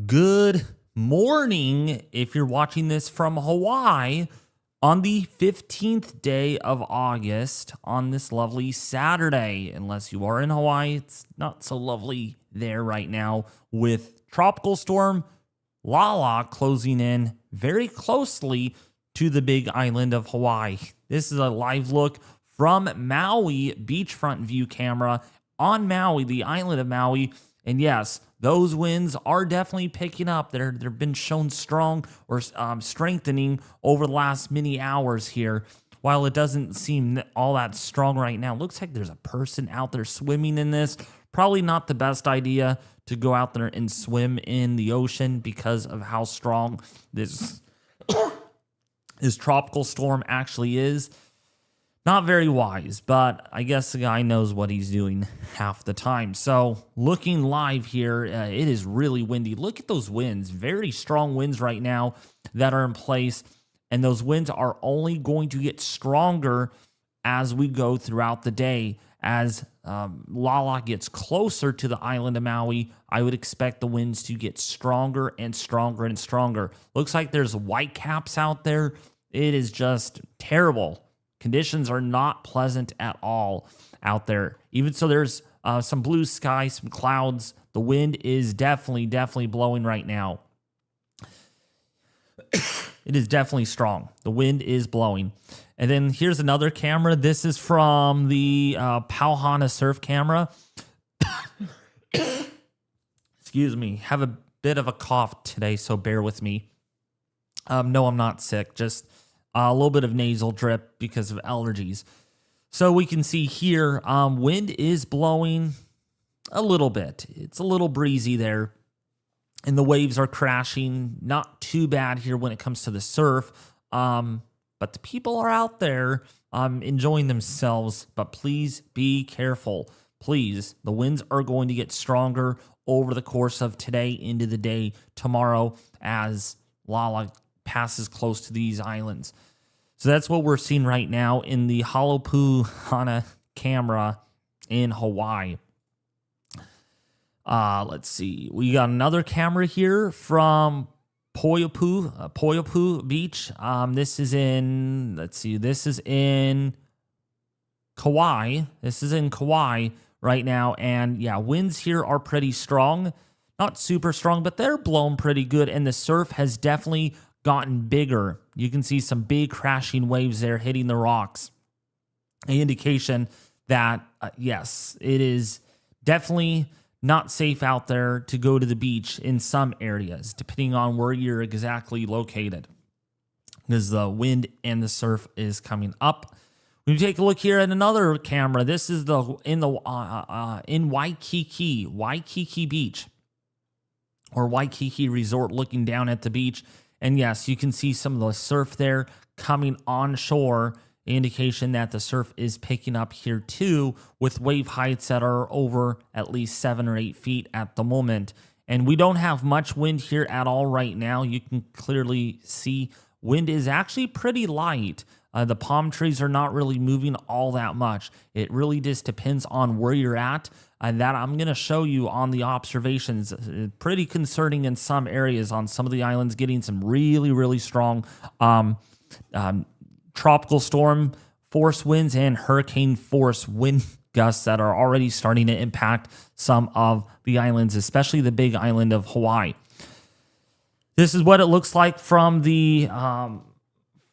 Good morning if you're watching this from Hawaii on the 15th day of August on this lovely Saturday. Unless you are in Hawaii, it's not so lovely there right now with Tropical Storm Lala closing in very closely to the big island of Hawaii. This is a live look from Maui beachfront view camera on Maui, the island of Maui. And yes, those winds are definitely picking up. They've been shown strong or strengthening over the last many hours here. While it doesn't seem all that strong right now, it looks like there's a person out there swimming in this. Probably not the best idea to go out there and swim in the ocean because of how strong this tropical storm actually is. Not very wise, but I guess the guy knows what he's doing half the time. So looking live here, it is really windy. Look at those winds, very strong winds right now that are in place. And those winds are only going to get stronger as we go throughout the day. As Lala gets closer to the island of Maui, I would expect the winds to get stronger and stronger and stronger. Looks like there's white caps out there. It is just terrible. Conditions are not pleasant at all out there. Even so, there's some blue sky, some clouds. The wind is definitely blowing right now. It is definitely strong. The wind is blowing. And then here's another camera. This is from the Pauhana surf camera. Excuse me. Have a bit of a cough today, so bear with me. No, I'm not sick. Just a little bit of nasal drip because of allergies. So we can see here, wind is blowing a little bit. It's a little breezy there. And the waves are crashing. Not too bad here when it comes to the surf. But the people are out there enjoying themselves. But please be careful. Please, the winds are going to get stronger over the course of today into the day tomorrow as Lala passes close to these islands. So that's what we're seeing right now in the Pauhana camera in Hawaii. Let's see. We got another camera here from Poiapu Beach. This is in, let's see, this is in Kauai. This is in Kauai right now. And yeah, winds here are pretty strong. Not super strong, but they're blown pretty good. And the surf has definitely gotten bigger. You can see some big crashing waves there hitting the rocks. An indication that, yes, it is definitely not safe out there to go to the beach in some areas, depending on where you're exactly located, because the wind and the surf is coming up. When you take a look here at another camera, this is in Waikiki Beach, or Waikiki Resort, looking down at the beach. And yes, you can see some of the surf there coming onshore, indication that the surf is picking up here too, with wave heights that are over at least 7 or 8 feet at the moment. And we don't have much wind here at all right now. You can clearly see wind is actually pretty light. The palm trees are not really moving all that much. It really just depends on where you're at. And that I'm going to show you on the observations. Pretty concerning in some areas on some of the islands, getting some really strong tropical storm force winds and hurricane force wind gusts that are already starting to impact some of the islands, especially the big island of Hawaii. This is what it looks like from the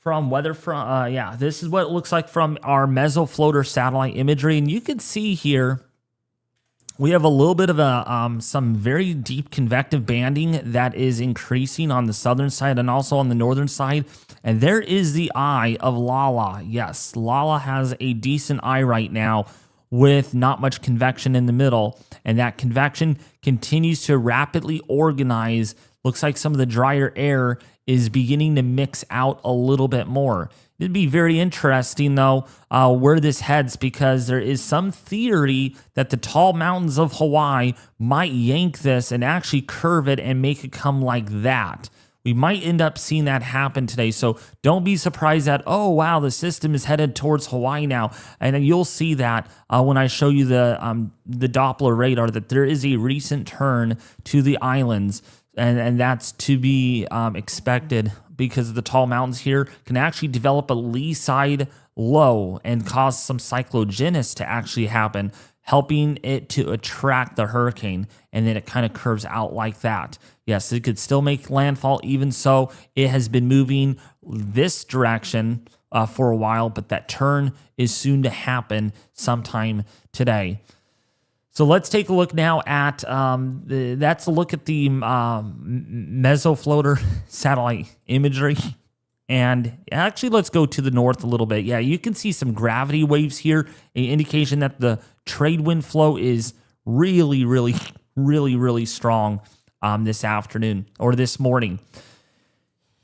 this is what it looks like from our mesofloater satellite imagery. And you can see here, we have a little bit of some very deep convective banding that is increasing on the southern side and also on the northern side. And there is the eye of Lala. Yes, Lala has a decent eye right now with not much convection in the middle. And that convection continues to rapidly organize. Looks like some of the drier air is beginning to mix out a little bit more. It'd be very interesting, though, where this heads, because there is some theory that the tall mountains of Hawaii might yank this and actually curve it and make it come like that. We might end up seeing that happen today. So don't be surprised that, oh, wow, the system is headed towards Hawaii now. And you'll see that when I show you the Doppler radar, that there is a recent turn to the islands. and that's to be expected because the tall mountains here can actually develop a lee side low and cause some cyclogenesis to actually happen, helping it to attract the hurricane, and then it kind of curves out like that. Yes, it could still make landfall. Even so, it has been moving this direction for a while, but that turn is soon to happen sometime today. So let's take a look now at, that's a look at the mesofloater satellite imagery. And actually, let's go to the north a little bit. Yeah, you can see some gravity waves here, an indication that the trade wind flow is really strong this afternoon or this morning.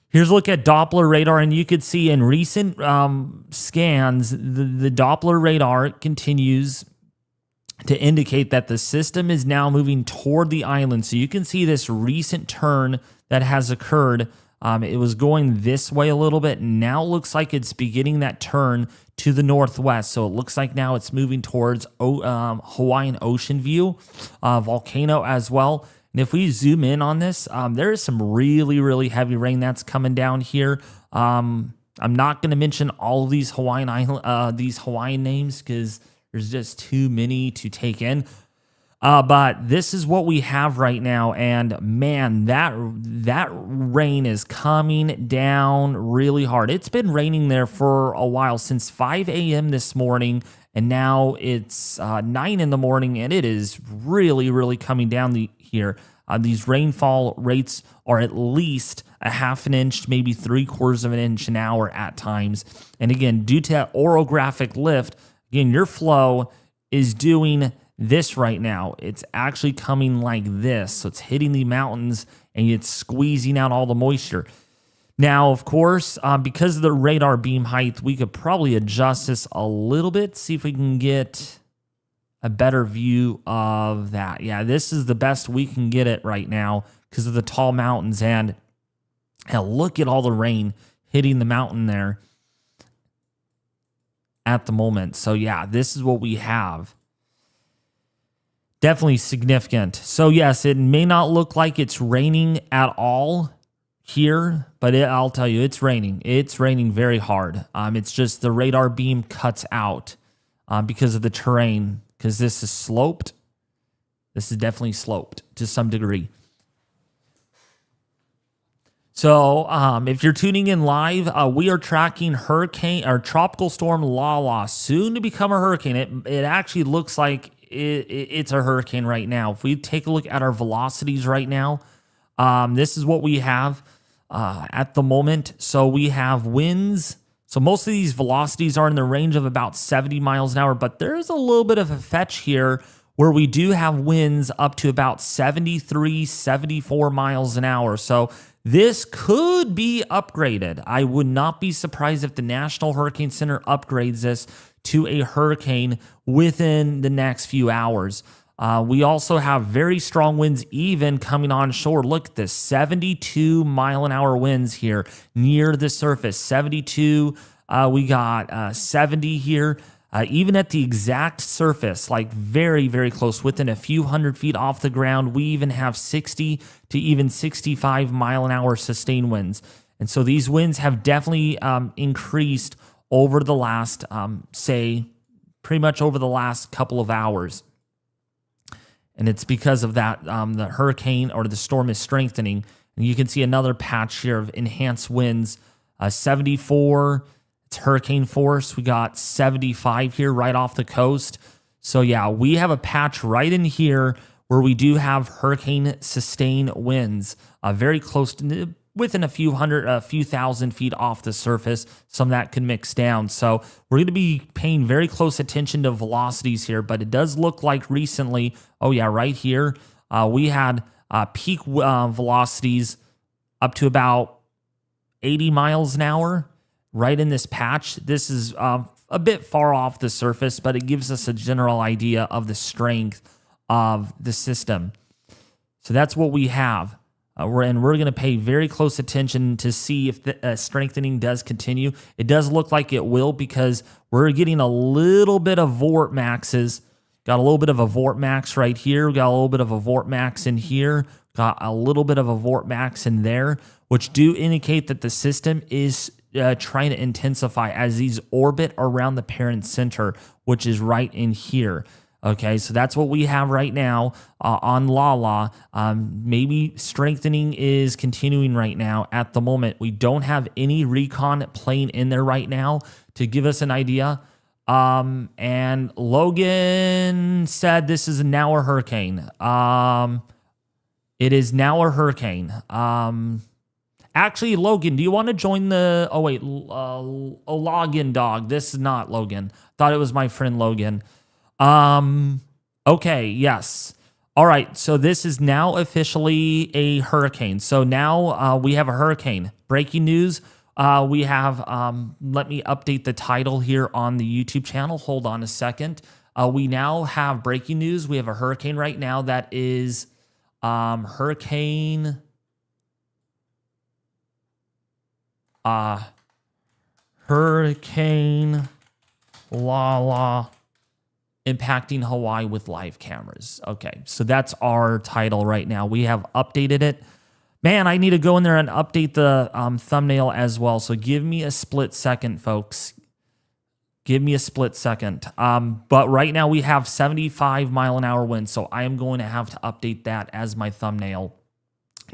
Here's a look at Doppler radar, and you could see in recent scans, the Doppler radar continues to indicate that the system is now moving toward the island. So you can see this recent turn that has occurred. It was going this way a little bit. Now it looks like it's beginning that turn to the northwest. So it looks like now it's moving towards Hawaiian Ocean view, volcano as well. And if we zoom in on this, there is some really heavy rain that's coming down here. I'm not going to mention all of these Hawaiian names because there's just too many to take in. But this is what we have right now, and man, that rain is coming down really hard. It's been raining there for a while, since 5 a.m. this morning, and now it's 9 in the morning, and it is really coming down here. These rainfall rates are at least a half an inch, maybe 3/4 of an inch an hour at times. And again, due to that orographic lift, again, your flow is doing this right now. It's actually coming like this. So it's hitting the mountains and it's squeezing out all the moisture. Now, of course, because of the radar beam height, we could probably adjust this a little bit, see if we can get a better view of that. Yeah, this is the best we can get it right now because of the tall mountains. And hell, look at all the rain hitting the mountain there at the moment. So yeah, this is what we have. Definitely significant. So yes, it may not look like it's raining at all here, but I'll tell you, it's raining. It's raining very hard. It's just the radar beam cuts out because of the terrain, because this is sloped. This is definitely sloped to some degree. So if you're tuning in live, we are tracking tropical storm Lala, soon to become a hurricane. It actually looks like it's a hurricane right now. If we take a look at our velocities right now, this is what we have at the moment. So we have winds. So most of these velocities are in the range of about 70 miles an hour, but there's a little bit of a fetch here where we do have winds up to about 73, 74 miles an hour. So this could be upgraded. I would not be surprised if the National Hurricane Center upgrades this to a hurricane within the next few hours. We also have very strong winds even coming on shore. Look at this, 72 mile an hour winds here near the surface. 72, we got 70 here. Even at the exact surface, like very close, within a few hundred feet off the ground, we even have 60 to even 65 mile an hour sustained winds. And so these winds have definitely increased over the last, pretty much over the last couple of hours. And it's because of that, the hurricane or the storm is strengthening. And you can see another patch here of enhanced winds, 74, it's hurricane force. We got 75 here right off the coast. So yeah, we have a patch right in here where we do have hurricane sustained winds, very close to within a few thousand feet off the surface. Some of that can mix down. So we're going to be paying very close attention to velocities here, but it does look like recently, oh yeah, right here, we had peak velocities up to about 80 miles an hour right in this patch. This is a bit far off the surface, but it gives us a general idea of the strength of the system. So that's what we have. We're going to pay very close attention to see if the strengthening does continue. It does look like it will because we're getting a little bit of vort maxes. Got a little bit of a vort max right here. We got a little bit of a vort max in here. Got a little bit of a vortex in there, which do indicate that the system is trying to intensify as these orbit around the parent center, which is right in here. Okay, so that's what we have right now on Lala. Maybe strengthening is continuing right now. At the moment, we don't have any recon plane in there right now to give us an idea. And Logan said this is now a hurricane. It is now a hurricane. Actually, Logan, do you want to join the... Oh, wait. Logan dog. This is not Logan. Thought it was my friend Logan. Okay, yes. All right, so this is now officially a hurricane. So now we have a hurricane. Breaking news. We have... let me update the title here on the YouTube channel. Hold on a second. We now have breaking news. We have a hurricane right now that is... Hurricane Lala impacting Hawaii with live cameras. Okay, so that's our title right now. We have updated it. Man, I need to go in there and update the thumbnail as well. So give me a split second, folks. Give me a split second. But right now we have 75 mile an hour winds, so I am going to have to update that as my thumbnail.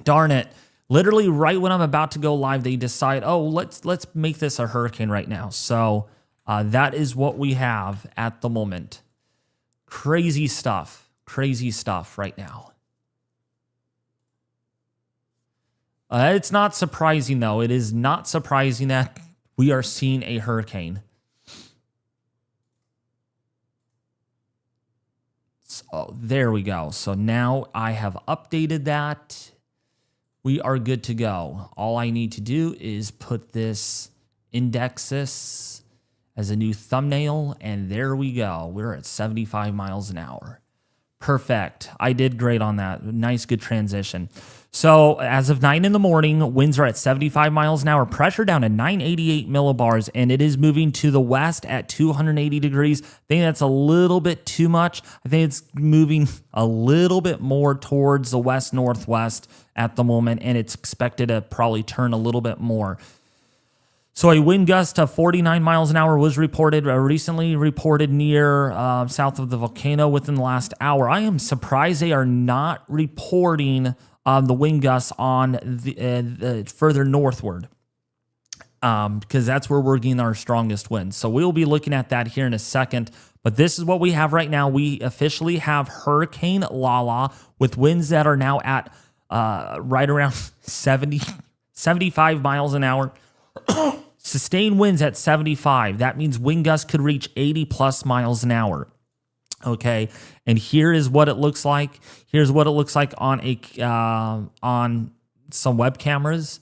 Darn it. Literally right when I'm about to go live, they decide, oh, let's make this a hurricane right now. So that is what we have at the moment. Crazy stuff right now. It's not surprising, though. It is not surprising that we are seeing a hurricane. So there we go. So now I have updated that. We are good to go. All I need to do is put this, index this as a new thumbnail, and there we go. We're at 75 miles an hour. Perfect. I did great on that. Nice, good transition. So as of 9 in the morning, winds are at 75 miles an hour, pressure down to 988 millibars, and it is moving to the west at 280 degrees. I think that's a little bit too much. I think it's moving a little bit more towards the west-northwest at the moment, and it's expected to probably turn a little bit more. So a wind gust of 49 miles an hour was reported, recently reported near south of the volcano within the last hour. I am surprised they are not reporting the wind gusts on the further northward because that's where we're getting our strongest winds. So we'll be looking at that here in a second. But this is what we have right now. We officially have Hurricane Lala with winds that are now at right around 75 miles an hour. Sustained winds at 75. That means wind gusts could reach 80 plus miles an hour. Okay, and here is what it looks like. Here's what it looks like on some web cameras.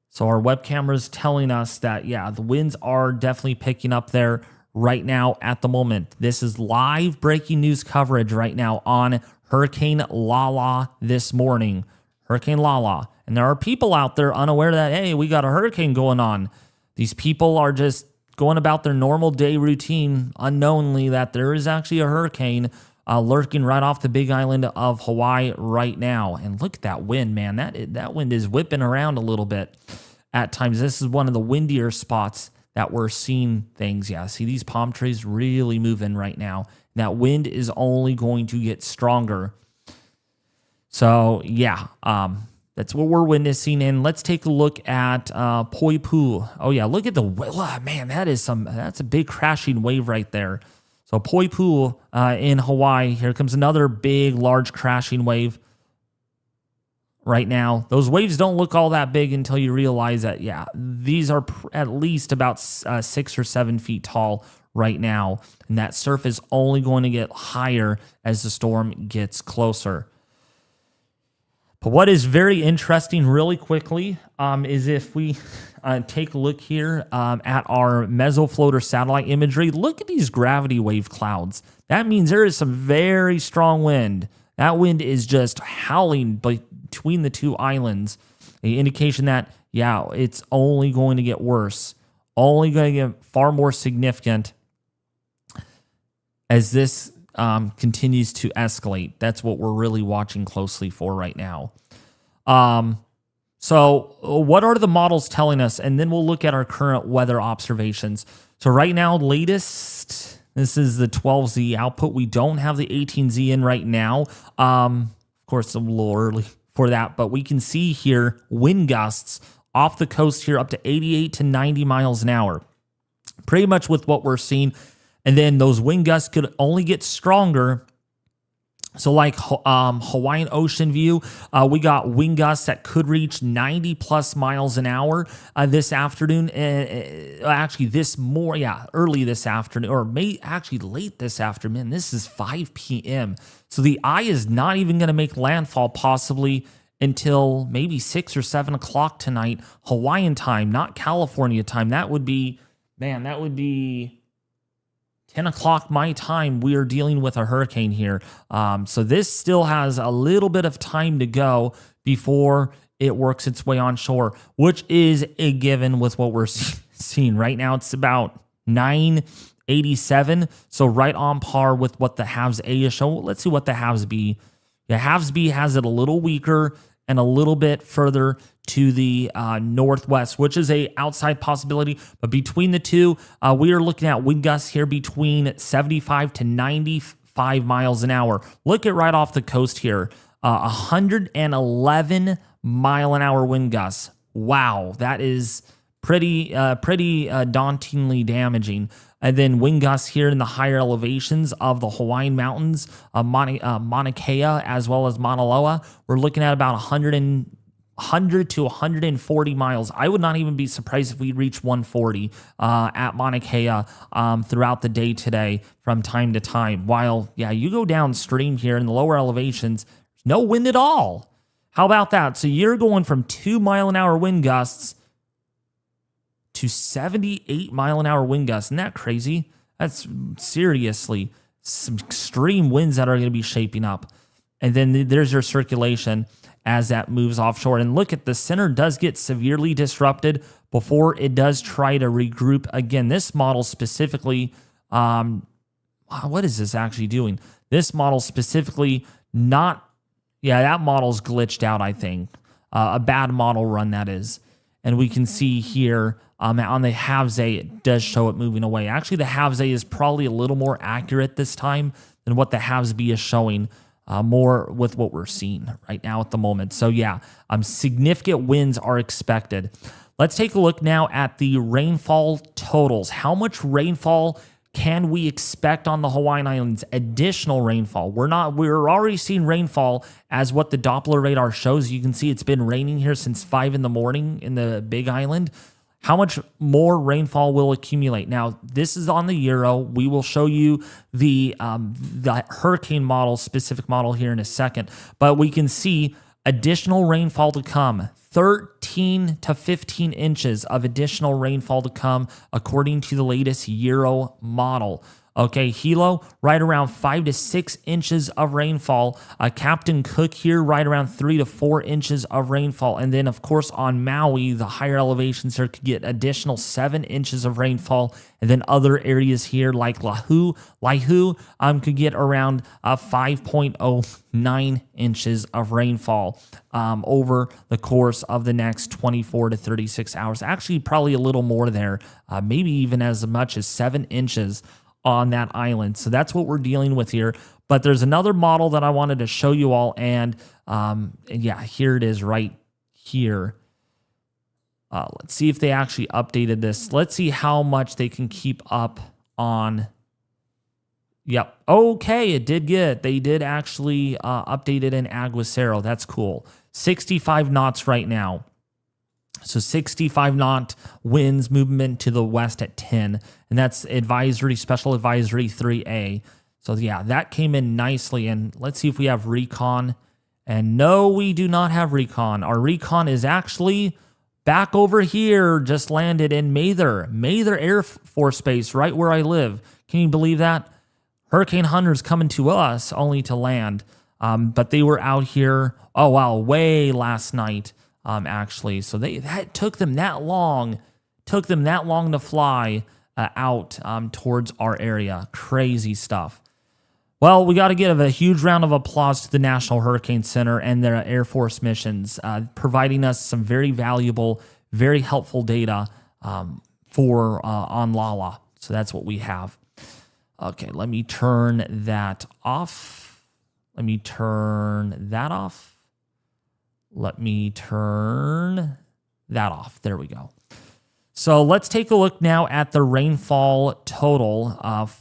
So our web cameras telling us that, yeah, the winds are definitely picking up there right now at the moment. This is live breaking news coverage right now on Hurricane Lala this morning. Hurricane Lala. And there are people out there unaware that, hey, we got a hurricane going on. These people are just going about their normal day routine unknowingly that there is actually a hurricane lurking right off the big island of Hawaii right now. And look at that wind, man. That wind is whipping around a little bit at times. This is one of the windier spots that we're seeing things. Yeah, see these palm trees really moving right now. That wind is only going to get stronger. So, yeah, that's what we're witnessing. And let's take a look at Poipu. Oh, yeah, look at the... Man, that's a big crashing wave right there. So Poipu in Hawaii. Here comes another big, large crashing wave right now. Those waves don't look all that big until you realize that, yeah, these are at least about 6 or 7 feet tall right now. And that surf is only going to get higher as the storm gets closer. But what is very interesting really quickly is if we take a look here at our mesofloater satellite imagery, look at these gravity wave clouds. That means there is some very strong wind. That wind is just howling between the two islands, an indication that, yeah, it's only going to get worse, only going to get far more significant as this continues to escalate. That's what we're really watching closely for right now. So what are the models telling us? And then we'll look at our current weather observations. So right now, latest, this is the 12Z output. We don't have the 18Z in right now. Of course, it's a little early for that, but we can see here wind gusts off the coast here up to 88 to 90 miles an hour. Pretty much with what we're seeing. And then those wind gusts could only get stronger. So like Hawaiian Ocean view, we got wind gusts that could reach 90 plus miles an hour this afternoon. Actually, early this afternoon, or actually late this afternoon. This is 5 p.m. So the eye is not even going to make landfall possibly until maybe 6 or 7 o'clock tonight, Hawaiian time, not California time. That would be 10 o'clock my time. We are dealing with a hurricane here. So this still has a little bit of time to go before it works its way on shore, which is a given with what we're seeing. Right now it's about 987, so right on par with what the halves A is showing. Let's see what the halves B. The halves B has it a little weaker and a little bit further to the northwest, which is a outside possibility. But between the two, we are looking at wind gusts here between 75 to 95 miles an hour. Look at right off the coast here, 111 mile an hour wind gusts. Wow, that is pretty dauntingly damaging. And then wind gusts here in the higher elevations of the Hawaiian Mountains, Mauna Kea, as well as Mauna Loa. We're looking at about 100 to 140 miles. I would not even be surprised if we reach 140 at Mauna Kea throughout the day today from time to time. While, you go downstream here in the lower elevations, no wind at all. How about that? So you're going from 2 mile an hour wind gusts to 78 mile an hour wind gusts. Isn't that crazy? That's seriously some extreme winds that are going to be shaping up. And then there's your circulation as that moves offshore. And look at the center does get severely disrupted before it does try to regroup again. This model specifically, what is this actually doing? This model specifically that model's glitched out, I think. A bad model run, that is. And we can see here on the halves A, it does show it moving away. Actually, the halves A is probably a little more accurate this time than what the halves B is showing, more with what we're seeing right now at the moment. So significant winds are expected. Let's take a look now at the rainfall totals. How much rainfall can we expect on the Hawaiian Islands? Additional rainfall. We're already seeing rainfall as what the Doppler radar shows. You can see it's been raining here since 5 in the morning in the Big Island. How much more rainfall will accumulate? Now, this is on the Euro. We will show you the hurricane model, specific model here in a second. But we can see additional rainfall to come. 13 to 15 inches of additional rainfall to come, according to the latest Euro model. Okay, Hilo, right around 5 to 6 inches of rainfall. Captain Cook here, right around 3 to 4 inches of rainfall. And then, of course, on Maui, the higher elevations here could get additional 7 inches of rainfall. And then other areas here like Laihu could get around 5.09 inches of rainfall over the course of the next 24 to 36 hours. Actually, probably a little more there, maybe even as much as 7 inches on that island. So that's what we're dealing with here. But there's another model that I wanted to show you all. And here it is right here. Let's see if they actually updated this. Let's see how much they can keep up on. Yep. Okay, they did actually update it in Aguacero. That's cool. 65 knots right now. So 65 knot winds, movement to the west at 10. And that's special advisory 3A. So that came in nicely. And let's see if we have recon. And no, we do not have recon. Our recon is actually back over here, just landed in Mather Air Force Base, right where I live. Can you believe that? Hurricane Hunter's coming to us only to land. But they were out here, way last night. Actually, so that took them that long to fly out towards our area. Crazy stuff. Well, we got to give a huge round of applause to the National Hurricane Center and their Air Force missions, providing us some very valuable, very helpful data for on Lala. So that's what we have. Okay, let me turn that off. Let me turn that off. Let me turn that off. There we go. So let's take a look now at the rainfall total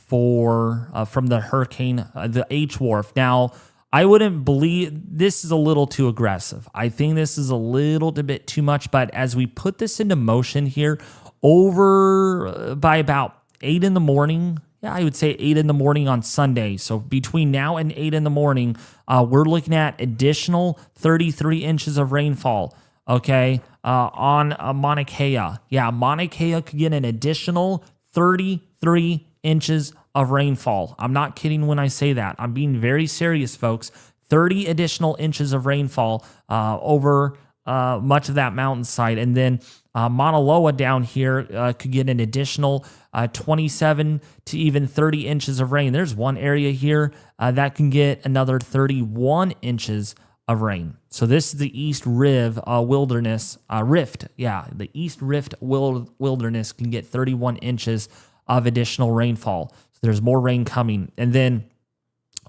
from the hurricane, the H-Wharf. Now, I wouldn't believe this is a little too aggressive. I think this is a little bit too much, but as we put this into motion here, over by about 8 in the morning, I would say 8 in the morning on Sunday. So between now and 8 in the morning, we're looking at additional 33 inches of rainfall. Okay, on Mauna Kea. Yeah, Mauna Kea could get an additional 33 inches of rainfall. I'm not kidding when I say that. I'm being very serious, folks. 30 additional inches of rainfall over much of that mountainside. And then Mauna Loa down here could get an additional 27 to even 30 inches of rain. There's one area here that can get another 31 inches of rain. So this is the East Rift Rift. Yeah, the East Rift Wilderness can get 31 inches of additional rainfall. So there's more rain coming. And then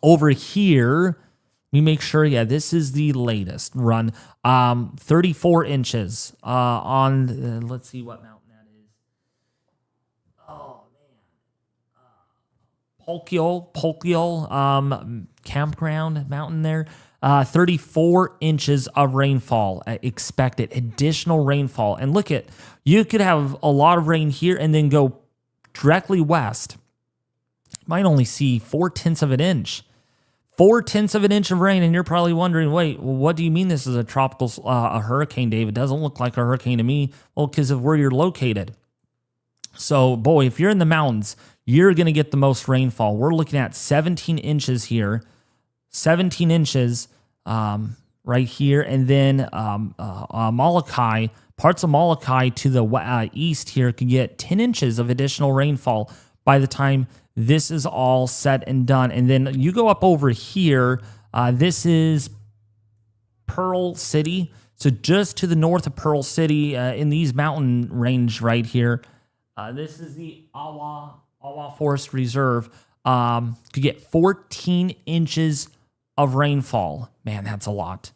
over here, we make sure, this is the latest run. 34 inches on, let's see what mountain that is. Oh, man. Polkio campground mountain there. 34 inches of rainfall expected, additional rainfall. And look at, you could have a lot of rain here and then go directly west. Might only see 4/10 of an inch. 4/10 of an inch of rain, and you're probably wondering, wait, what do you mean this is a tropical a hurricane, Dave? It doesn't look like a hurricane to me. Well, because of where you're located. So, boy, if you're in the mountains, you're going to get the most rainfall. We're looking at 17 inches here. 17 inches right here, and then Molokai, parts of Molokai to the east here can get 10 inches of additional rainfall by the time this is all said and done. And then you go up over here, this is Pearl City. So just to the north of Pearl City in these mountain range right here, this is the Awa Forest Reserve. Could get 14 inches of rainfall. Man, that's a lot.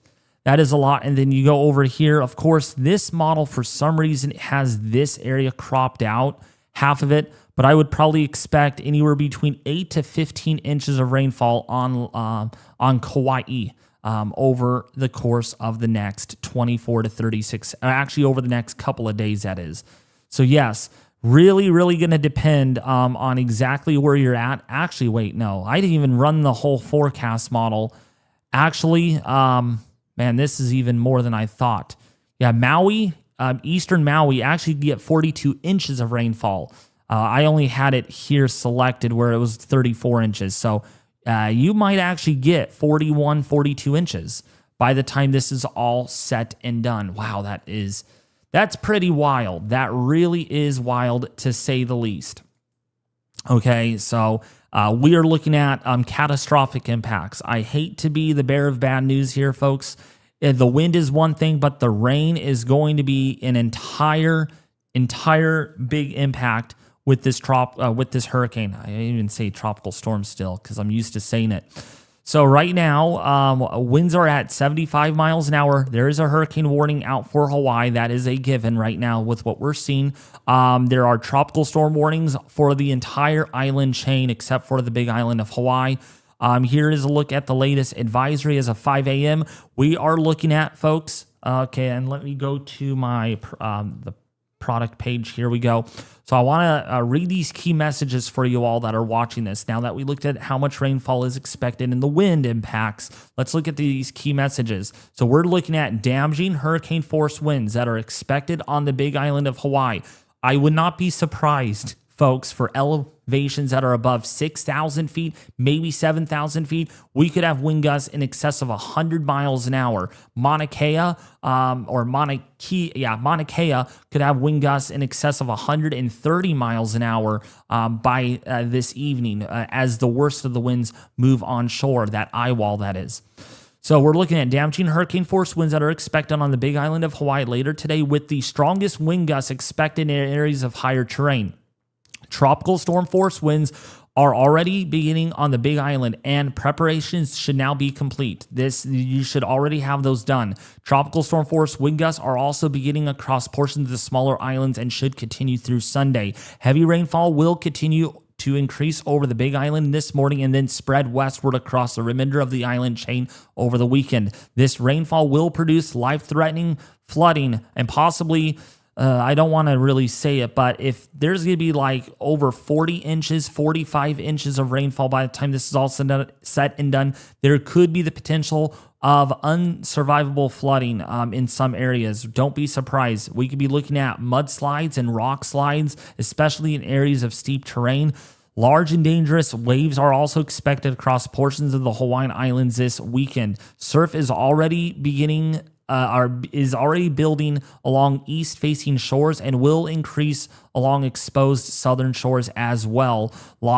That is a lot. And then you go over here. Of course, this model, for some reason, has this area cropped out, half of it. But I would probably expect anywhere between 8 to 15 inches of rainfall on Kauai over the course of the next 24 to 36, actually over the next couple of days, that is. So yes, really, really going to depend on exactly where you're at. Actually, wait, no, I didn't even run the whole forecast model. Actually, man, this is even more than I thought. Yeah, Maui, eastern Maui, actually get 42 inches of rainfall. I only had it here selected where it was 34 inches. So you might actually get 41, 42 inches by the time this is all set and done. Wow, that's pretty wild. That really is wild, to say the least. Okay, so we are looking at catastrophic impacts. I hate to be the bearer of bad news here, folks. The wind is one thing, but the rain is going to be an entire big impact with this hurricane. I didn't even say tropical storm still because I'm used to saying it. So right now, winds are at 75 miles an hour. There is a hurricane warning out for Hawaii. That is a given right now with what we're seeing. There are tropical storm warnings for the entire island chain except for the big island of Hawaii. Here is a look at the latest advisory as of 5 a.m. We are looking at, folks, okay, and let me go to my the product page. Here we go. So I want to read these key messages for you all that are watching this. Now that we looked at how much rainfall is expected and the wind impacts, let's look at these key messages. So we're looking at damaging hurricane force winds that are expected on the big island of Hawaii. I would not be surprised folks, for elevations that are above 6,000 feet, maybe 7,000 feet, we could have wind gusts in excess of 100 miles an hour. Mauna Kea could have wind gusts in excess of 130 miles an hour by this evening as the worst of the winds move onshore, that eye wall that is. So we're looking at damaging hurricane force winds that are expected on the Big Island of Hawaii later today, with the strongest wind gusts expected in areas of higher terrain. Tropical storm force winds are already beginning on the Big Island, and preparations should now be complete. You should already have those done. Tropical storm force wind gusts are also beginning across portions of the smaller islands and should continue through Sunday. Heavy rainfall will continue to increase over the Big Island this morning and then spread westward across the remainder of the island chain over the weekend. This rainfall will produce life-threatening flooding and possibly, I don't want to really say it, but if there's going to be like over 40 inches, 45 inches of rainfall by the time this is all said and done, there could be the potential of unsurvivable flooding in some areas. Don't be surprised. We could be looking at mudslides and rock slides, especially in areas of steep terrain. Large and dangerous waves are also expected across portions of the Hawaiian Islands this weekend. Surf is already building along east-facing shores and will increase along exposed southern shores as well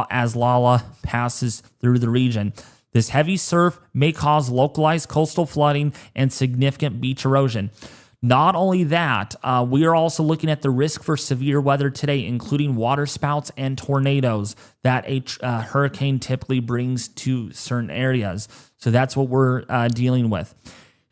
as Lala passes through the region. This heavy surf may cause localized coastal flooding and significant beach erosion. Not only that, we are also looking at the risk for severe weather today, including waterspouts and tornadoes that a hurricane typically brings to certain areas. So that's what we're dealing with.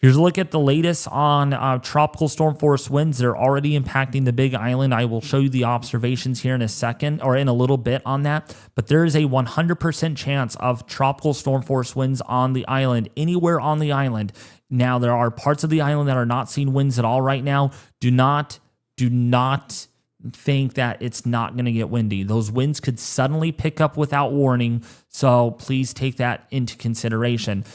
Here's a look at the latest on tropical storm force winds. They're already impacting the Big Island. I will show you the observations here in a second, or in a little bit on that. But there is a 100% chance of tropical storm force winds on the island, anywhere on the island. Now, there are parts of the island that are not seeing winds at all right now. Do not think that it's not going to get windy. Those winds could suddenly pick up without warning. So please take that into consideration.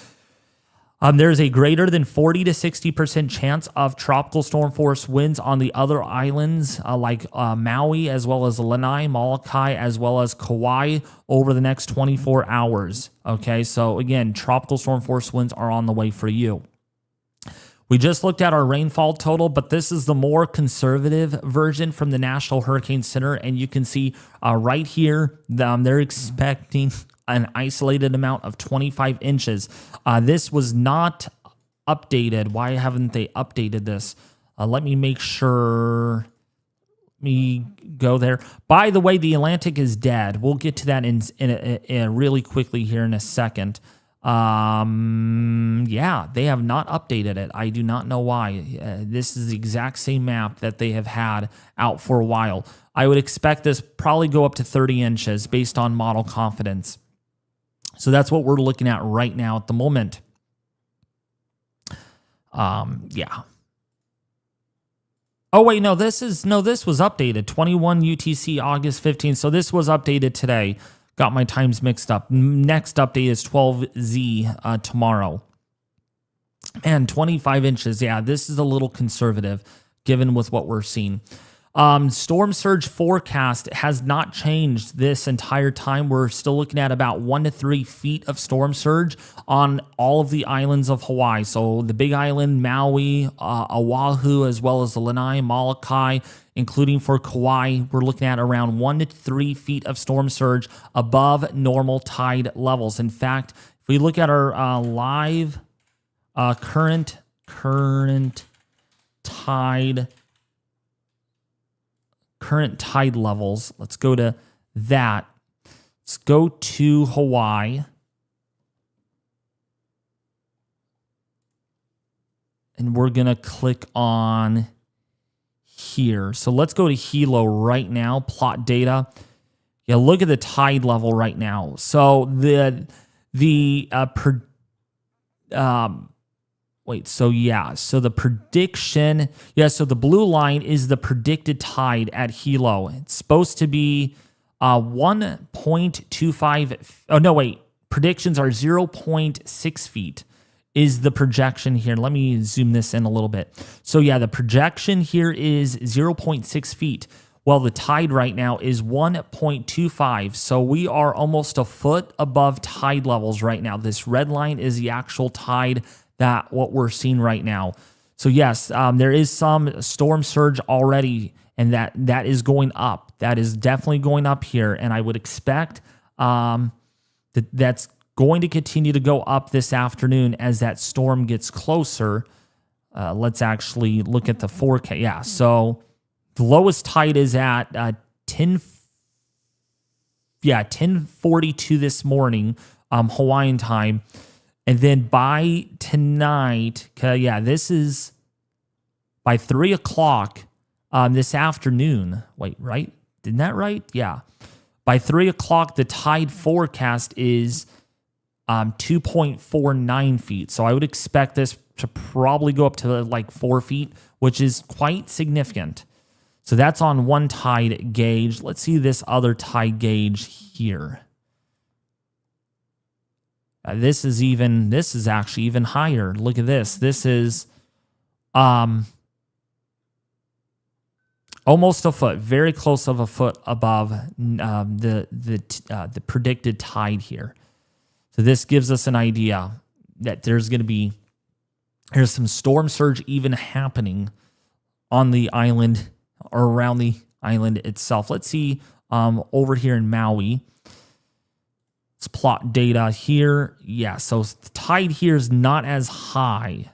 There's a greater than 40 to 60% chance of tropical storm force winds on the other islands like Maui, as well as Lanai, Molokai, as well as Kauai over the next 24 hours. Okay, so again, tropical storm force winds are on the way for you. We just looked at our rainfall total, but this is the more conservative version from the National Hurricane Center, and you can see right here, they're expecting an isolated amount of 25 inches. This was not updated. Why haven't they updated this? Let me make sure. Let me go there. By the way, the Atlantic is dead. We'll get to that in really quickly here in a second. Yeah, they have not updated it. I do not know why. This is the exact same map that they have had out for a while. I would expect this probably go up to 30 inches based on model confidence. So that's what we're looking at right now at the moment. Yeah. Oh wait, no, this was updated. 21 UTC August 15th. So this was updated today. Got my times mixed up. Next update is 12Z tomorrow. And 25 inches. Yeah, this is a little conservative given with what we're seeing. Storm surge forecast has not changed this entire time. We're still looking at about 1 to 3 feet of storm surge on all of the islands of Hawaii. So the Big Island, Maui, Oahu, as well as the Lanai, Molokai, including for Kauai, we're looking at around 1 to 3 feet of storm surge above normal tide levels. In fact, if we look at our live current tide levels. Let's go to that. Let's go to Hawaii. And we're going to click on here. So let's go to Hilo right now, plot data. Yeah, look at the tide level right now. So so the prediction, so the blue line is the predicted tide at Hilo. It's supposed to be 1.25, predictions are 0.6 feet is the projection here. Let me zoom this in a little bit. So yeah, the projection here is 0.6 feet. Well, the tide right now is 1.25. So we are almost a foot above tide levels right now. This red line is the actual tide that what we're seeing right now. So yes, there is some storm surge already, and that is going up. That is definitely going up here, and I would expect that's going to continue to go up this afternoon as that storm gets closer. Let's actually look at the forecast. Yeah, so the lowest tide is at 10:42 this morning, Hawaiian time. And then by tonight, this is by 3 o'clock this afternoon. Wait, right? Isn't that right? Yeah. By 3 o'clock, the tide forecast is 2.49 feet. So I would expect this to probably go up to like 4 feet, which is quite significant. So that's on one tide gauge. Let's see this other tide gauge here. This is actually even higher. Look at this. This is almost a foot, very close of a foot above the predicted tide here. So this gives us an idea that there's some storm surge even happening on the island or around the island itself. Let's see over here in Maui. Let's plot data here. Yeah, so the tide here is not as high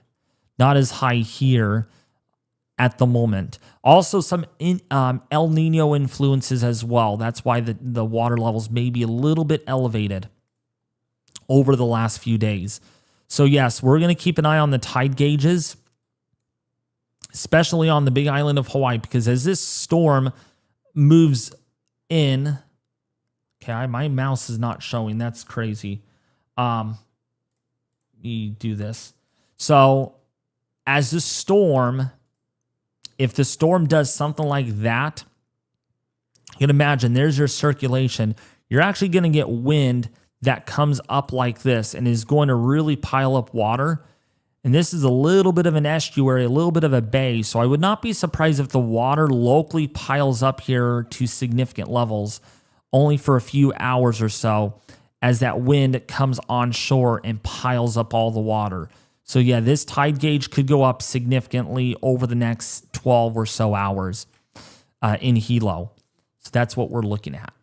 here at the moment. Also, some El Nino influences as well. That's why the water levels may be a little bit elevated over the last few days. So yes, we're going to keep an eye on the tide gauges, especially on the big island of Hawaii, because as this storm moves in, okay, my mouse is not showing. That's crazy. Let me do this. So as the storm, if the storm does something like that, you can imagine there's your circulation. You're actually going to get wind that comes up like this and is going to really pile up water. And this is a little bit of an estuary, a little bit of a bay. So I would not be surprised if the water locally piles up here to significant levels only for a few hours or so as that wind comes onshore and piles up all the water. So yeah, this tide gauge could go up significantly over the next 12 or so hours in Hilo. So that's what we're looking at.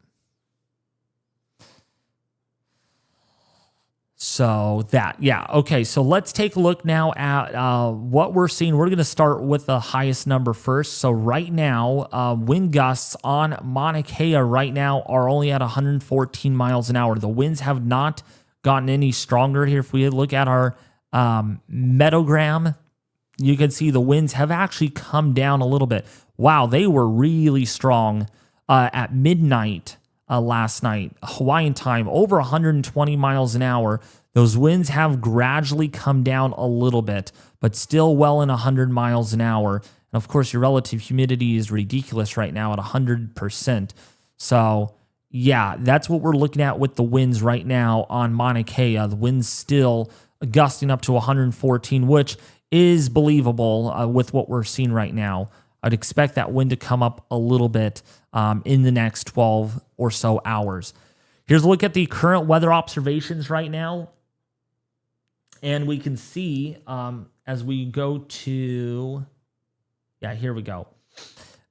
So okay. So let's take a look now at what we're seeing. We're going to start with the highest number first. So right now, wind gusts on Mauna Kea right now are only at 114 miles an hour. The winds have not gotten any stronger here. If we look at our metogram, you can see the winds have actually come down a little bit. Wow, they were really strong at midnight last night, Hawaiian time, over 120 miles an hour. Those winds have gradually come down a little bit, but still well in 100 miles an hour. And of course, your relative humidity is ridiculous right now at 100%. So yeah, that's what we're looking at with the winds right now on Mauna Kea. The winds still gusting up to 114, which is believable with what we're seeing right now. I'd expect that wind to come up a little bit in the next 12 or so hours. Here's a look at the current weather observations right now. And we can see as we go to, here we go.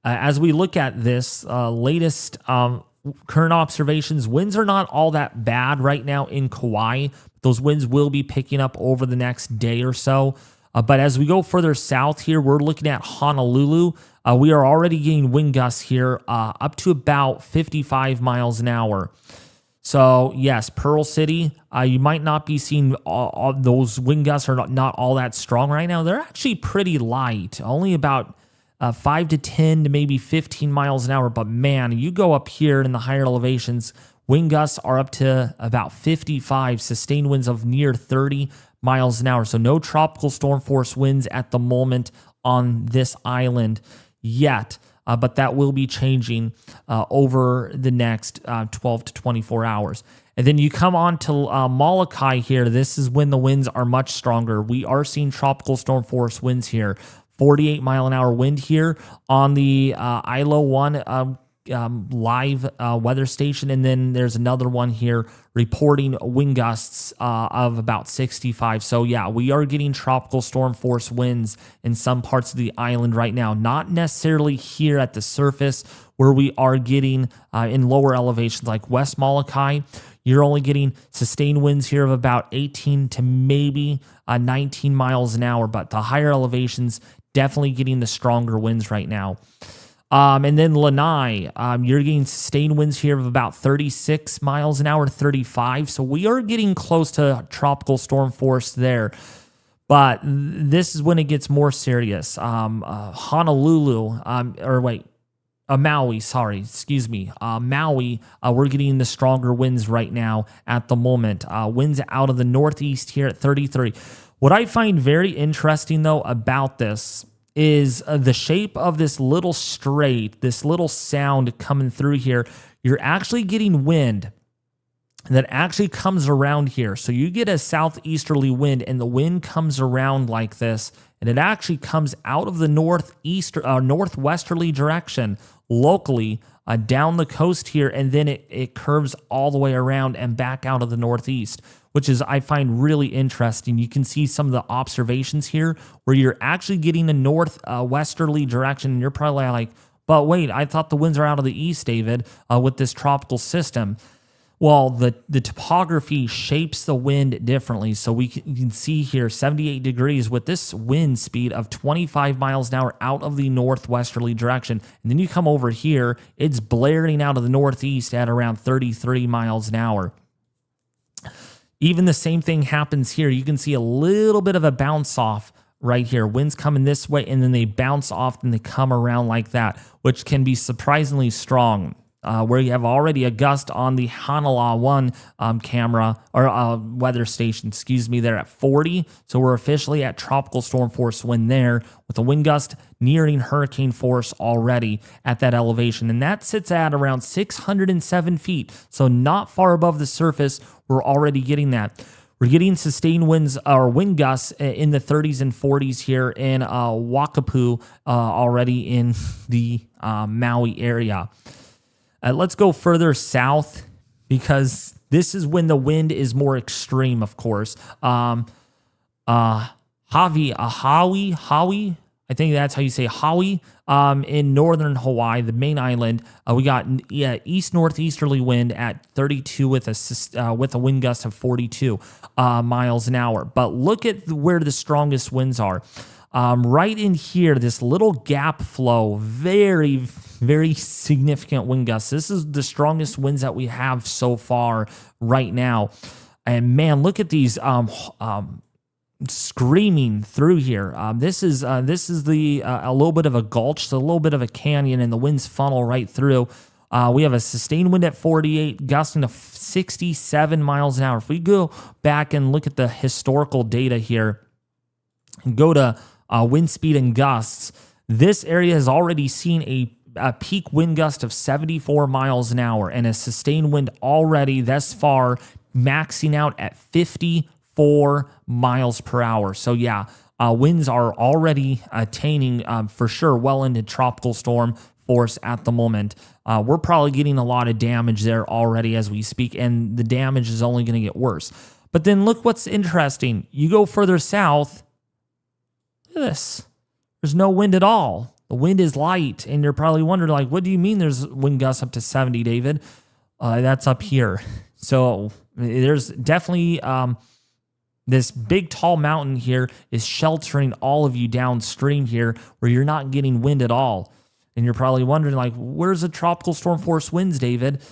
As we look at this latest current observations, winds are not all that bad right now in Kauai. Those winds will be picking up over the next day or so. But as we go further south here, we're looking at Honolulu. We are already getting wind gusts here up to about 55 miles an hour. So yes, Pearl City, you might not be seeing all those wind gusts are not all that strong right now. They're actually pretty light, only about 5 to 10 to maybe 15 miles an hour. But man, you go up here in the higher elevations, wind gusts are up to about 55, sustained winds of near 30 miles an hour. So no tropical storm force winds at the moment on this island yet. But that will be changing over the next 12 to 24 hours. And then you come on to Molokai here. This is when the winds are much stronger. We are seeing tropical storm force winds here, 48-mile-an-hour wind here on the ILO 1 live weather station. And then there's another one here reporting wind gusts of about 65. So yeah, we are getting tropical storm force winds in some parts of the island right now. Not necessarily here at the surface where we are getting in lower elevations like West Molokai. You're only getting sustained winds here of about 18 to maybe 19 miles an hour. But the higher elevations, definitely getting the stronger winds right now. And then Lanai, you're getting sustained winds here of about 36 miles an hour, 35. So we are getting close to tropical storm force there. But this is when it gets more serious. Honolulu, Maui, Maui, we're getting the stronger winds right now at the moment. Winds out of the northeast here at 33. What I find very interesting, though, about this is the shape of this little strait, this little sound coming through here. You're actually getting wind that actually comes around here. So you get a southeasterly wind, and the wind comes around like this, and it actually comes out of the northwesterly direction locally down the coast here, and then it curves all the way around and back out of the northeast, which is, I find, really interesting. You can see some of the observations here where you're actually getting a northwesterly direction, and you're probably like, but wait, I thought the winds are out of the east, David, with this tropical system. Well, the topography shapes the wind differently. So you can see here 78 degrees with this wind speed of 25 miles an hour out of the northwesterly direction. And then you come over here, it's blaring out of the northeast at around 33 miles an hour. Even the same thing happens here. You can see a little bit of a bounce off right here. Winds coming this way, and then they bounce off and they come around like that, which can be surprisingly strong. Where you have already a gust on the Honolulu 1 camera or weather station, there at 40. So we're officially at tropical storm force wind there with a wind gust nearing hurricane force already at that elevation. And that sits at around 607 feet. So not far above the surface, we're already getting that. We're getting sustained winds or wind gusts in the 30s and 40s here in Wakapu already in the Maui area. Let's go further south because this is when the wind is more extreme, of course. Hawi, I think that's how you say Hawi, in northern Hawaii, the main island. We got east-northeasterly wind at 32 with a wind gust of 42 miles an hour. But look at where the strongest winds are. Right in here, this little gap flow, very, very significant wind gusts. This is the strongest winds that we have so far right now. And man, look at these screaming through here. This is a little bit of a gulch, so a little bit of a canyon, and the winds funnel right through. We have a sustained wind at 48, gusting to 67 miles an hour. If we go back and look at the historical data here and go to wind speed and gusts, this area has already seen a peak wind gust of 74 miles an hour and a sustained wind already thus far maxing out at 54 miles per hour. So yeah, winds are already attaining for sure well into tropical storm force at the moment. We're probably getting a lot of damage there already as we speak, and the damage is only going to get worse. But then look what's interesting. You go further south, look at this. There's no wind at all. The wind is light, and you're probably wondering, like, what do you mean there's wind gusts up to 70, David? That's up here. So there's definitely this big, tall mountain here is sheltering all of you downstream here where you're not getting wind at all. And you're probably wondering, like, where's the tropical storm force winds, David?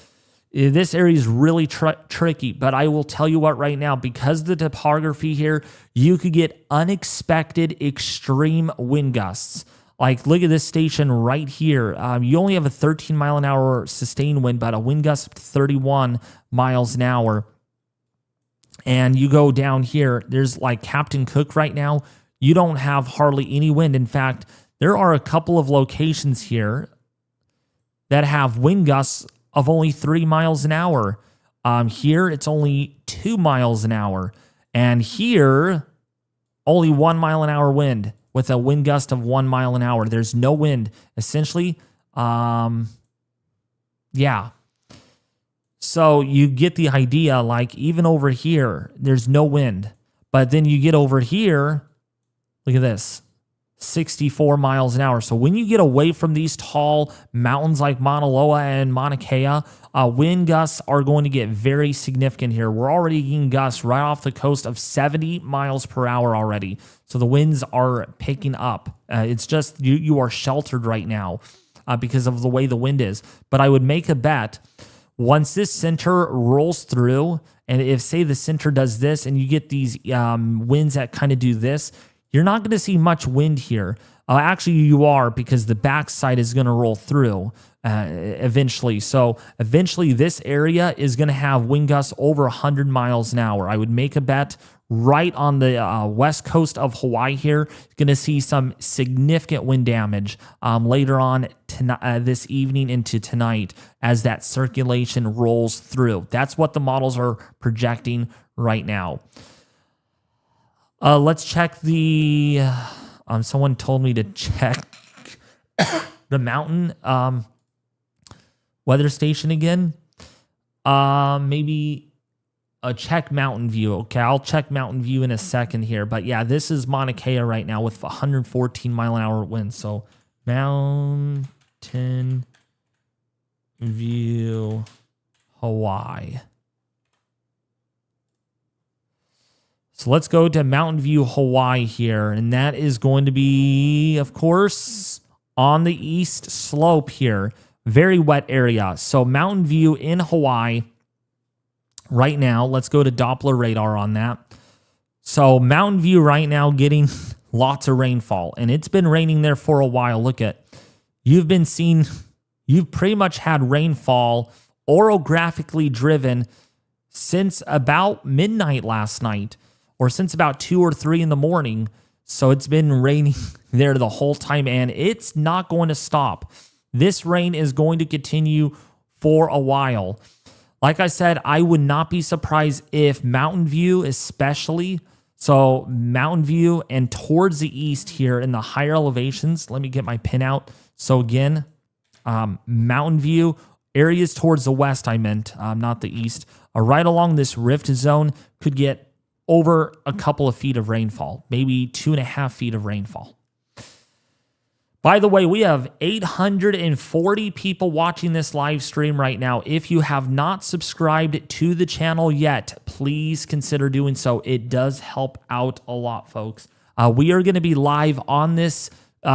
This area is really tricky, but I will tell you what right now, because of the topography here, you could get unexpected extreme wind gusts. Like, look at this station right here. You only have a 13 mile an hour sustained wind, but a wind gust of 31 miles an hour. And you go down here, there's like Captain Cook right now. You don't have hardly any wind. In fact, there are a couple of locations here that have wind gusts of only 3 miles an hour. Here, it's only 2 miles an hour. And here, only 1 mile an hour wind, with a wind gust of 1 mile an hour. There's no wind, essentially. Yeah. So you get the idea, like even over here, there's no wind. But then you get over here, look at this, 64 miles an hour. So when you get away from these tall mountains like Mauna Loa and Mauna Kea, wind gusts are going to get very significant here. We're already getting gusts right off the coast of 70 miles per hour already. So the winds are picking up. It's just you are sheltered right now because of the way the wind is. But I would make a bet once this center rolls through, and if, say, the center does this and you get these winds that kind of do this, you're not going to see much wind here. Actually, you are, because the backside is going to roll through eventually. So eventually this area is going to have wind gusts over 100 miles an hour. I would make a bet right on the west coast of Hawaii here. Going to see some significant wind damage later on this evening into tonight as that circulation rolls through. That's what the models are projecting right now. Let's check the... someone told me to check the mountain weather station again. Maybe check Mountain View. Okay, I'll check Mountain View in a second here. But yeah, this is Mauna Kea right now with 114 mile an hour winds. So Mountain View, Hawaii. So let's go to Mountain View, Hawaii here. And that is going to be, of course, on the east slope here. Very wet area. So Mountain View in Hawaii right now. Let's go to Doppler radar on that. So Mountain View right now getting lots of rainfall. And it's been raining there for a while. Look at, you've pretty much had rainfall orographically driven since about midnight last night, or since about 2 or 3 in the morning. So it's been raining there the whole time, and it's not going to stop. This rain is going to continue for a while. Like I said, I would not be surprised if Mountain View especially, so Mountain View and towards the east here in the higher elevations, let me get my pin out. So again, Mountain View, areas towards the west I meant, not the east, right along this rift zone could get over a couple of feet of rainfall, maybe 2.5 feet of rainfall. By the way, we have 840 people watching this live stream right now. If you have not subscribed to the channel yet, please consider doing so. It does help out a lot, folks. We are going to be live on this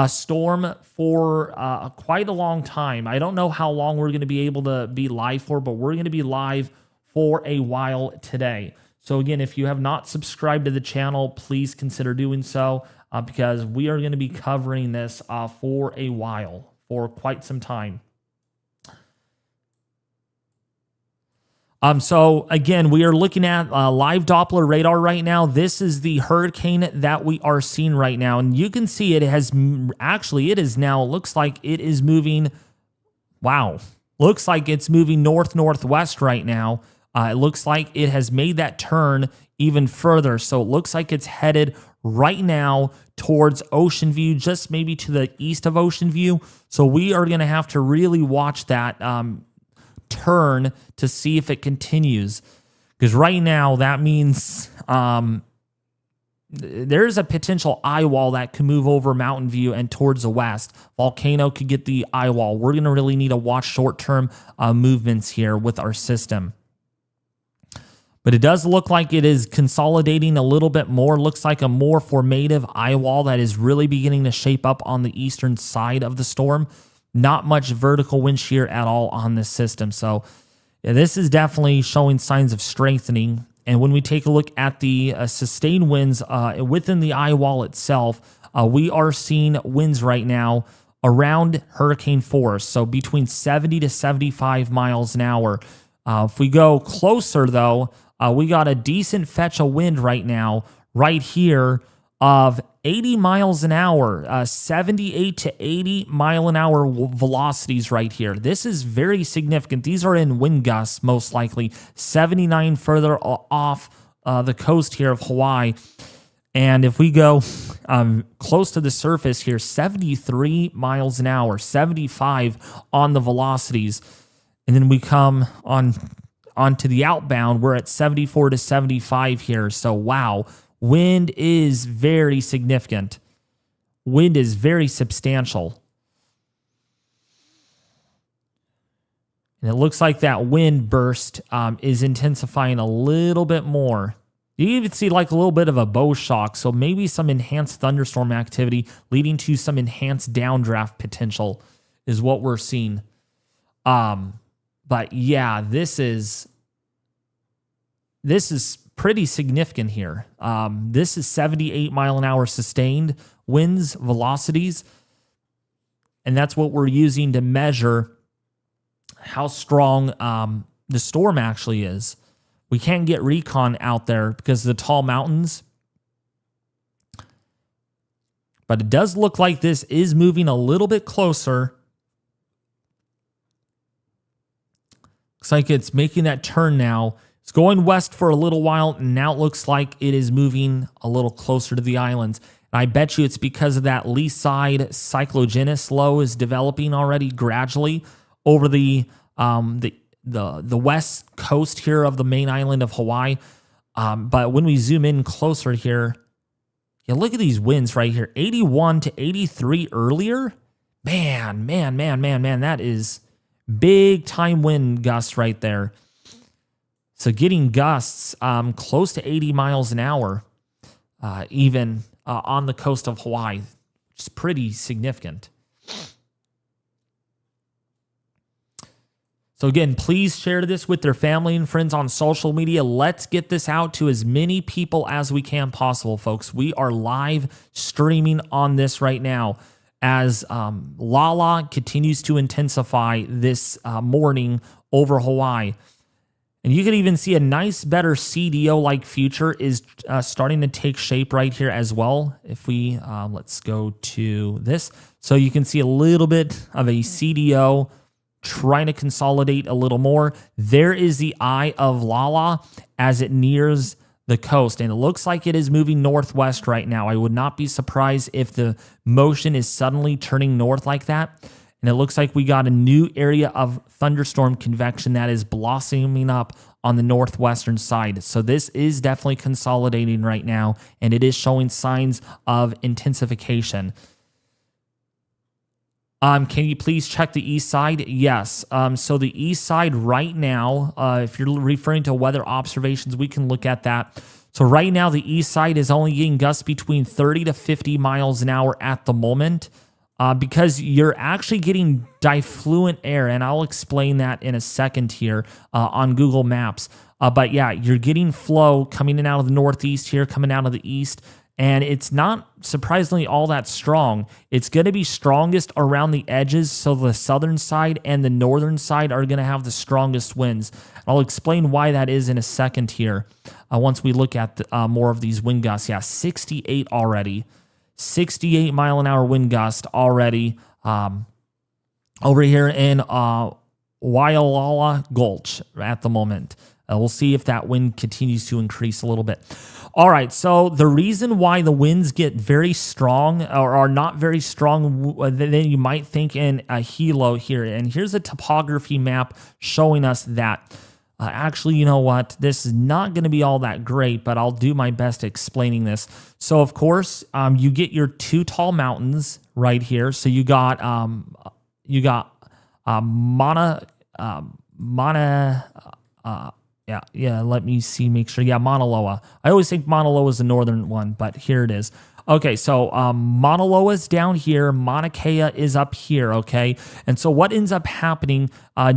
storm for quite a long time. I don't know how long we're going to be able to be live for, but we're going to be live for a while today. So again, if you have not subscribed to the channel, please consider doing so because we are going to be covering this for a while, for quite some time. So again, we are looking at live Doppler radar right now. This is the hurricane that we are seeing right now. And you can see it has actually, it is now, looks like it is moving. Wow. Looks like it's moving north-northwest right now. It looks like it has made that turn even further. So it looks like it's headed right now towards Ocean View, just maybe to the east of Ocean View. So we are going to have to really watch that turn to see if it continues. Because right now that means there's a potential eye wall that could move over Mountain View and towards the west. Volcano could get the eye wall. We're going to really need to watch short-term movements here with our system. But it does look like it is consolidating a little bit more. Looks like a more formative eye wall that is really beginning to shape up on the eastern side of the storm. Not much vertical wind shear at all on this system. So yeah, this is definitely showing signs of strengthening. And when we take a look at the sustained winds within the eye wall itself, we are seeing winds right now around hurricane force. So between 70 to 75 miles an hour. If we go closer, though, we got a decent fetch of wind right now, right here, of 80 miles an hour, 78 to 80 mile an hour velocities right here. This is very significant. These are in wind gusts, most likely. 79 further off the coast here of Hawaii. And if we go close to the surface here, 73 miles an hour, 75 on the velocities. And then we come onto the outbound, we're at 74 to 75 here. So wow, wind is very significant. Wind is very substantial. And it looks like that wind burst is intensifying a little bit more. You even see like a little bit of a bow shock, so maybe some enhanced thunderstorm activity leading to some enhanced downdraft potential is what we're seeing. But yeah, this is pretty significant here. This is 78 mile an hour sustained winds, velocities, and that's what we're using to measure how strong the storm actually is. We can't get recon out there because of the tall mountains. But it does look like this is moving a little bit closer. Looks like it's making that turn now. It's going west for a little while, and now it looks like it is moving a little closer to the islands. And I bet you it's because of that lee side cyclogenous low is developing already gradually over the west coast here of the main island of Hawaii. But when we zoom in closer here, yeah, look at these winds right here. 81 to 83 earlier. Man, that is big time wind gusts right there. So getting gusts close to 80 miles an hour, even on the coast of Hawaii, which is pretty significant. So again, please share this with their family and friends on social media. Let's get this out to as many people as we can possible, folks. We are live streaming on this right now as Lala continues to intensify this morning over Hawaii. And you can even see a nice, better CDO-like future is starting to take shape right here as well. If we, let's go to this. So you can see a little bit of a CDO trying to consolidate a little more. There is the eye of Lala as it nears the coast, and it looks like it is moving northwest right now. I would not be surprised if the motion is suddenly turning north like that. And it looks like we got a new area of thunderstorm convection that is blossoming up on the northwestern side. So this is definitely consolidating right now, and it is showing signs of intensification. Can you please check the east side? Yes. So the east side right now, if you're referring to weather observations, we can look at that. So right now, the east side is only getting gusts between 30 to 50 miles an hour at the moment because you're actually getting diffluent air, and I'll explain that in a second here on Google Maps. But yeah, you're getting flow coming in out of the northeast here, coming out of the east. And it's not surprisingly all that strong. It's going to be strongest around the edges, so the southern side and the northern side are going to have the strongest winds. I'll explain why that is in a second here once we look at more of these wind gusts. Yeah, 68 already. 68 mile an hour wind gust already over here in Waialala Gulch at the moment. We'll see if that wind continues to increase a little bit. All right, so the reason why the winds get very strong or are not very strong than you might think in a helo here, and here's a topography map showing us that. Actually, you know what? This is not going to be all that great, but I'll do my best explaining this. So, of course, you get your two tall mountains right here. So you got Mauna let me see, make sure. Yeah, Mauna Loa. I always think Mauna Loa is the northern one, but here it is. Okay, so Mauna Loa is down here. Mauna Kea is up here, okay? And so what ends up happening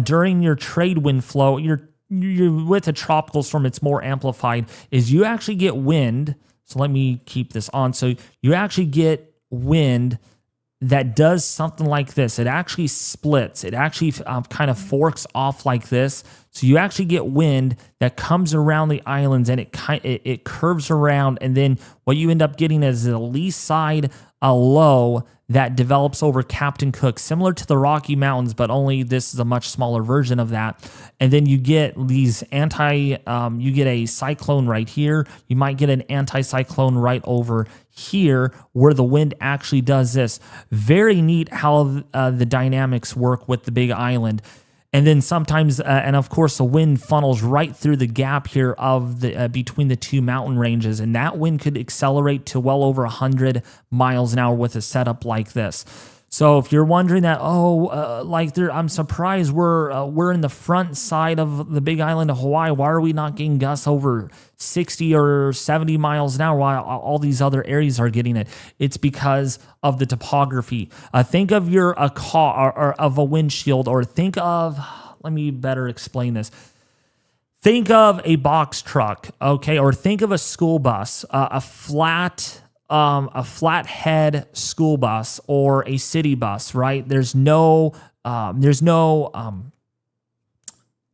during your trade wind flow, you're with a tropical storm, it's more amplified, is you actually get wind. So let me keep this on. So you actually get wind that does something like this. It actually splits. It actually kind of forks off like this. So you actually get wind that comes around the islands, and it curves around, and then what you end up getting is the lee side low that develops over Captain Cook, similar to the Rocky Mountains, but only this is a much smaller version of that. And then you get these you get a cyclone right here. You might get an anticyclone right over here where the wind actually does this. Very neat how the dynamics work with the Big Island. And then sometimes, and of course, the wind funnels right through the gap here of the between the two mountain ranges, and that wind could accelerate to well over 100 miles an hour with a setup like this. So if you're wondering that, I'm surprised we're in the front side of the Big Island of Hawaii. Why are we not getting gusts over 60 or 70 miles an hour while all these other areas are getting it? It's because of the topography. Think of a car or of a windshield, or think of, let me better explain this. Think of a box truck, okay, or think of a school bus, a flathead school bus or a city bus, right? There's no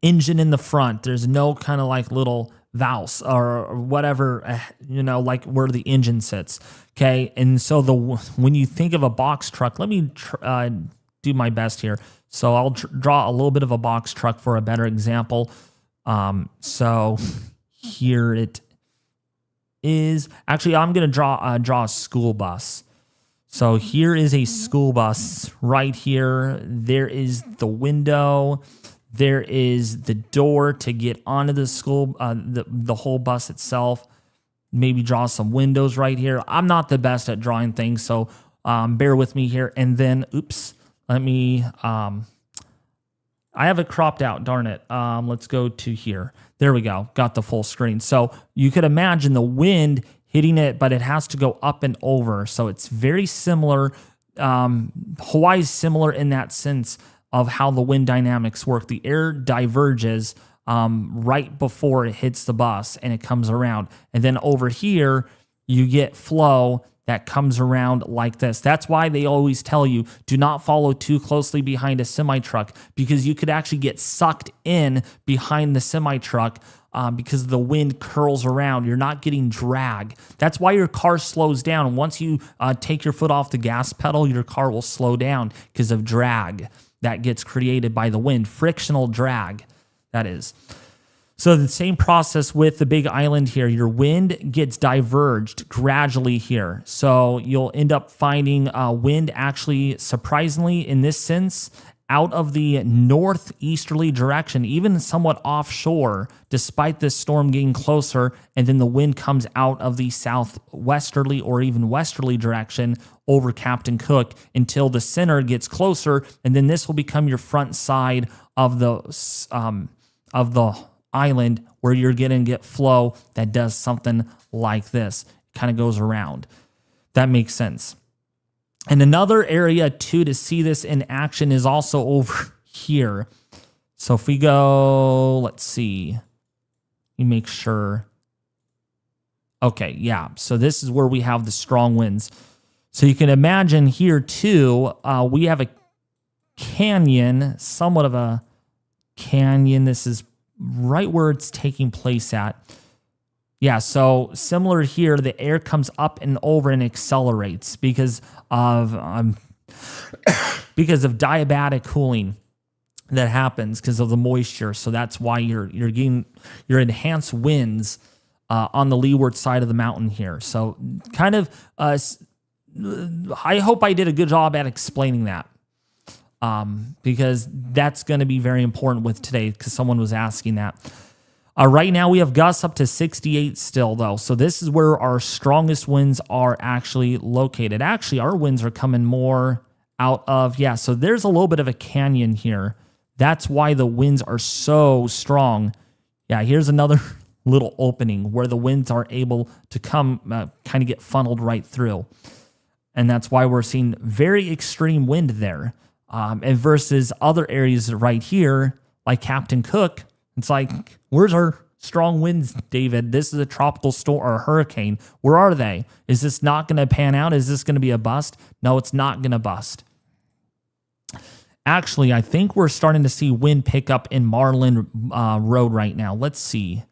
engine in the front. There's no kind of like little valve or whatever, like where the engine sits. Okay, and so when you think of a box truck, let me do my best here. So I'll draw a little bit of a box truck for a better example. So here it is. Actually, I'm going to draw a school bus. So here is a school bus right here. There is the window. There is the door to get onto the school, the whole bus itself. Maybe draw some windows right here. I'm not the best at drawing things, so bear with me here. And then, let me, I have it cropped out, darn it. Let's go to here. There we go, got the full screen. So you could imagine the wind hitting it, but it has to go up and over. So it's very similar. Hawaii's similar in that sense of how the wind dynamics work. The air diverges right before it hits the bus and it comes around. And then over here, you get flow that comes around like this. That's why they always tell you, do not follow too closely behind a semi-truck, because you could actually get sucked in behind the semi-truck because the wind curls around. You're not getting drag. That's why your car slows down. Once you take your foot off the gas pedal, your car will slow down because of drag that gets created by the wind. Frictional drag, that is. So the same process with the Big Island here. Your wind gets diverged gradually here. So you'll end up finding wind actually, surprisingly, in this sense, out of the northeasterly direction, even somewhat offshore, despite this storm getting closer, and then the wind comes out of the southwesterly or even westerly direction over Captain Cook until the center gets closer, and then this will become your front side of the island, where you're going to get flow that does something like this. It kind of goes around. That makes sense. And another area too to see this in action is also over here. So if we go, let's see, let me make sure. Okay, yeah. So this is where we have the strong winds. So you can imagine here too, we have a canyon, somewhat of a canyon. This is right where it's taking place at. Yeah, so similar here, the air comes up and over and accelerates because of diabatic cooling that happens because of the moisture. So that's why you're getting your enhanced winds on the leeward side of the mountain here. So kind of, I hope I did a good job at explaining that. Because that's going to be very important with today, because someone was asking that. Right now we have gusts up to 68 still, though. So this is where our strongest winds are actually located. Actually, our winds are coming more out of, so there's a little bit of a canyon here. That's why the winds are so strong. Yeah, here's another little opening where the winds are able to come, kind of get funneled right through. And that's why we're seeing very extreme wind there. And versus other areas right here, like Captain Cook, it's like, where's our strong winds, David? This is a tropical storm or a hurricane. Where are they? Is this not going to pan out? Is this going to be a bust? No, it's not going to bust. Actually, I think we're starting to see wind pick up in Marlin Road right now. Let's see.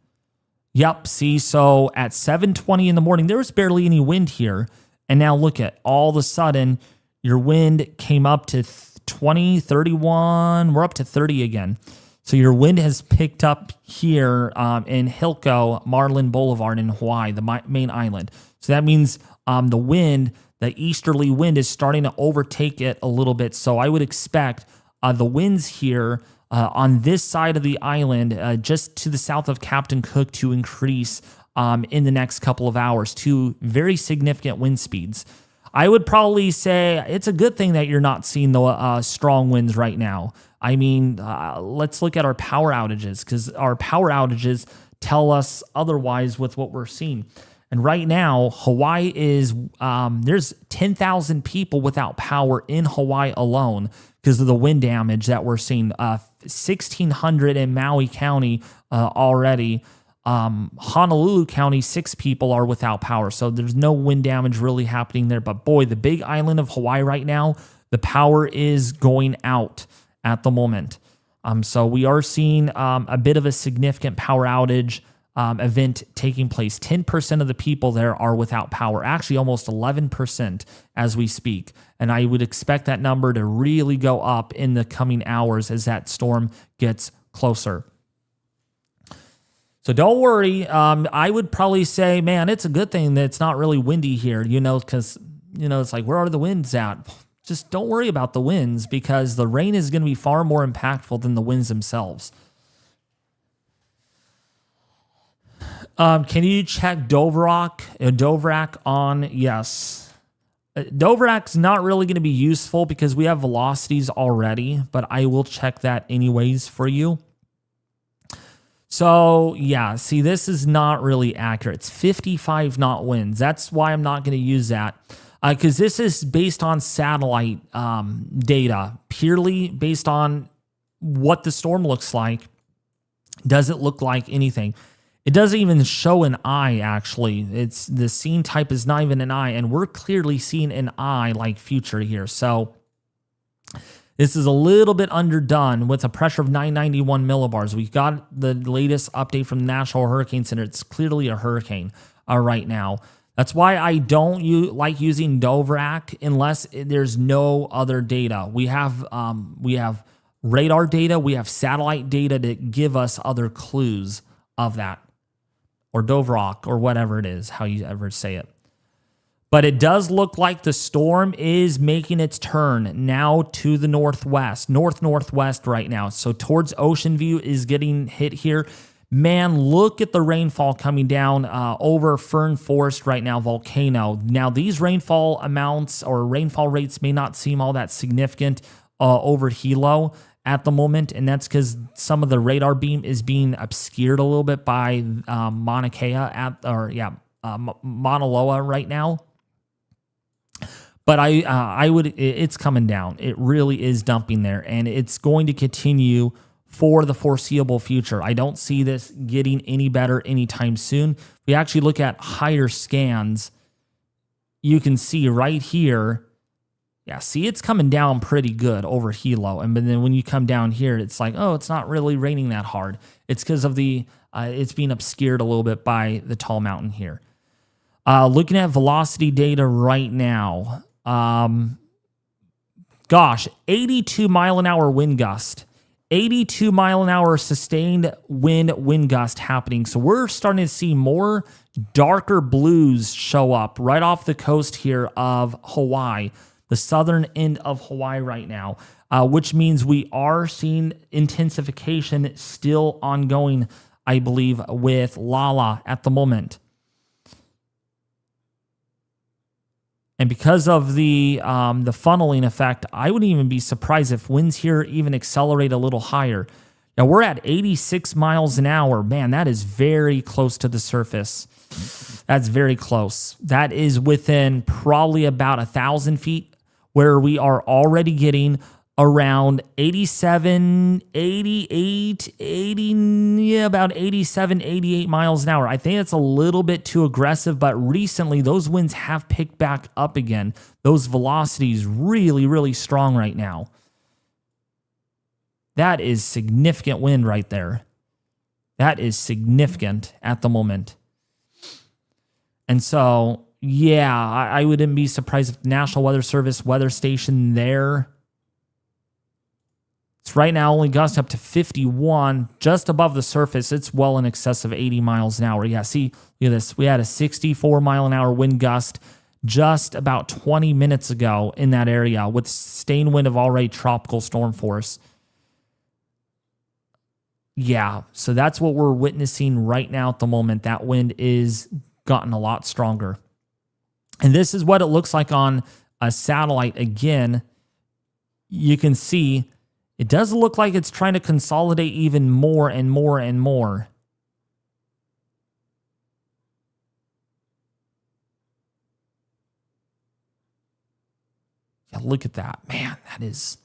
Yep, see, so at 7:20 in the morning, there was barely any wind here. And now look at all of a sudden, your wind came up to 20, 31. We're up to 30 again. So your wind has picked up here in Hilco, Marlin Boulevard in Hawaii, the main island. So that means the easterly wind is starting to overtake it a little bit. So I would expect the winds here on this side of the island, just to the south of Captain Cook, to increase in the next couple of hours to very significant wind speeds. I would probably say it's a good thing that you're not seeing the strong winds right now. I mean, let's look at our power outages, because our power outages tell us otherwise with what we're seeing. And right now, Hawaii is, there's 10,000 people without power in Hawaii alone because of the wind damage that we're seeing. 1,600 in Maui County already. Honolulu County, 6 people are without power. So there's no wind damage really happening there. But boy, the big island of Hawaii right now, the power is going out at the moment. So we are seeing a bit of a significant power outage event taking place. 10% of the people there are without power, actually almost 11% as we speak. And I would expect that number to really go up in the coming hours as that storm gets closer. So don't worry. I would probably say, man, it's a good thing that it's not really windy here, because, it's like, where are the winds at? Just don't worry about the winds, because the rain is going to be far more impactful than the winds themselves. Can you check Dovrak on? Yes. Dovrak's not really going to be useful because we have velocities already, but I will check that anyways for you. So, yeah, see, this is not really accurate. It's 55 knot winds. That's why I'm not going to use that, because this is based on satellite data, purely based on what the storm looks like. Does it look like anything? It doesn't even show an eye, actually. It's the scene type is not even an eye, and we're clearly seeing an eye like future here. So this is a little bit underdone with a pressure of 991 millibars. We've got the latest update from the National Hurricane Center. It's clearly a hurricane right now. That's why I don't like using Dovrak unless there's no other data. We have radar data, we have satellite data to give us other clues of that, or Dovrak, or whatever it is, how you ever say it. But it does look like the storm is making its turn now to the northwest right now. So towards Ocean View is getting hit here. Man, look at the rainfall coming down over Fern Forest right now, Volcano. Now, these rainfall amounts or rainfall rates may not seem all that significant over Hilo at the moment, and that's because some of the radar beam is being obscured a little bit by Mauna Kea Mauna Loa right now. But it's coming down. It really is dumping there, and it's going to continue for the foreseeable future. I don't see this getting any better anytime soon. If we actually look at higher scans, you can see right here, yeah, see, it's coming down pretty good over Hilo. And then when you come down here, it's like, oh, it's not really raining that hard. It's because of it's being obscured a little bit by the tall mountain here. Looking at velocity data right now, 82 mile an hour wind gust. 82 mile an hour sustained wind gust happening. So we're starting to see more darker blues show up right off the coast here of Hawaii, the southern end of Hawaii right now, which means we are seeing intensification still ongoing, I believe, with Lala at the moment. And because of the funneling effect, I wouldn't even be surprised if winds here even accelerate a little higher. Now, we're at 86 miles an hour. Man, that is very close to the surface. That's very close. That is within probably about 1,000 feet, where we are already getting around 87, 88, 80, about 87, 88 miles an hour. I think that's a little bit too aggressive, but recently those winds have picked back up again. Those velocities really, really strong right now. That is significant wind right there. That is significant at the moment. And so, yeah, I wouldn't be surprised if the National Weather Service weather station there. It's right now only gusting up to 51, just above the surface. It's well in excess of 80 miles an hour. Yeah, see, look at this. We had a 64 mile an hour wind gust just about 20 minutes ago in that area with sustained wind of already tropical storm force. Yeah, so that's what we're witnessing right now at the moment. That wind is gotten a lot stronger. And this is what it looks like on a satellite. Again, you can see it does look like it's trying to consolidate even more and more and more. Yeah, look at that. Man, that is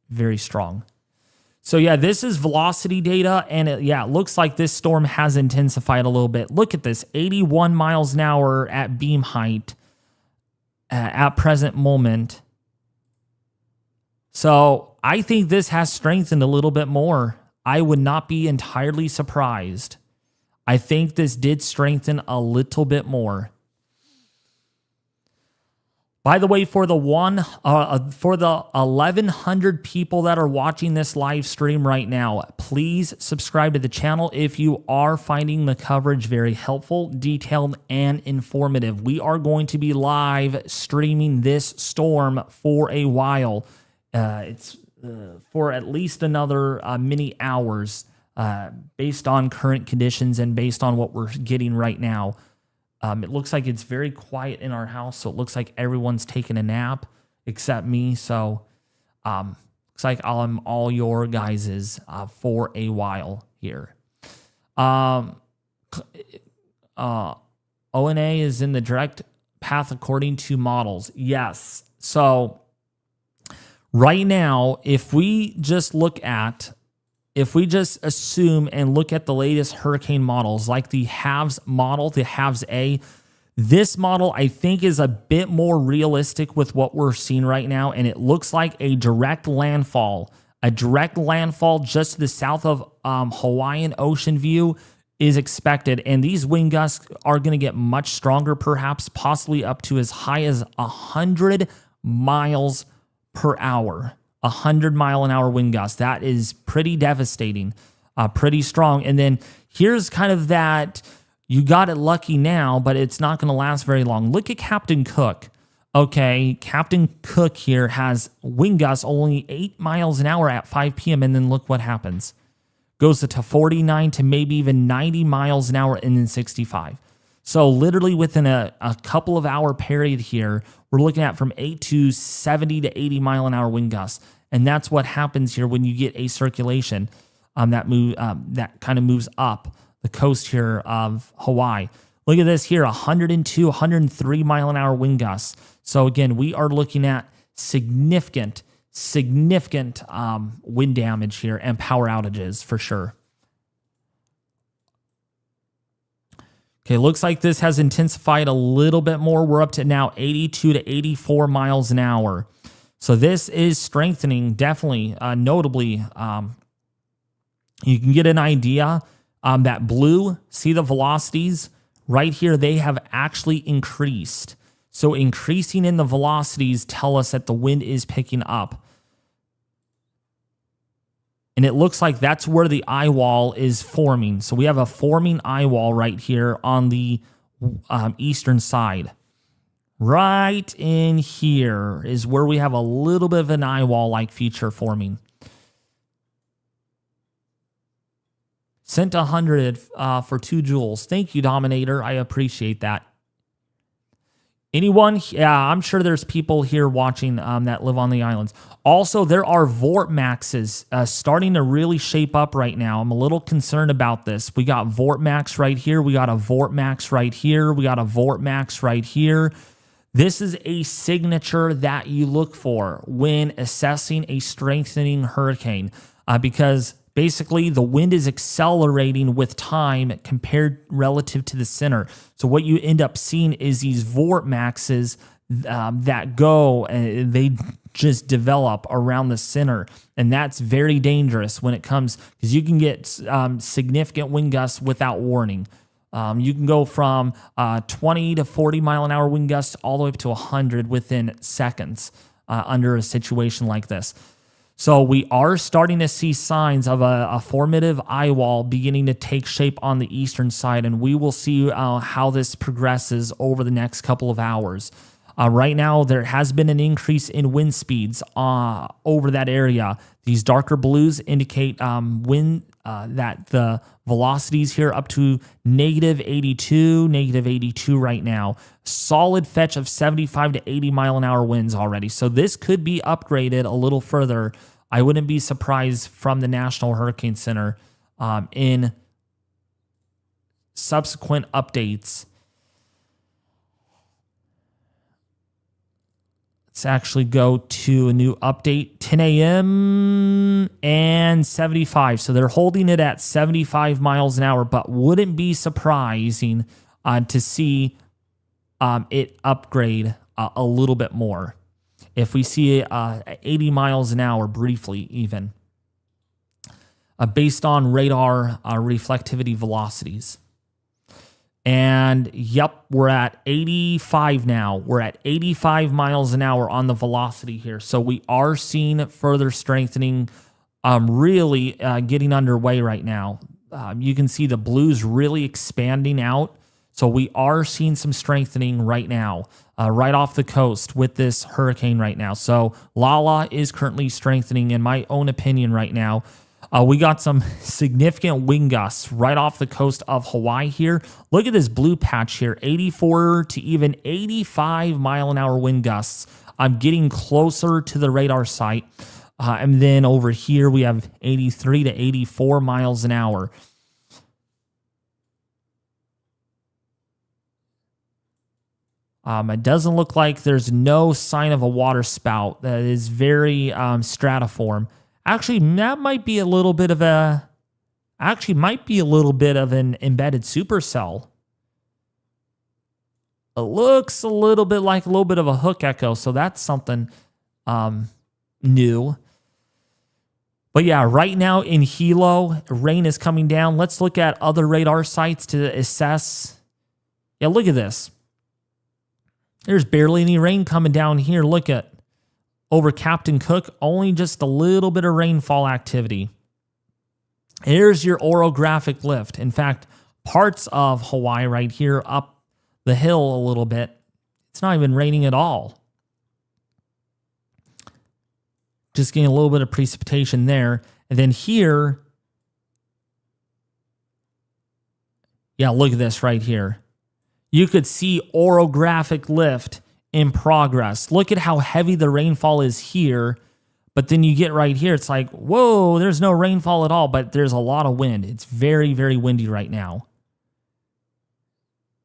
very strong. So yeah, this is velocity data, and it looks like this storm has intensified a little bit. Look at this, 81 miles an hour at beam height at present moment. So I think this has strengthened a little bit more. I would not be entirely surprised. I think this did strengthen a little bit more. By the way, for the 1,100 people that are watching this live stream right now, please subscribe to the channel if you are finding the coverage very helpful, detailed, and informative. We are going to be live streaming this storm for a while. It's for at least another many hours based on current conditions and based on what we're getting right now. It looks like it's very quiet in our house, so it looks like everyone's taking a nap except me. So looks like I'm all your guys's for a while here. ONA is in the direct path according to models. Yes. So right now, if we just assume and look at the latest hurricane models, like the HAVS model, the HAVS A, this model I think is a bit more realistic with what we're seeing right now, and it looks like a direct landfall just to the south of Hawaiian Ocean view is expected, and these wind gusts are going to get much stronger, perhaps possibly up to as high as 100 miles per hour. 100 mile an hour wind gust. That is pretty devastating, pretty strong. And then here's kind of that, you got it lucky now, but it's not going to last very long. Look at Captain Cook. Okay, Captain Cook here has wind gusts only 8 miles an hour at 5 p.m. And then look what happens. Goes to 49 to maybe even 90 miles an hour and then 65. So literally within a couple of hour period here, we're looking at from 8 to 70 to 80 mile an hour wind gusts. And that's what happens here when you get a circulation that kind of moves up the coast here of Hawaii. Look at this here, 102, 103 mile an hour wind gusts. So again, we are looking at significant wind damage here and power outages for sure. Okay, looks like this has intensified a little bit more. We're up to now 82 to 84 miles an hour. So this is strengthening, definitely, notably. You can get an idea. That blue, see the velocities? Right here, they have actually increased. So increasing in the velocities tell us that the wind is picking up. And it looks like that's where the eye wall is forming. So we have a forming eye wall right here on the eastern side. Right in here is where we have a little bit of an eye wall-like feature forming. Sent 100 for 2 joules. Thank you, Dominator. I appreciate that. Anyone? Yeah, I'm sure there's people here watching that live on the islands. Also, there are vortmaxes starting to really shape up right now. I'm a little concerned about this. We got vortmax right here. We got a vortmax right here. We got a vortmax right here. This is a signature that you look for when assessing a strengthening hurricane because basically the wind is accelerating with time compared relative to the center. So what you end up seeing is these vortmaxes that go and they just develop around the center. And that's very dangerous when it comes because you can get significant wind gusts without warning. You can go from 20 to 40 mile an hour wind gusts all the way up to 100 within seconds under a situation like this. So we are starting to see signs of a formative eye wall beginning to take shape on the eastern side, and we will see how this progresses over the next couple of hours. Right now, there has been an increase in wind speeds over that area. These darker blues indicate that the velocities here up to -82 right now. Solid fetch of 75 to 80 mile an hour winds already. So this could be upgraded a little further. I wouldn't be surprised from the National Hurricane Center in subsequent updates. Let's actually go to a new update, 10 a.m. and 75. So they're holding it at 75 miles an hour, but wouldn't be surprising to see it upgrade a little bit more. If we see 80 miles an hour briefly even, based on radar reflectivity velocities. And yep, we're at 85 now. We're at 85 miles an hour on the velocity here. So we are seeing further strengthening, really getting underway right now. You can see the blues really expanding out. So we are seeing some strengthening right now, right off the coast with this hurricane right now. So Lala is currently strengthening, in my own opinion, right now. We got some significant wind gusts right off the coast of Hawaii here. Look at this blue patch here, 84 to even 85 mile an hour wind gusts. I'm getting closer to the radar site. And then over here, we have 83 to 84 miles an hour. It doesn't look like there's no sign of a water spout. That is very stratiform. Actually, that might be a little bit of an embedded supercell. It looks a little bit like a little bit of a hook echo, so that's something new. But yeah, right now in Hilo, rain is coming down. Let's look at other radar sites to assess. Yeah, look at this. There's barely any rain coming down here. Look at over Captain Cook, only just a little bit of rainfall activity. Here's your orographic lift. In fact, parts of Hawaii right here up the hill a little bit, it's not even raining at all. Just getting a little bit of precipitation there. And then here, yeah, look at this right here. You could see orographic lift in progress. Look at how heavy the rainfall is here, but then you get right here, it's like, whoa, there's no rainfall at all, but there's a lot of wind. It's very, very windy right now.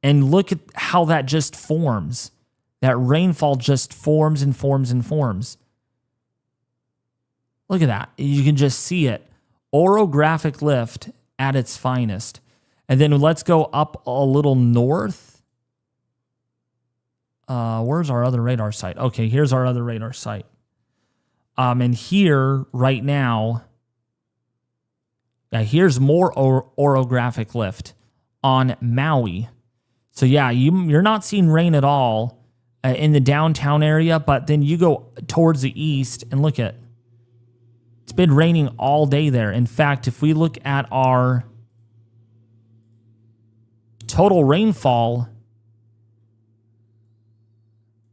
And look at how that just forms. That rainfall just forms and forms and forms. Look at that. You can just see it. Orographic lift at its finest. And then let's go up a little north. Where's our other radar site? Okay, here's our other radar site. And here, right now, yeah, here's more orographic lift on Maui. So yeah, you're not seeing rain at all in the downtown area, but then you go towards the east and look at, it's been raining all day there. In fact, if we look at our total rainfall,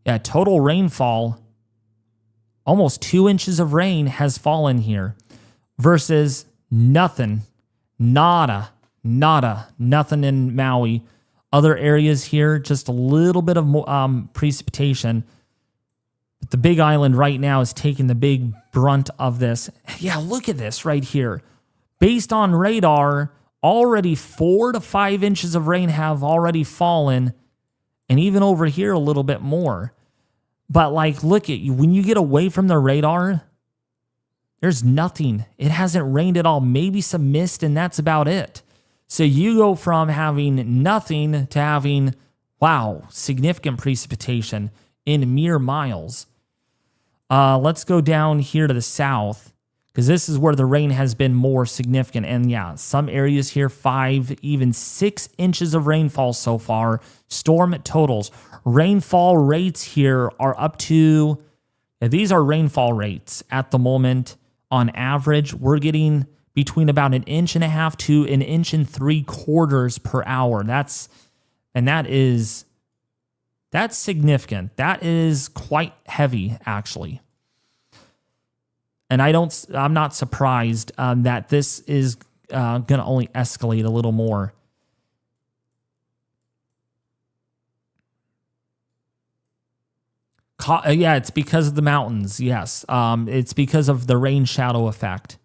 yeah, total rainfall, almost 2 inches of rain has fallen here versus nothing, nothing in Maui. Other areas here, just a little bit of precipitation. But the Big Island right now is taking the big brunt of this. Yeah, look at this right here. Based on radar, already 4 to 5 inches of rain have already fallen. And even over here, a little bit more. But like, look at you. When you get away from the radar, there's nothing. It hasn't rained at all. Maybe some mist, and that's about it. So you go from having nothing to having, wow, significant precipitation in mere miles. Let's go down here to the south. because this is where the rain has been more significant. And yeah, some areas here, 5, even 6 inches of rainfall so far. Storm totals. Rainfall rates here are up to, these are rainfall rates at the moment. On average, we're getting between about 1.5 inches to 1.75 inches per hour. That's significant. That is quite heavy, actually. And I'm not surprised that this is going to only escalate a little more. Yeah, it's because of the mountains. Yes, it's because of the rain shadow effect.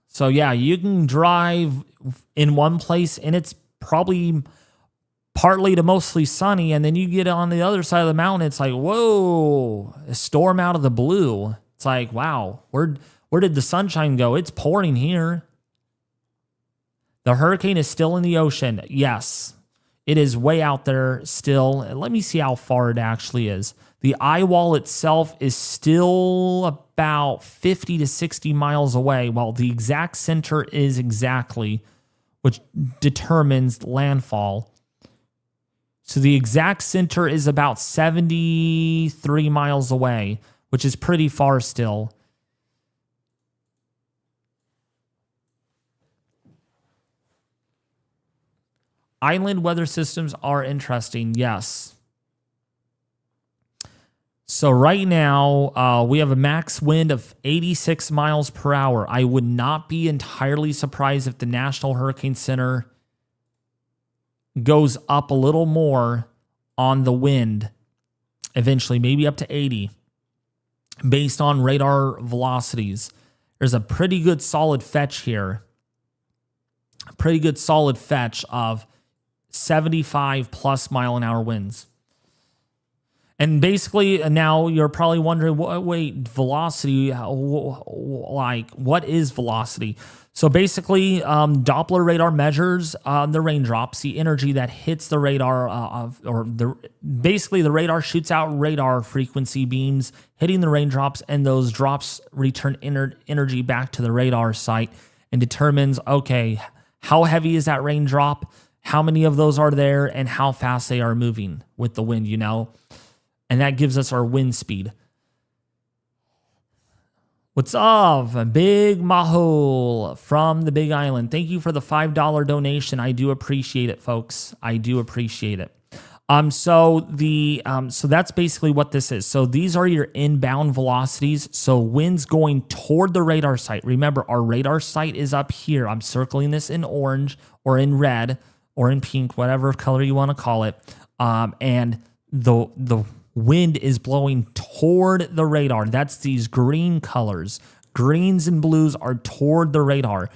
So yeah, you can drive in one place and it's probably partly to mostly sunny, and then you get on the other side of the mountain, it's like, whoa, a storm out of the blue. It's like, wow, where did the sunshine go? It's pouring here. The hurricane is still in the ocean. Yes, it is way out there still. Let me see how far it actually is. The eye wall itself is still about 50 to 60 miles away, while the exact center is exactly, which determines landfall. So the exact center is about 73 miles away, which is pretty far still. Island weather systems are interesting, yes. So right now, we have a max wind of 86 miles per hour. I would not be entirely surprised if the National Hurricane Center goes up a little more on the wind, eventually, maybe up to 80, based on radar velocities. There's a pretty good solid fetch here. A pretty good solid fetch of 75 plus mile an hour winds. And basically, now you're probably wondering, wait, velocity, like, what is velocity? So basically, Doppler radar measures the raindrops, the energy that hits the radar, basically the radar shoots out radar frequency beams hitting the raindrops, and those drops return energy back to the radar site and determines, okay, how heavy is that raindrop, how many of those are there, and how fast they are moving with the wind, and that gives us our wind speed. What's up? Big Mahol from the Big Island. Thank you for the $5 donation. I do appreciate it, folks. I do appreciate it. So that's basically what this is. So these are your inbound velocities. So winds going toward the radar site. Remember, our radar site is up here. I'm circling this in orange or in red or in pink, whatever color you want to call it. And the wind is blowing toward the radar. That's these green colors. Greens and blues are toward the radar.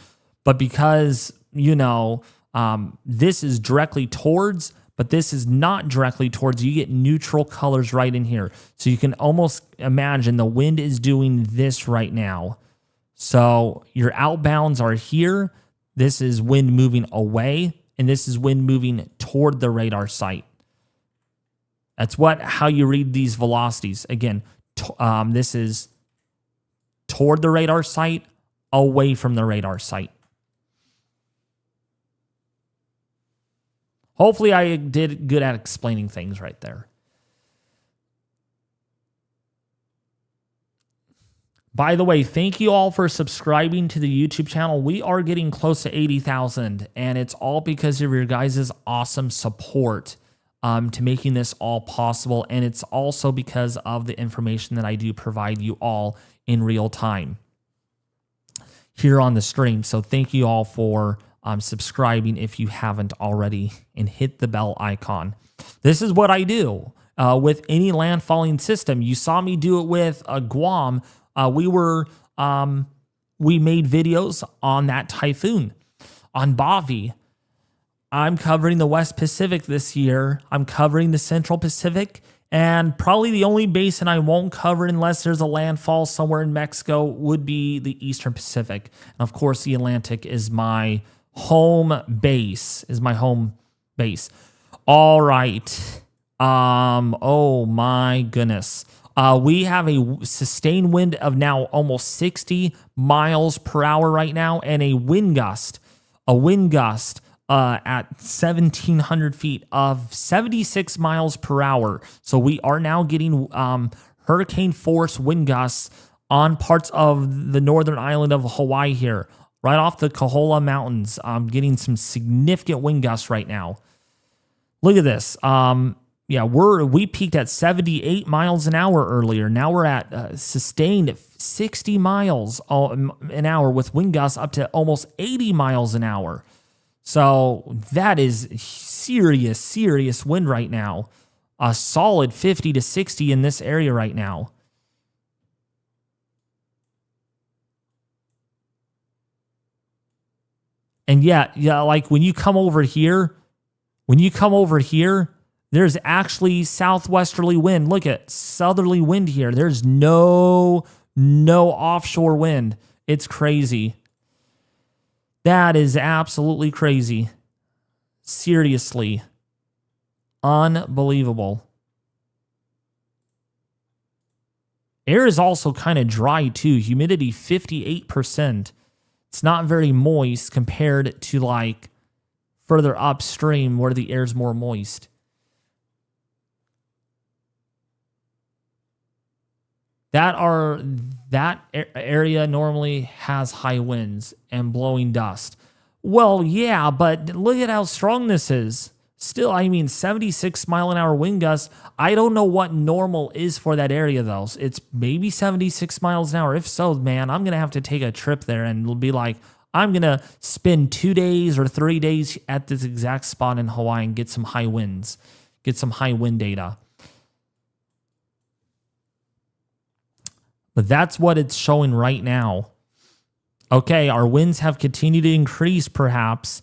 But because, this is directly towards, but this is not directly towards, you get neutral colors right in here. So you can almost imagine the wind is doing this right now. So your outbounds are here. This is wind moving away, and this is wind moving toward the radar site. That's how you read these velocities. Again, this is toward the radar site, away from the radar site. Hopefully I did good at explaining things right there. By the way, thank you all for subscribing to the YouTube channel. We are getting close to 80,000, and it's all because of your guys' awesome support to making this all possible. And it's also because of the information that I do provide you all in real time here on the stream. So thank you all for subscribing if you haven't already, and hit the bell icon. This is what I do with any landfalling system. You saw me do it with Guam. We made videos on that typhoon, on Bavi. I'm covering the West Pacific this year. I'm covering the Central Pacific, and probably the only basin I won't cover unless there's a landfall somewhere in Mexico would be the Eastern Pacific. And of course, the Atlantic is my home base, All right. Oh my goodness. We have a sustained wind of now almost 60 miles per hour right now, and a wind gust at 1,700 feet of 76 miles per hour. So we are now getting hurricane force wind gusts on parts of the northern island of Hawaii here, right off the Kohola Mountains. Getting some significant wind gusts right now. Look at this. Yeah, we peaked at 78 miles an hour earlier. Now we're at sustained 60 miles an hour with wind gusts up to almost 80 miles an hour. So that is serious, serious wind right now. A solid 50 to 60 in this area right now. And yeah, like when you come over here, there's actually southwesterly wind. Look at southerly wind here. There's no offshore wind. It's crazy. That is absolutely crazy. Seriously. Unbelievable. Air is also kind of dry too. Humidity 58%. It's not very moist compared to like further upstream where the air is more moist. That area normally has high winds and blowing dust. Well, yeah, but look at how strong this is. Still, I mean, 76 mile an hour wind gusts. I don't know what normal is for that area, though. It's maybe 76 miles an hour. If so, man, I'm going to have to take a trip there and be like, I'm going to spend 2 days or 3 days at this exact spot in Hawaii and get some high winds, get some high wind data. But that's what it's showing right now. Okay, our winds have continued to increase, perhaps.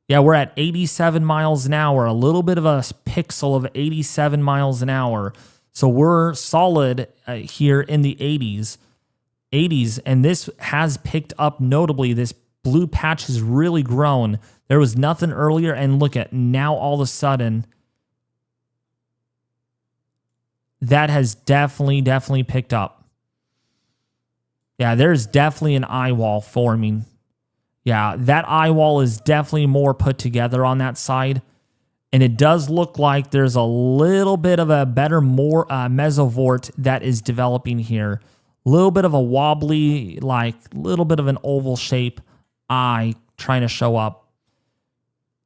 Yeah, we're at 87 miles an hour, a little bit of a pixel of 87 miles an hour. So we're solid here in the 80s, and this has picked up notably. This blue patch has really grown. There was nothing earlier, and look at now all of a sudden, that has definitely picked up. Yeah, there's definitely an eye wall forming. Yeah, that eye wall is definitely more put together on that side. And it does look like there's a little bit of a better, more mesovort that is developing here. A little bit of a wobbly, like little bit of an oval shape eye trying to show up.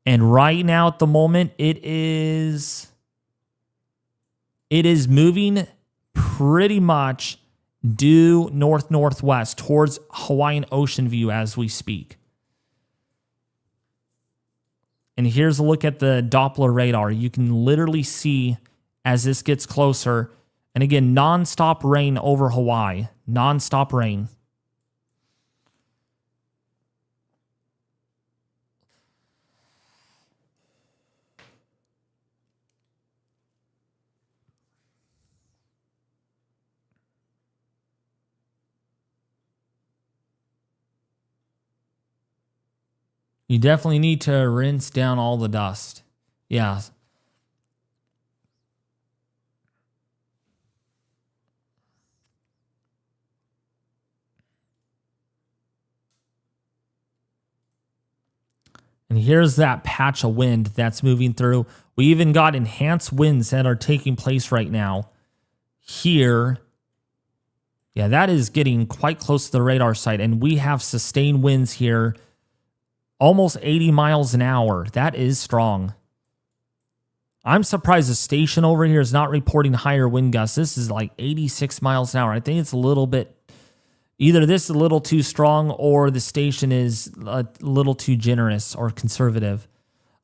And right now at the moment, it is moving pretty much due north-northwest towards Hawaiian Ocean view as we speak. And here's a look at the Doppler radar. You can literally see as this gets closer. And again, nonstop rain over Hawaii. Nonstop rain. You definitely need to rinse down all the dust. Yeah. And here's that patch of wind that's moving through. We even got enhanced winds that are taking place right now. Here. Yeah, that is getting quite close to the radar site. And we have sustained winds here. Almost 80 miles an hour. That is strong. I'm surprised the station over here is not reporting higher wind gusts. This is like 86 miles an hour. I think it's a little bit, either this is a little too strong or the station is a little too generous or conservative,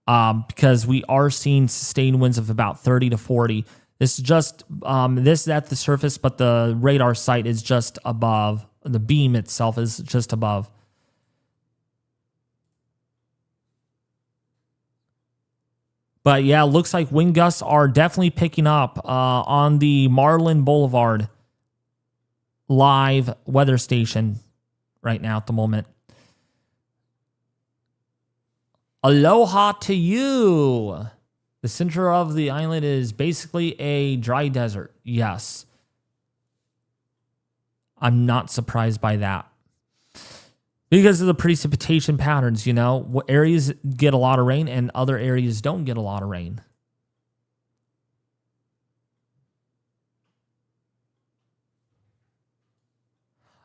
because we are seeing sustained winds of about 30 to 40. This is just, this is at the surface, but the radar site is just above. The beam itself is just above. But yeah, it looks like wind gusts are definitely picking up on the Marlin Boulevard live weather station right now at the moment. Aloha to you. The center of the island is basically a dry desert. Yes. I'm not surprised by that. Because of the precipitation patterns, you know, what areas get a lot of rain and other areas don't get a lot of rain.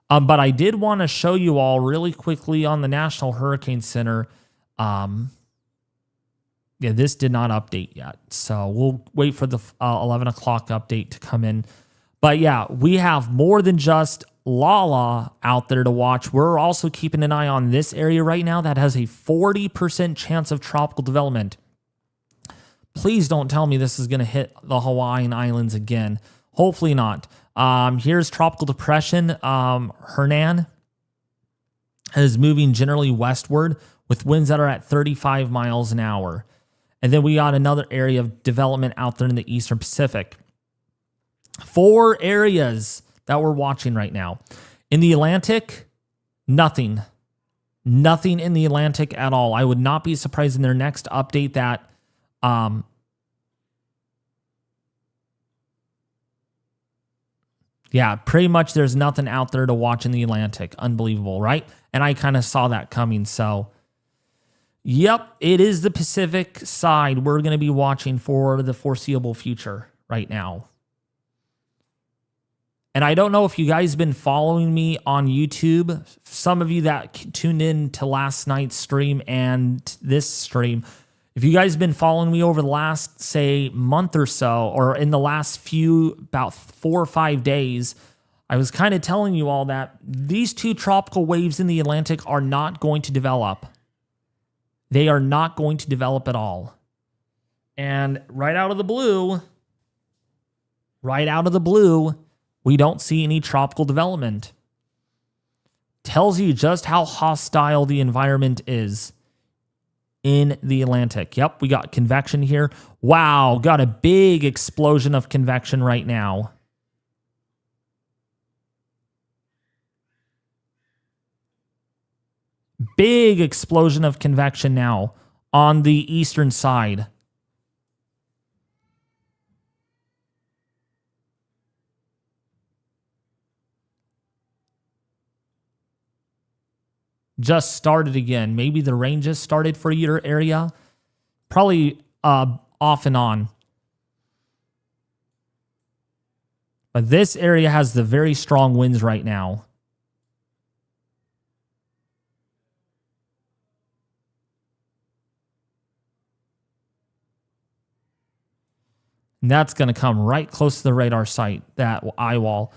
But I did want to show you all really quickly on the National Hurricane Center. Yeah, this did not update yet. So we'll wait for the 11 o'clock update to come in. But yeah, we have more than just Lala out there to watch. We're also keeping an eye on this area right now that has a 40% chance of tropical development. Please don't tell me this is going to hit the Hawaiian Islands again. Hopefully not. Here's tropical depression. Hernan is moving generally westward with winds that are at 35 miles an hour. And then we got another area of development out there in the Eastern Pacific. 4 areas that we're watching right now. In the Atlantic, nothing. Nothing in the Atlantic at all. I would not be surprised in their next update that yeah, pretty much there's nothing out there to watch in the Atlantic. Unbelievable, right? And I kind of saw that coming. So, yep, it is the Pacific side we're going to be watching for the foreseeable future right now. And I don't know if you guys have been following me on YouTube. Some of you that tuned in to last night's stream and this stream, if you guys have been following me over the last, say, month or so, or in the last about 4 or 5 days, I was kind of telling you all that these 2 tropical waves in the Atlantic are not going to develop. They are not going to develop at all. And right out of the blue, we don't see any tropical development. Tells you just how hostile the environment is in the Atlantic. Yep, we got convection here. Wow, got a big explosion of convection right now. Big explosion of convection now on the eastern side. Just started again. Maybe the rain just started for your area. Probably off and on. But this area has the very strong winds right now. And that's going to come right close to the radar site, that eye wall.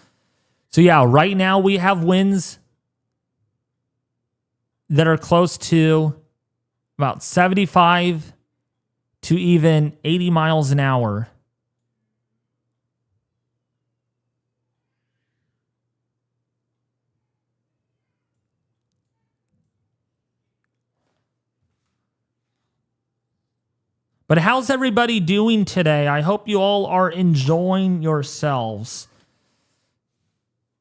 So yeah, right now we have winds that are close to about 75 to even 80 miles an hour. But how's everybody doing today? I hope you all are enjoying yourselves.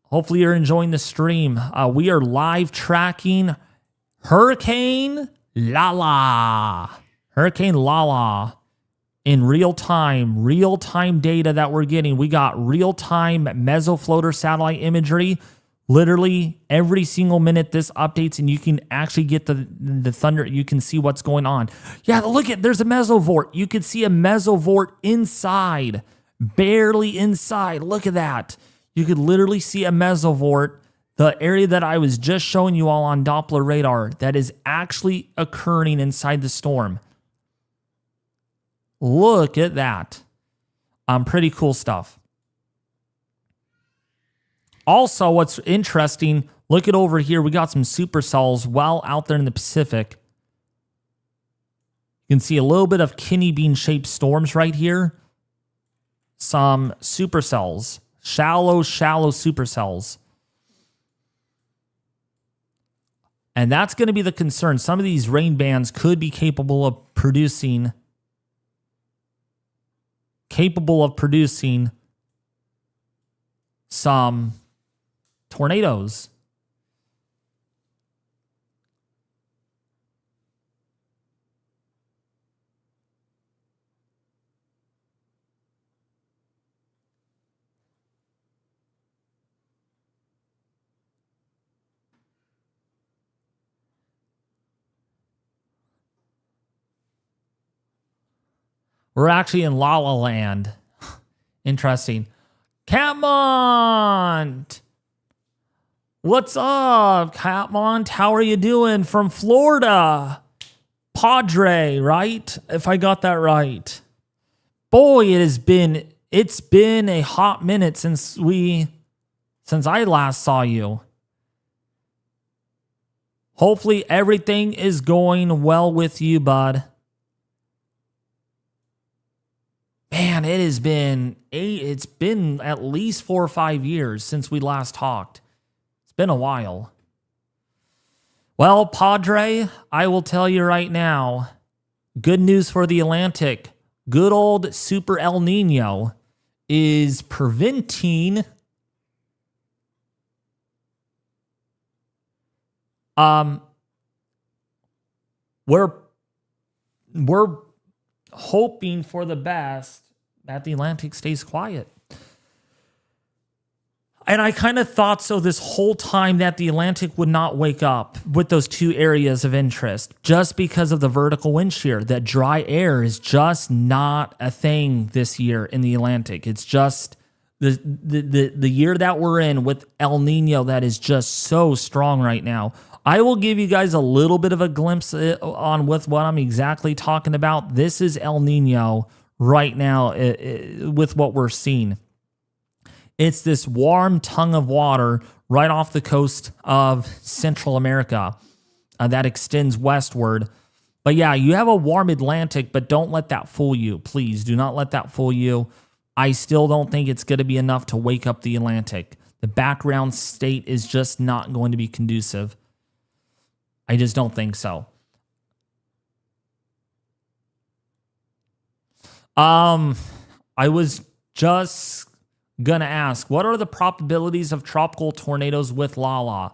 Hopefully you're enjoying the stream. We are live tracking Hurricane Lala. Hurricane Lala in real time data that we're getting. We got real-time mesofloater satellite imagery. Literally every single minute this updates and you can actually get the thunder. You can see what's going on. Yeah, look at, there's a mesovort. You can see a mesovort inside, barely inside. Look at that. You could literally see a mesovort, the area that I was just showing you all on Doppler radar that is actually occurring inside the storm. Look at that. Pretty cool stuff. Also, what's interesting, look at over here. We got some supercells well out there in the Pacific. You can see a little bit of kidney bean shaped storms right here. Some supercells, shallow supercells. And that's going to be the concern. Some of these rain bands could be capable of producing some tornadoes. We're actually in Lala Land. Interesting. Catmont! What's up, Catmont? How are you doing? From Florida. Padre, right? If I got that right. Boy, it's been a hot minute since I last saw you. Hopefully everything is going well with you, bud. Man, it's been at least 4 or 5 years since we last talked. It's been a while. Well, Padre, I will tell you right now, good news for the Atlantic. Good old Super El Nino is preventing we're hoping for the best that the Atlantic stays quiet. And I kind of thought so this whole time that the Atlantic would not wake up with those two areas of interest just because of the vertical wind shear. That dry air is just not a thing this year in the Atlantic. It's just the year that we're in with El Nino that is just so strong right now. I will give you guys a little bit of a glimpse on with what I'm exactly talking about. This is El Nino right now with what we're seeing. It's this warm tongue of water right off the coast of Central America that extends westward. But yeah, you have a warm Atlantic, but don't let that fool you. Please do not let that fool you. I still don't think it's going to be enough to wake up the Atlantic. The background state is just not going to be conducive. I just don't think so. I was just gonna ask, what are the probabilities of tropical tornadoes with Lala?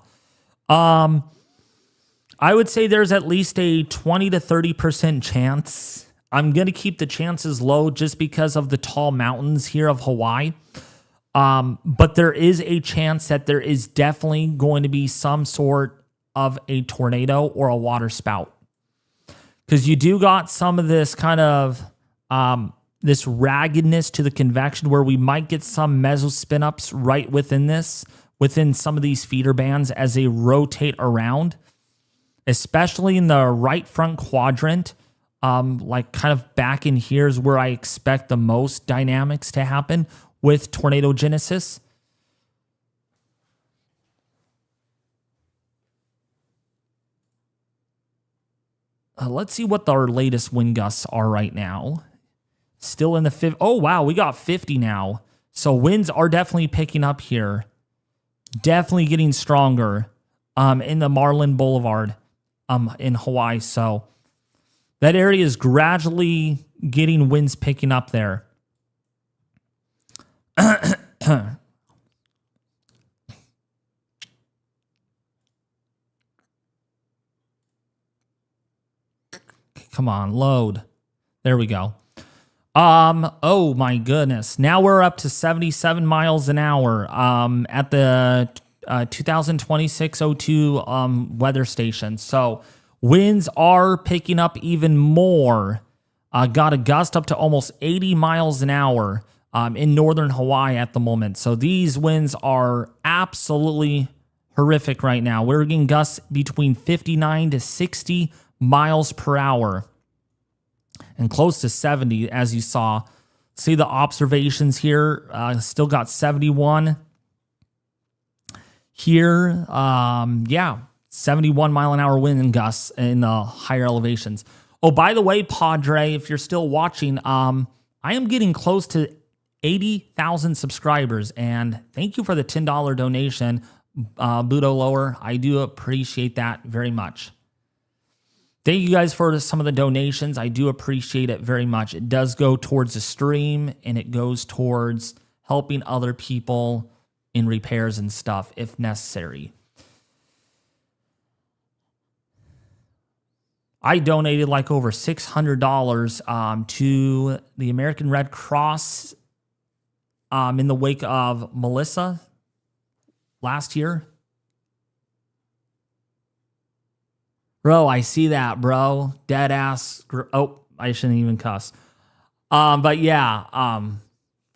I would say there's at least a 20 to 30% chance. I'm gonna keep the chances low just because of the tall mountains here of Hawaii. But there is a chance that there is definitely going to be some sort of a tornado or a water spout. Because you do got some of this kind of this raggedness to the convection where we might get some mesospin ups right within some of these feeder bands as they rotate around, especially in the right front quadrant. Like kind of back in here is where I expect the most dynamics to happen with tornado genesis. Let's see what our latest wind gusts are right now. Still in the 50. Oh, wow. We got 50 now. So winds are definitely picking up here. Definitely getting stronger in the Marlin Boulevard in Hawaii. So that area is gradually getting winds picking up there. Come on, load. There we go. Oh my goodness. Now we're up to 77 miles an hour at the 2026-02 weather station. So winds are picking up even more. Got a gust up to almost 80 miles an hour in northern Hawaii at the moment. So these winds are absolutely horrific right now. We're getting gusts between 59 to 60 miles per hour. And close to 70, as you saw. See the observations here. Still got 71 here. 71 mile an hour wind gusts in the higher elevations. Oh, by the way, Padre, if you're still watching, I am getting close to 80,000 subscribers. And thank you for the $10 donation, Budo Lower. I do appreciate that very much. Thank you guys for some of the donations. I do appreciate it very much. It does go towards the stream, and it goes towards helping other people in repairs and stuff if necessary. I donated like over $600 to the American Red Cross in the wake of Melissa last year. Bro, I see that, bro. Dead ass. Oh, I shouldn't even cuss. But yeah,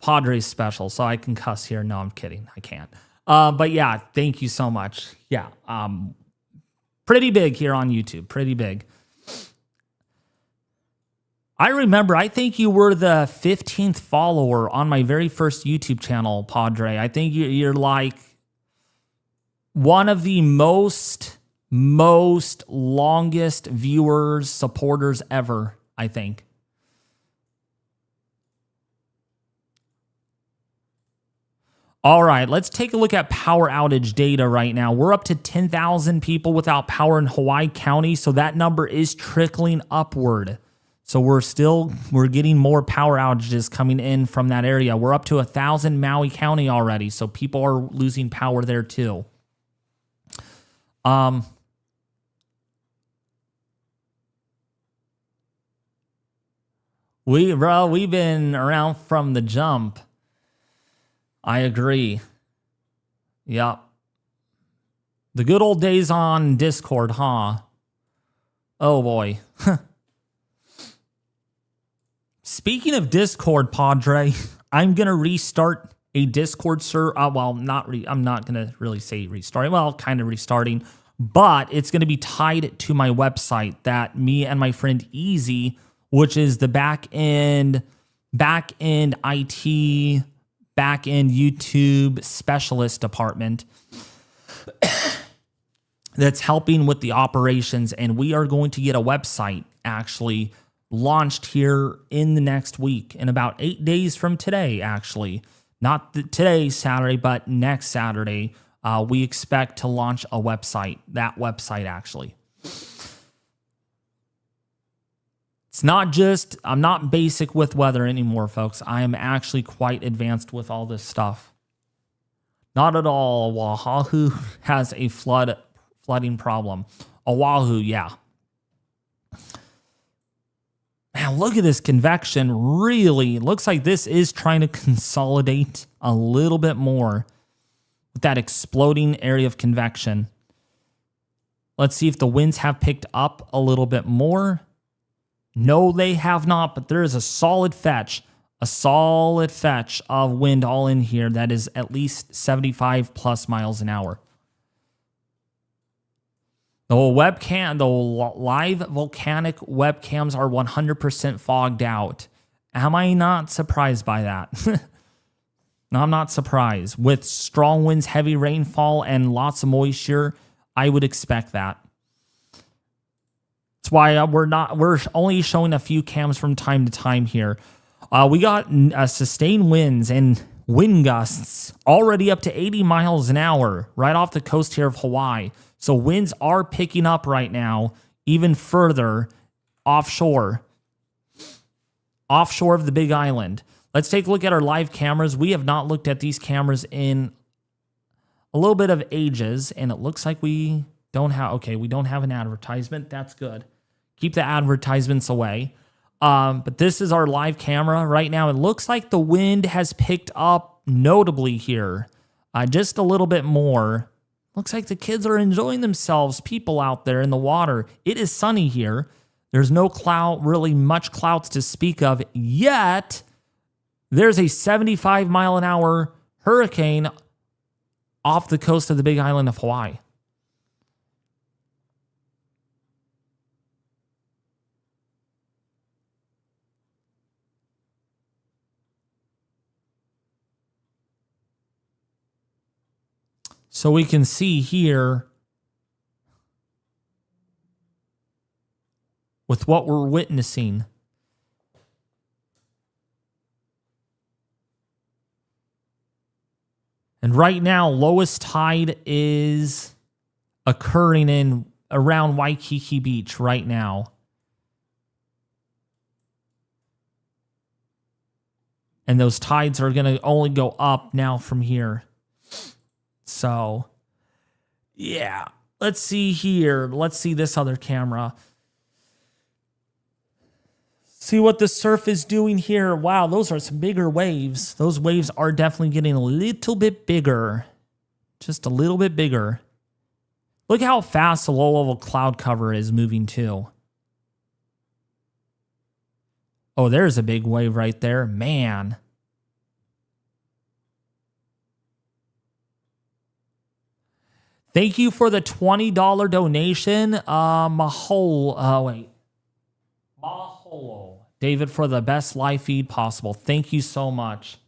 Padres special, so I can cuss here. No, I'm kidding. I can't. But yeah, thank you so much. Yeah, pretty big here on YouTube. Pretty big. I remember, I think you were the 15th follower on my very first YouTube channel, Padre. I think you're like one of the most longest viewers, supporters ever, I think. All right, let's take a look at power outage data right now. We're up to 10,000 people without power in Hawaii County, so that number is trickling upward. So we're getting more power outages coming in from that area. We're up to 1,000 Maui County already, so people are losing power there too. We've been around from the jump. I agree. Yep. The good old days on Discord, huh? Oh boy. Speaking of Discord, Padre, I'm going to restart a Discord server. Well, I'm not going to really say restarting. Well, kind of restarting. But it's going to be tied to my website that me and my friend Easy, which is the back-end IT, back-end YouTube specialist department that's helping with the operations. And we are going to get a website actually launched here in the next week, in about 8 days from today, actually. Not today, Saturday, but next Saturday, we expect to launch a website, that website actually. It's not just, I'm not basic with weather anymore, folks. I am actually quite advanced with all this stuff. Not at all. Oahu has a flooding problem. Oahu, yeah. Man, look at this convection. Really looks like this is trying to consolidate a little bit more with that exploding area of convection. Let's see if the winds have picked up a little bit more. No, they have not, but there is a solid fetch of wind all in here that is at least 75 plus miles an hour. The live volcanic webcams are 100% fogged out. Am I not surprised by that? No, I'm not surprised. With strong winds, heavy rainfall, and lots of moisture, I would expect that. That's why we're only showing a few cams from time to time here. We got sustained winds and wind gusts already up to 80 miles an hour right off the coast here of Hawaii. So winds are picking up right now, even further offshore of the Big Island. Let's take a look at our live cameras. We have not looked at these cameras in a little bit of ages, and it looks like we don't have an advertisement. That's good. Keep the advertisements away. But this is our live camera right now. It looks like the wind has picked up notably here, just a little bit more. Looks like the kids are enjoying themselves, people out there in the water. It is sunny here. There's no cloud, really much clouds to speak of, yet there's a 75 mile an hour hurricane off the coast of the Big Island of Hawaii. So we can see here with what we're witnessing. And right now, lowest tide is occurring in around Waikiki Beach right now. And those tides are going to only go up now from here. So, yeah. Let's see here. Let's see this other camera. See what the surf is doing here. Wow, those are some bigger waves. Those waves are definitely getting a little bit bigger. Just a little bit bigger. Look how fast the low-level cloud cover is moving too. Oh, there's a big wave right there. Man. Thank you for the $20 donation. Maholo. David, for the best live feed possible. Thank you so much.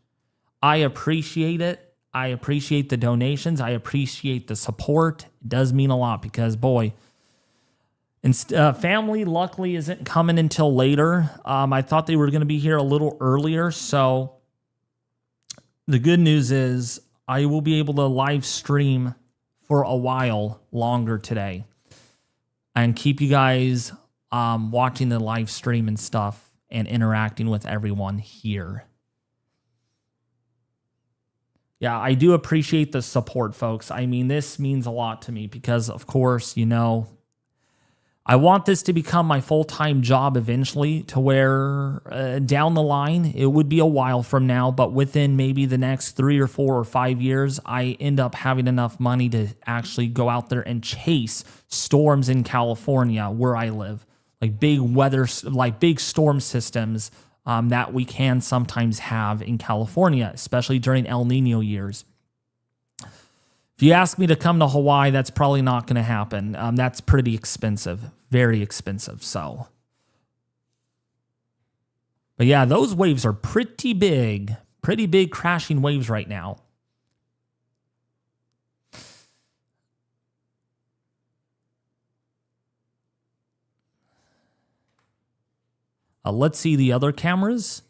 I appreciate it. I appreciate the donations. I appreciate the support. It does mean a lot because, boy, and family luckily isn't coming until later. I thought they were going to be here a little earlier. So the good news is I will be able to live stream for a while longer today and keep you guys watching the live stream and stuff and interacting with everyone here. Yeah, I do appreciate the support, folks. I mean, this means a lot to me because, of course, you know, I want this to become my full-time job eventually to where down the line, it would be a while from now, but within maybe the next 3 or 4 or 5 years, I end up having enough money to actually go out there and chase storms in California where I live, like big weather, like big storm systems that we can sometimes have in California, especially during El Nino years. If you ask me to come to Hawaii, that's probably not going to happen. That's pretty expensive, very expensive. So, but yeah, those waves are pretty big crashing waves right now. Let's see the other cameras.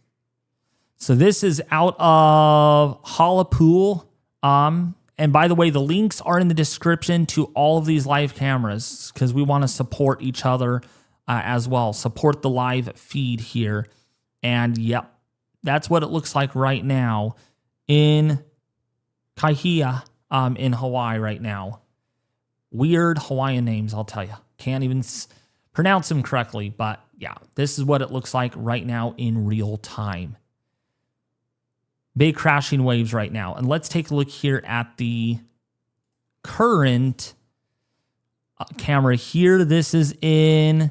So this is out of Halapool. And by the way, the links are in the description to all of these live cameras because we want to support each other as well. Support the live feed here. And yep, that's what it looks like right now in Kaihia in Hawaii right now. Weird Hawaiian names, I'll tell you. Can't even pronounce them correctly, but yeah, this is what it looks like right now in real time. Big crashing waves right now. And let's take a look here at the current camera here. This is in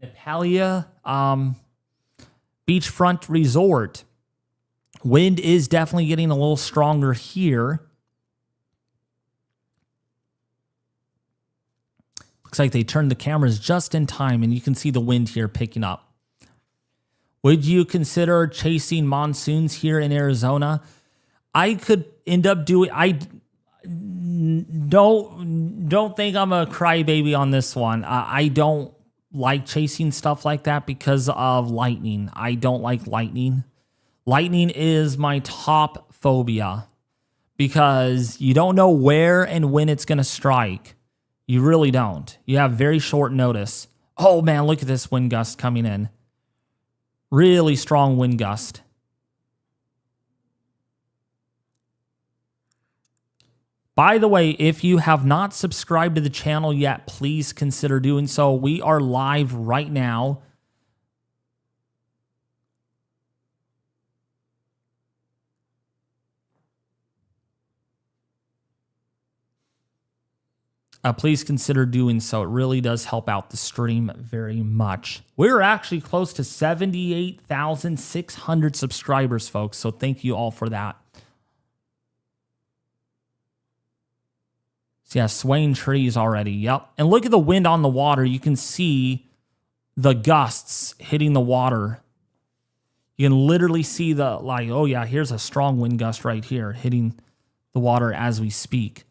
Nepalia Beachfront Resort. Wind is definitely getting a little stronger here. Looks like they turned the cameras just in time, and you can see the wind here picking up. Would you consider chasing monsoons here in Arizona? I could end up doing. I don't think I'm a crybaby on this one. I don't like chasing stuff like that because of lightning. I don't like lightning. Lightning is my top phobia because you don't know where and when it's going to strike. You really don't. You have very short notice. Oh man, look at this wind gust coming in. Really strong wind gust. By the way, if you have not subscribed to the channel yet, please consider doing so. We are live right now. Please consider doing so. It really does help out the stream very much. We're actually close to 78,600 subscribers, folks. So thank you all for that. So yeah, swaying trees already. Yep. And look at the wind on the water. You can see the gusts hitting the water. You can literally see the, like, oh yeah, here's a strong wind gust right here hitting the water as we speak.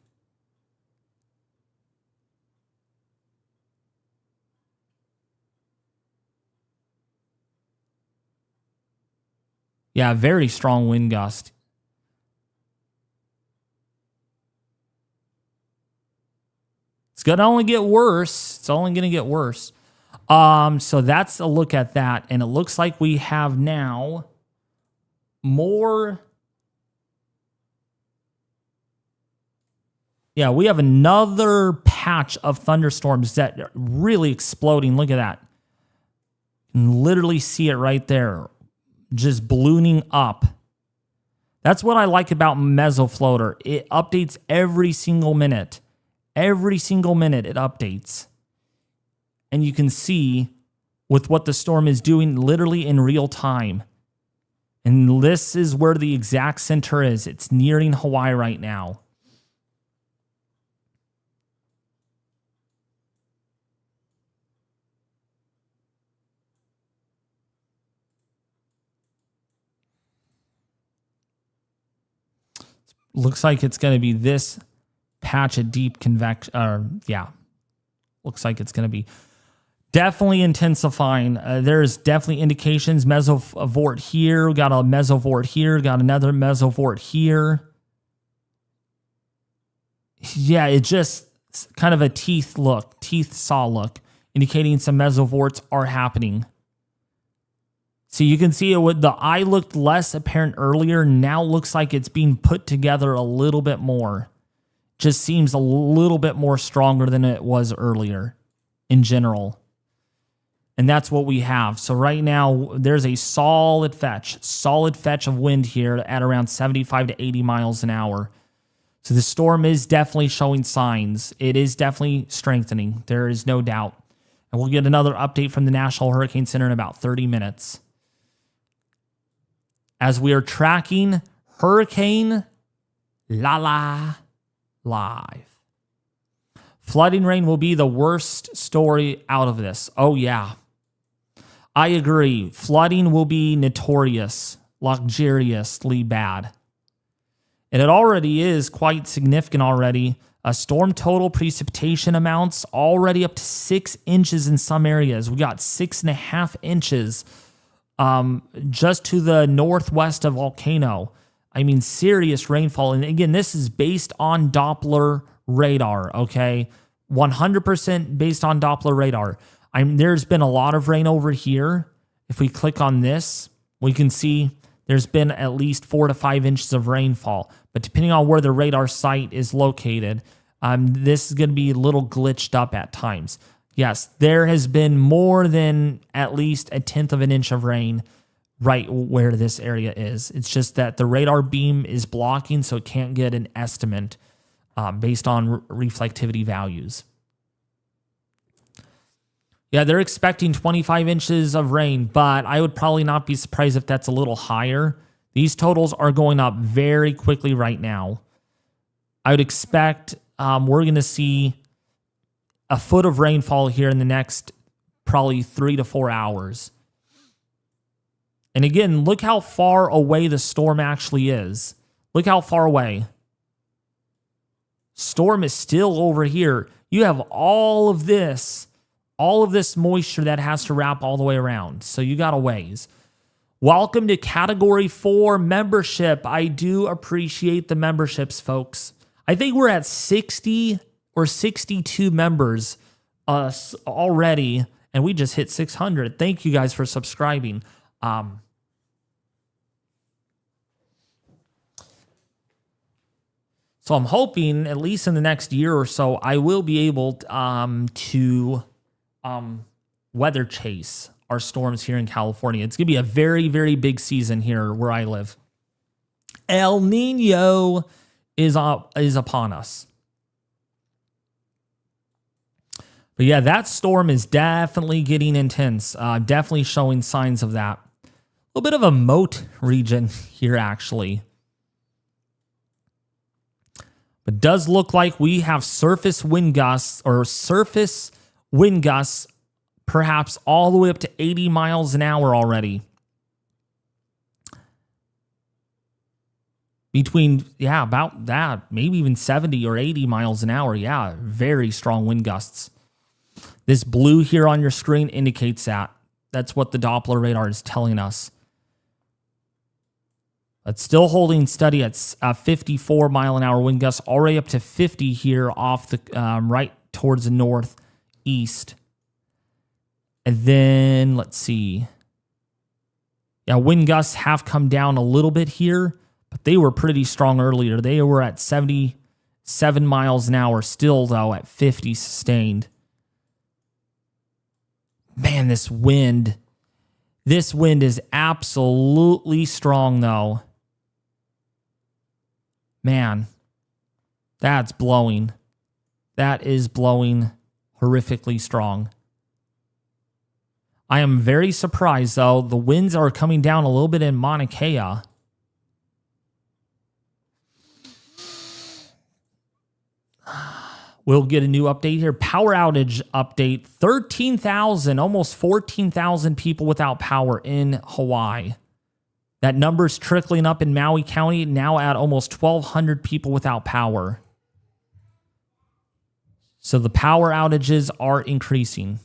Yeah, very strong wind gust. It's going to only get worse. It's only going to get worse. So that's a look at that. And it looks like we have now more. Yeah, we have another patch of thunderstorms that are really exploding. Look at that. You can literally see it right there. Just ballooning up. That's what I like about Mesofloater. It updates every single minute. Every single minute it updates. And you can see with what the storm is doing literally in real time. And this is where the exact center is. It's nearing Hawaii right now. Looks like it's going to be this patch of deep convection. Looks like it's going to be definitely intensifying. There's definitely indications. Mesovort here. We got a mesovort here. Got another mesovort here. Yeah, it just kind of a teeth saw look, indicating some mesovorts are happening. So you can see it. The eye looked less apparent earlier. Now looks like it's being put together a little bit more. Just seems a little bit more stronger than it was earlier in general. And that's what we have. So right now, there's a solid fetch of wind here at around 75 to 80 miles an hour. So the storm is definitely showing signs. It is definitely strengthening. There is no doubt. And we'll get another update from the National Hurricane Center in about 30 minutes. As we are tracking Hurricane Lala live. Flooding rain will be the worst story out of this. Oh, yeah. I agree. Flooding will be notorious, luxuriously bad. And it already is quite significant already. A storm total precipitation amounts already up to 6 inches in some areas. We got 6.5 inches just to the northwest of Volcano. I mean, serious rainfall. And again, this is based on Doppler radar, okay? 100% based on Doppler radar. There's been a lot of rain over here. If we click on this, we can see there's been at least 4 to 5 inches of rainfall. But depending on where the radar site is located, this is going to be a little glitched up at times. Yes, there has been more than at least 1/10 of an inch of rain right where this area is. It's just that the radar beam is blocking, so it can't get an estimate based on reflectivity values. Yeah, they're expecting 25 inches of rain, but I would probably not be surprised if that's a little higher. These totals are going up very quickly right now. I would expect we're going to see a foot of rainfall here in the next probably 3 to 4 hours. And again, look how far away the storm actually is. Look how far away. Storm is still over here. You have all of this moisture that has to wrap all the way around. So you got a ways. Welcome to Category 4 membership. I do appreciate the memberships, folks. I think we're at 60 or 62 members already, and we just hit 600. Thank you guys for subscribing. So I'm hoping, at least in the next year or so, I will be able to weather chase our storms here in California. It's going to be a very, very big season here where I live. El Nino is upon us. But yeah, that storm is definitely getting intense. Definitely showing signs of that. A little bit of a moat region here, actually. But it does look like we have surface wind gusts perhaps all the way up to 80 miles an hour already. Between, about that, maybe even 70 or 80 miles an hour. Yeah, very strong wind gusts. This blue here on your screen indicates that. That's what the Doppler radar is telling us. It's still holding steady at 54 mile an hour wind gusts, already up to 50 here off the right towards the northeast. And then let's see. Yeah, wind gusts have come down a little bit here, but they were pretty strong earlier. They were at 77 miles an hour, still though at 50 sustained. Man, this wind is absolutely strong though. Man, that's blowing. That is blowing horrifically strong. I am very surprised, though. The winds are coming down a little bit in Mauna Kea. We'll get a new update here. Power outage update. 13,000, almost 14,000 people without power in Hawaii. That number's trickling up in Maui County, now at almost 1,200 people without power. So the power outages are increasing.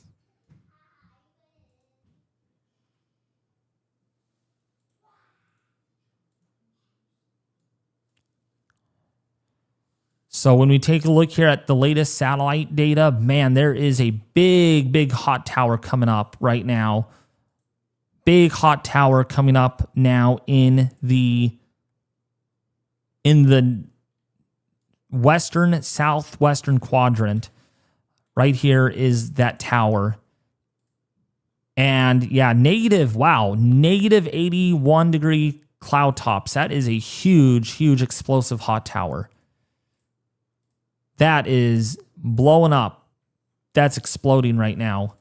So when we take a look here at the latest satellite data, man, there is a big, big hot tower coming up right now. Big hot tower coming up now in the western, southwestern quadrant. Right here is that tower. And yeah, negative 81 degree cloud tops. That is a huge, huge explosive hot tower. That is blowing up. That's exploding right now.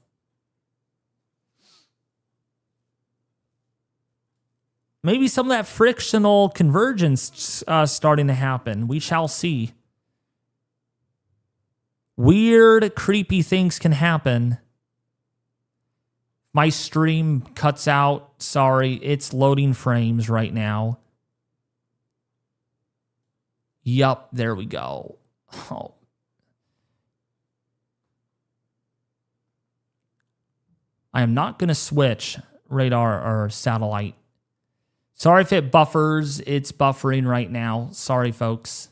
Maybe some of that frictional convergence starting to happen. We shall see. Weird, creepy things can happen. My stream cuts out. Sorry, it's loading frames right now. Yup, there we go. Oh. I am not going to switch radar or satellite. Sorry if it buffers. It's buffering right now. Sorry, folks.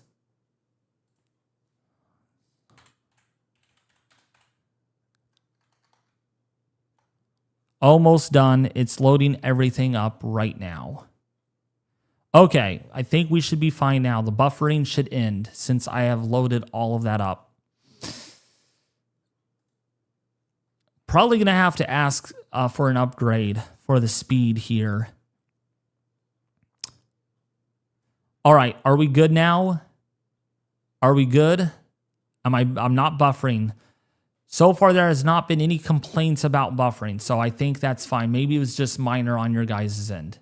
Almost done. It's loading everything up right now. Okay, I think we should be fine now. The buffering should end since I have loaded all of that up. Probably going to have to ask for an upgrade for the speed here. All right, are we good now? Are we good? I'm not buffering. So far, there has not been any complaints about buffering, so I think that's fine. Maybe it was just minor on your guys' end.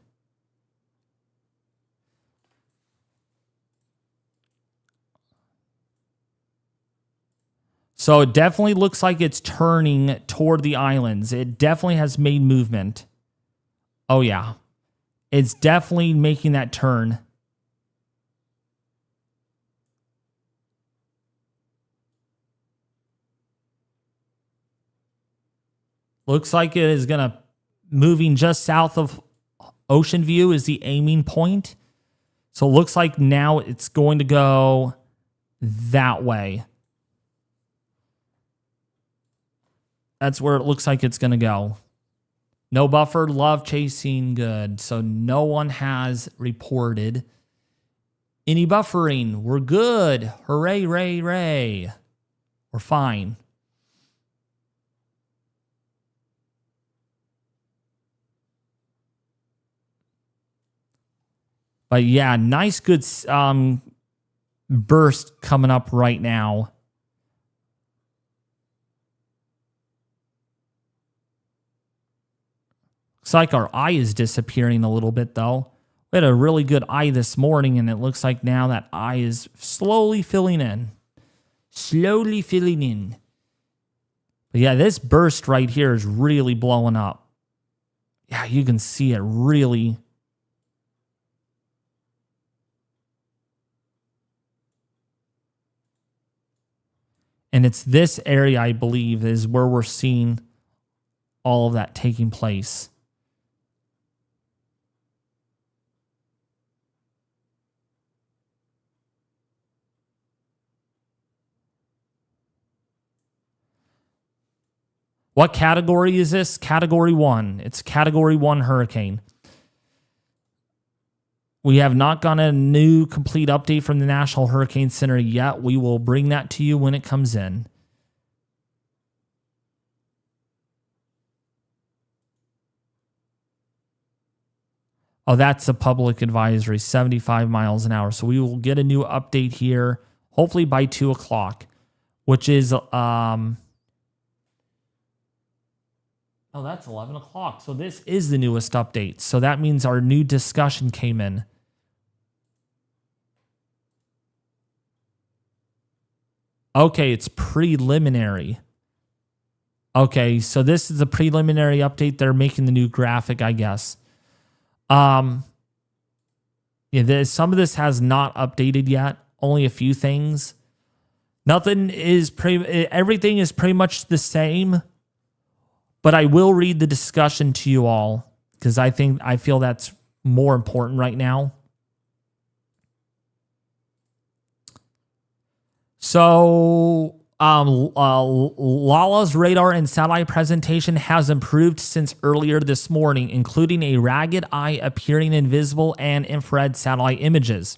So it definitely looks like it's turning toward the islands. It definitely has made movement. Oh, yeah. It's definitely making that turn. Looks like it is going to moving just south of Ocean View is the aiming point. So it looks like now it's going to go that way. That's where it looks like it's going to go. No buffer, love chasing, good. So no one has reported any buffering. We're good. Hooray, ray, ray. We're fine. But yeah, nice, good burst coming up right now. Looks like our eye is disappearing a little bit, though. We had a really good eye this morning, and it looks like now that eye is slowly filling in. Slowly filling in. But yeah, this burst right here is really blowing up. Yeah, you can see it really. And it's this area, I believe, is where we're seeing all of that taking place. What category is this? Category 1. It's Category 1 hurricane. We have not gotten a new complete update from the National Hurricane Center yet. We will bring that to you when it comes in. Oh, that's a public advisory, 75 miles an hour. So we will get a new update here, hopefully by 2 o'clock, which is Oh, that's 11 o'clock. So this is the newest update. So that means our new discussion came in. Okay, it's preliminary. Okay, so this is a preliminary update. They're making the new graphic, I guess. Yeah, some of this has not updated yet. Only a few things. Everything is pretty much the same. But I will read the discussion to you all because I feel that's more important right now. So, Lala's radar and satellite presentation has improved since earlier this morning, including a ragged eye appearing invisible and infrared satellite images.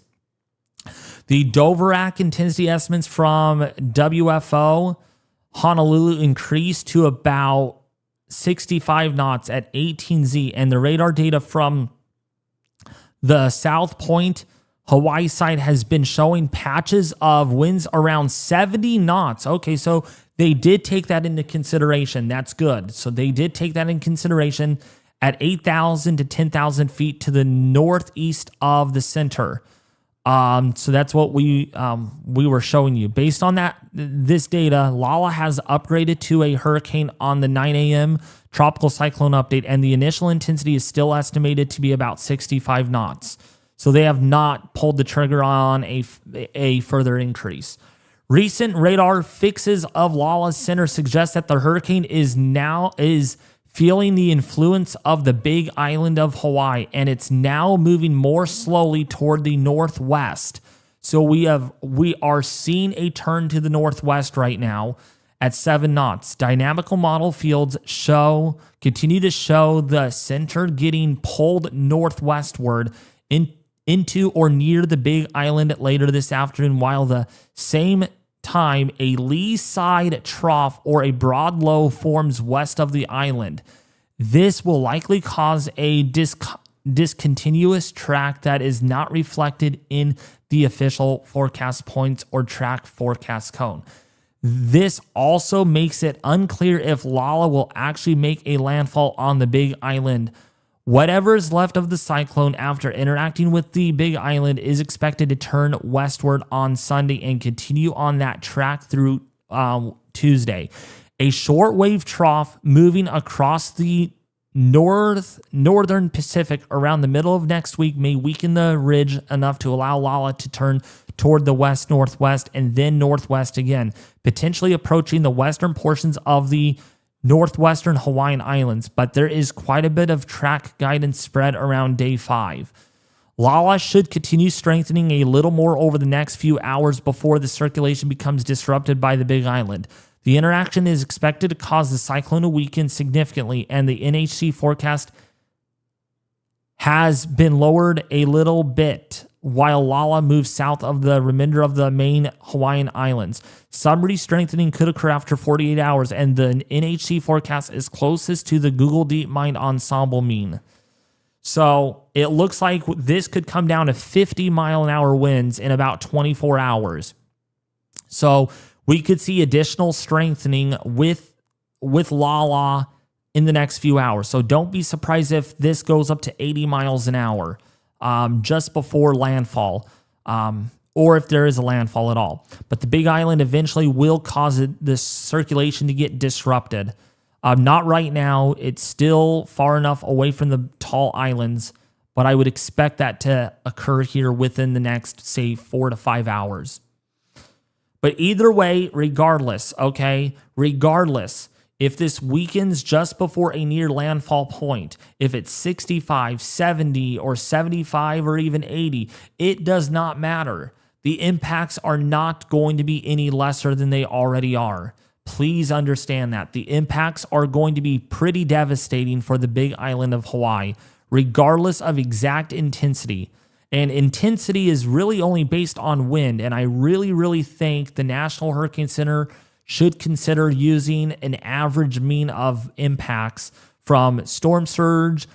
The Doverac intensity estimates from WFO Honolulu increased to about 65 knots at 18Z, and the radar data from the South Point Hawaii side has been showing patches of winds around 70 knots. Okay, so they did take that into consideration. That's good. So they did take that in consideration at 8,000 to 10,000 feet to the northeast of the center. So that's what we were showing you. Based on this data, Lala has upgraded to a hurricane on the 9 a.m. tropical cyclone update, and the initial intensity is still estimated to be about 65 knots. So they have not pulled the trigger on a further increase. Recent radar fixes of Lala's center suggest that the hurricane is feeling the influence of the Big Island of Hawaii, and it's now moving more slowly toward the northwest. So we are seeing a turn to the northwest right now at 7 knots. Dynamical model fields continue to show the center getting pulled northwestward into or near the Big Island later this afternoon, while the same time a lee side trough or a broad low forms west of the island. This will likely cause a discontinuous track that is not reflected in the official forecast points or track forecast cone. This also makes it unclear if Lala will actually make a landfall on the Big Island. Whatever is left of the cyclone after interacting with the Big Island is expected to turn westward on Sunday and continue on that track through Tuesday. A shortwave trough moving across the northern Pacific around the middle of next week may weaken the ridge enough to allow Lala to turn toward the west-northwest and then northwest again, potentially approaching the western portions of the northwestern Hawaiian Islands, but there is quite a bit of track guidance spread around day 5. Lala should continue strengthening a little more over the next few hours before the circulation becomes disrupted by the Big Island. The interaction is expected to cause the cyclone to weaken significantly, and the NHC forecast has been lowered a little bit while Lala moves south of the remainder of the main Hawaiian Islands. Some re-strengthening could occur after 48 hours, and the NHC forecast is closest to the Google DeepMind ensemble mean. So it looks like this could come down to 50-mile-an-hour winds in about 24 hours. So we could see additional strengthening with Lala in the next few hours. So don't be surprised if this goes up to 80 miles an hour just before landfall, or if there is a landfall at all. But the Big Island eventually will cause the circulation to get disrupted. Not right now. It's still far enough away from the tall islands, but I would expect that to occur here within the next, say, 4 to 5 hours. But either way, regardless, if this weakens just before a near landfall point, if it's 65, 70, or 75, or even 80, it does not matter. The impacts are not going to be any lesser than they already are. Please understand that. The impacts are going to be pretty devastating for the Big Island of Hawaii, regardless of exact intensity. And intensity is really only based on wind, and I really think the National Hurricane Center should consider using an average mean of impacts from storm surge,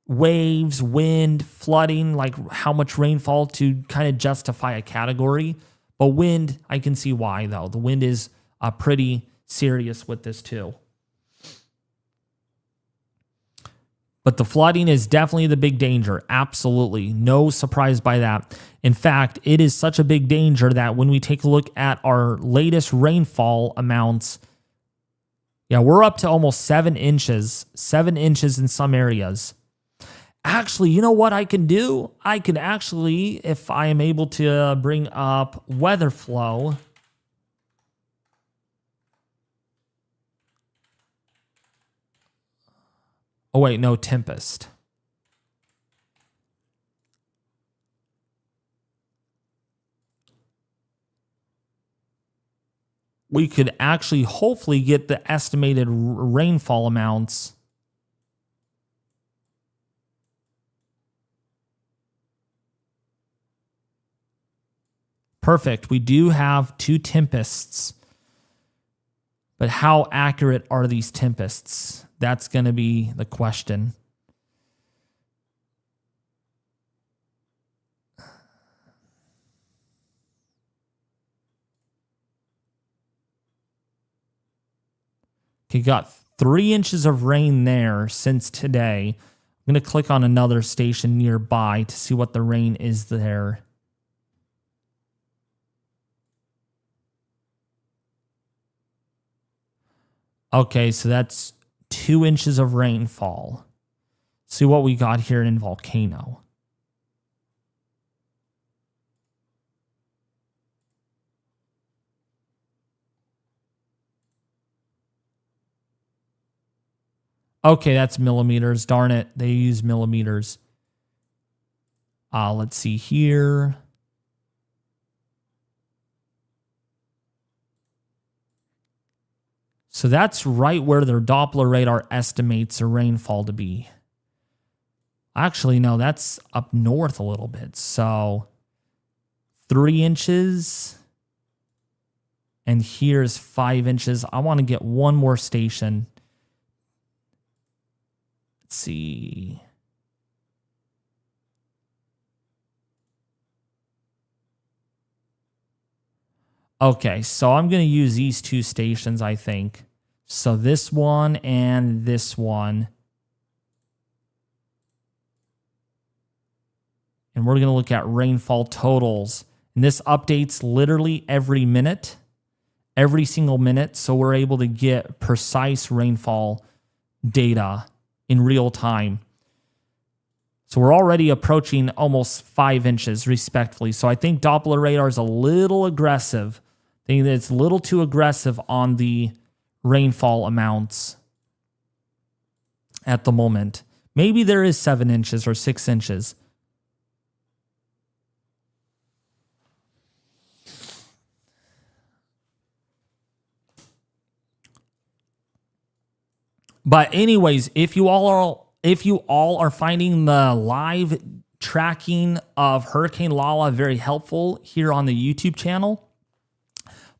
waves, wind, flooding, like how much rainfall to kind of justify a category. But wind, I can see why, though. The wind is pretty serious with this, too. But the flooding is definitely the big danger. Absolutely. No surprise by that. In fact, it is such a big danger that when we take a look at our latest rainfall amounts, yeah, we're up to almost 7 inches. 7 inches in some areas. Actually, you know what I can do? I can actually, if I am able to bring up weather flow. Oh, wait, no, tempest. We could actually hopefully get the estimated rainfall amounts. Perfect. We do have 2 tempests. But how accurate are these tempests? That's going to be the question. Okay, got 3 inches of rain there since today. I'm going to click on another station nearby to see what the rain is there. Okay, so that's 2 inches of rainfall. See what we got here in Volcano. Okay, that's millimeters. Darn it, they use millimeters. Let's see here. So that's right where their Doppler radar estimates a rainfall to be. Actually, no, that's up north a little bit. So 3 inches. And here's 5 inches. I want to get one more station. Let's see. Okay, so I'm going to use these 2 stations, I think. So this one and this one. And we're going to look at rainfall totals. And this updates literally every minute, every single minute. So we're able to get precise rainfall data in real time. So we're already approaching almost 5 inches respectively. So I think Doppler radar is a little aggressive. I think that it's a little too aggressive on the rainfall amounts at the moment. Maybe there is 7 inches or 6 inches. But anyways, if you all are finding the live tracking of Hurricane Lala very helpful here on the YouTube channel,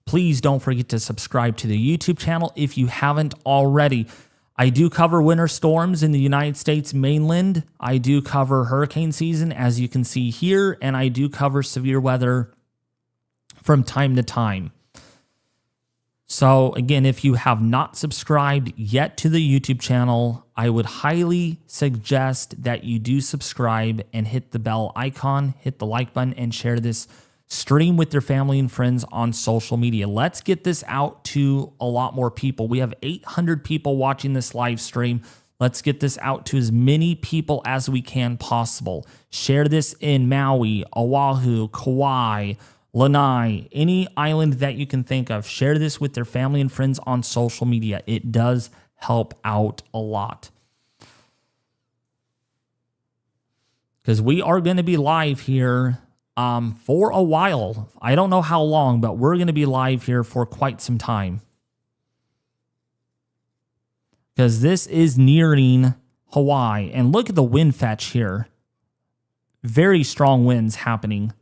please don't forget to subscribe to the YouTube channel if you haven't already. I do cover winter storms in the United States mainland. I do cover hurricane season, as you can see here, and I do cover severe weather from time to time. So again, if you have not subscribed yet to the YouTube channel, I would highly suggest that you do subscribe and hit the bell icon, hit the like button, and share this stream with your family and friends on social media. Let's get this out to a lot more people. We have 800 people watching this live stream. Let's get this out to as many people as we can possible. Share this in Maui, Oahu, Kauai, Lanai, any island that you can think of. Share this with their family and friends on social media. It does help out a lot. Because we are going to be live here for a while. I don't know how long, but we're going to be live here for quite some time. Because this is nearing Hawaii. And look at the wind fetch here. Very strong winds happening.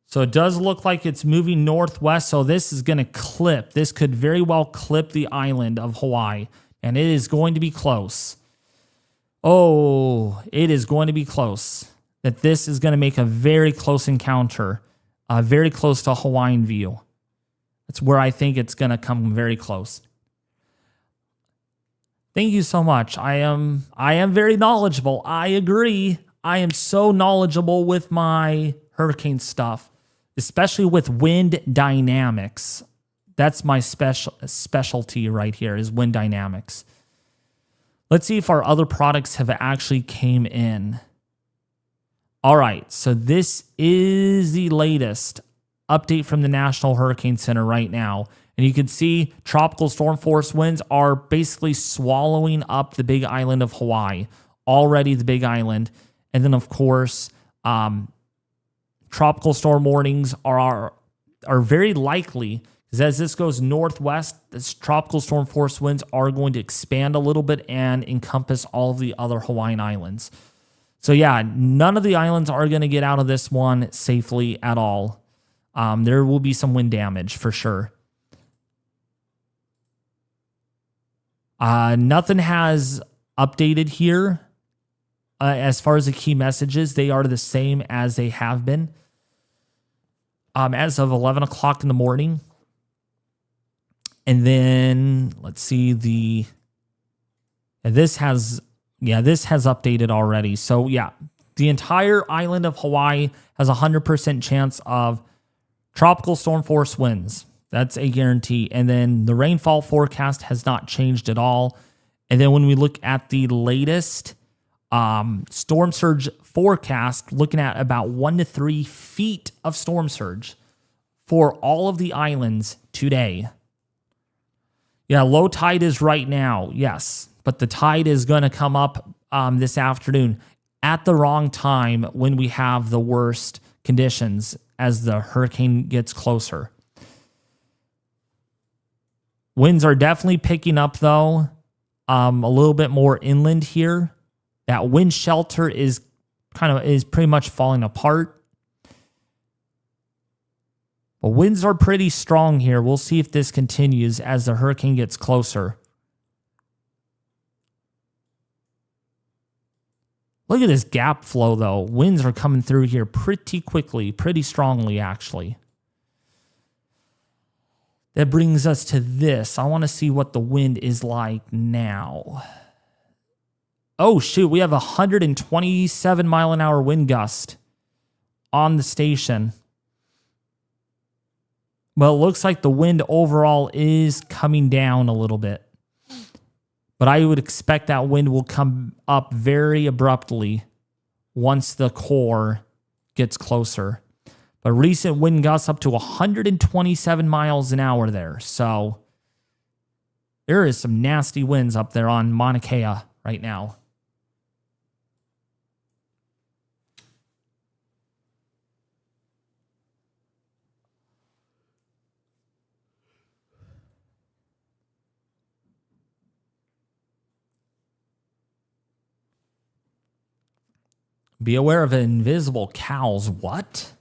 So it does look like it's moving northwest. So this is going to clip. This could very well clip the island of Hawaii. And it is going to be close. Oh, it is going to be close. That this is going to make a very close encounter, very close to Hawaiian view. That's where I think it's going to come very close. Thank you so much. I am very knowledgeable. I agree. I am so knowledgeable with my hurricane stuff, especially with wind dynamics. That's my specialty right here is wind dynamics. Let's see if our other products have actually came in. All right, so this is the latest update from the National Hurricane Center right now. And you can see tropical storm force winds are basically swallowing up the big island of Hawaii, already the big island. And then, of course, tropical storm warnings are very likely, because as this goes northwest, this tropical storm force winds are going to expand a little bit and encompass all of the other Hawaiian islands. So yeah, none of the islands are going to get out of this one safely at all. There will be some wind damage for sure. Nothing has updated here. As far as the key messages, they are the same as they have been. As of 11 o'clock in the morning. And then, let's see, this has updated already. So yeah, the entire island of Hawaii has a 100% chance of tropical storm force winds. That's a guarantee. And then the rainfall forecast has not changed at all. And then when we look at the latest storm surge forecast, looking at about 1 to 3 feet of storm surge for all of the islands today. Yeah, low tide is right now, yes. But the tide is going to come up this afternoon at the wrong time when we have the worst conditions as the hurricane gets closer. Winds are definitely picking up, though, a little bit more inland here. That wind shelter is pretty much falling apart. But winds are pretty strong here. We'll see if this continues as the hurricane gets closer. Look at this gap flow, though. Winds are coming through here pretty quickly, pretty strongly, actually. That brings us to this. I want to see what the wind is like now. Oh, shoot. We have a 127 mile an hour wind gust on the station. Well, it looks like the wind overall is coming down a little bit. But I would expect that wind will come up very abruptly once the core gets closer. But recent wind gusts up to 127 miles an hour there. So there is some nasty winds up there on Mauna Kea right now. Be aware of invisible cows. What?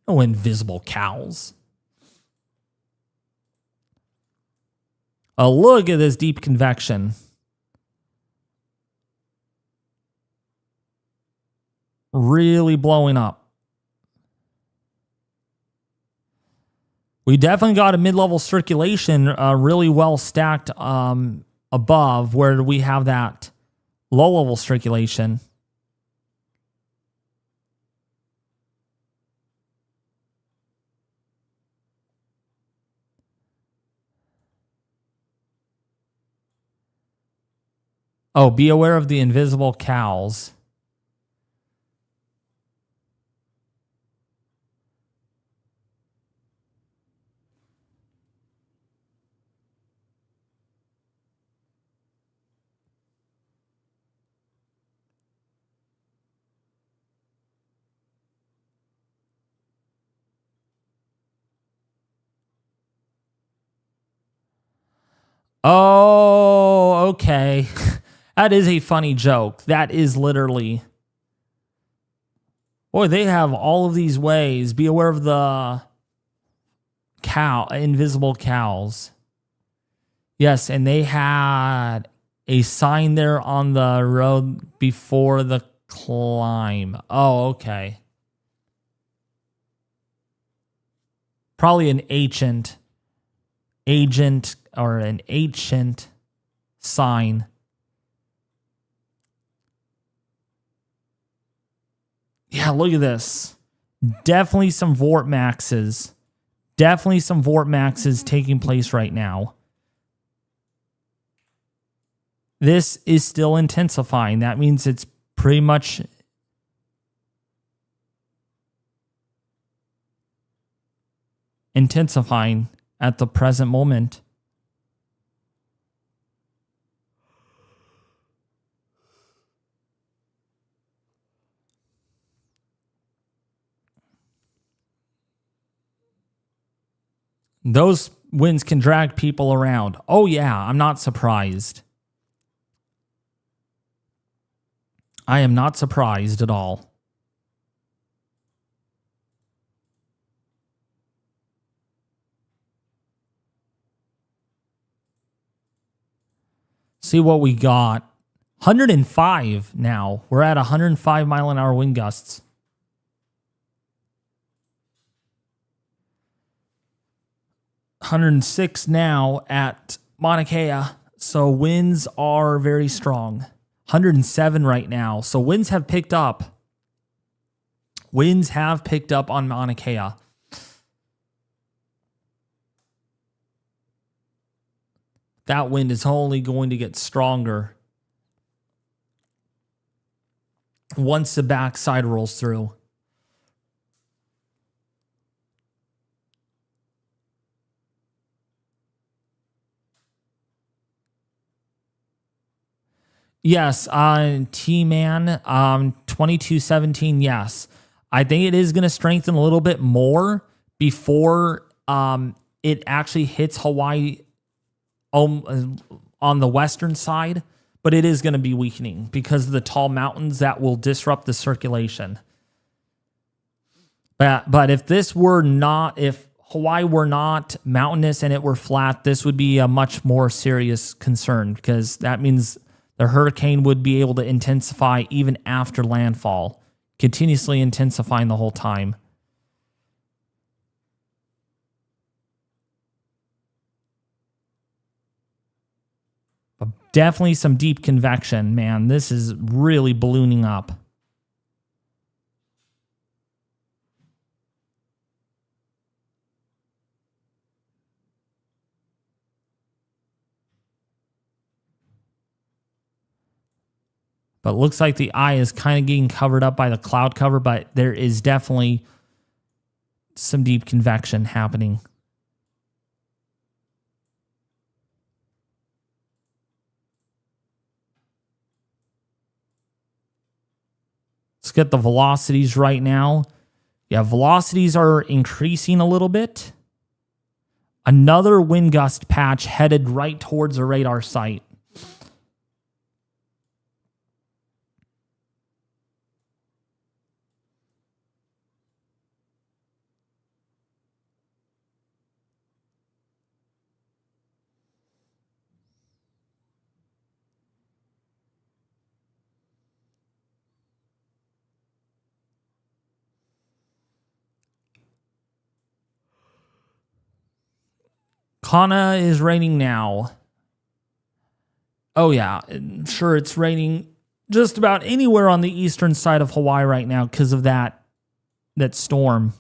No invisible cows. Oh, look at this deep convection. Really blowing up. We definitely got a mid-level circulation really well stacked above where we have that low-level circulation. Oh, be aware of the invisible cows. Oh, okay. That is a funny joke. That is literally... Boy, they have all of these ways. Be aware of the invisible cows. Yes, and they had a sign there on the road before the climb. Oh, okay. Probably an ancient or an ancient sign. Yeah, look at this. Definitely some vort maxes. Definitely some vort maxes taking place right now. This is still intensifying. That means it's pretty much intensifying at the present moment. Those winds can drag people around. Oh, yeah, I'm not surprised. I am not surprised at all. See what we got. 105 now. We're at 105 mile an hour wind gusts. $106 now at Mauna Kea. So winds are very strong. 107 right now. So winds have picked up. Winds have picked up on Mauna Kea. That wind is only going to get stronger once the backside rolls through. Yes, T-Man, 2217, yes. I think it is going to strengthen a little bit more before it actually hits Hawaii on the western side, but it is going to be weakening because of the tall mountains that will disrupt the circulation. But if Hawaii were not mountainous and it were flat, this would be a much more serious concern because that means the hurricane would be able to intensify even after landfall, continuously intensifying the whole time. But definitely some deep convection, man. This is really ballooning up. But it looks like the eye is kind of getting covered up by the cloud cover, but there is definitely some deep convection happening. Let's get the velocities right now. Yeah, velocities are increasing a little bit. Another wind gust patch headed right towards a radar site. Kana is raining now. Oh, yeah. Sure, it's raining just about anywhere on the eastern side of Hawaii right now because of that storm.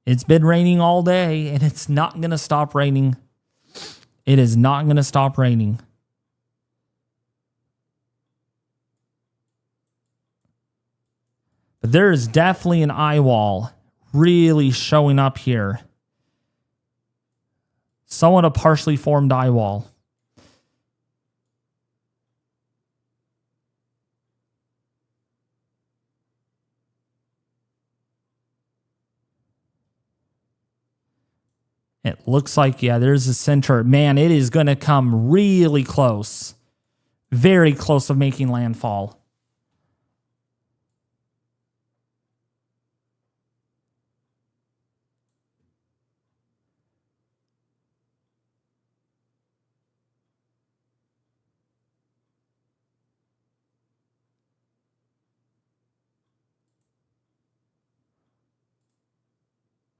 It's been raining all day, and it's not going to stop raining. It is not going to stop raining. But there is definitely an eye wall really showing up here. Somewhat a partially formed eye wall. It looks like, yeah, there's a center. Man, it is going to come really close. Very close of making landfall.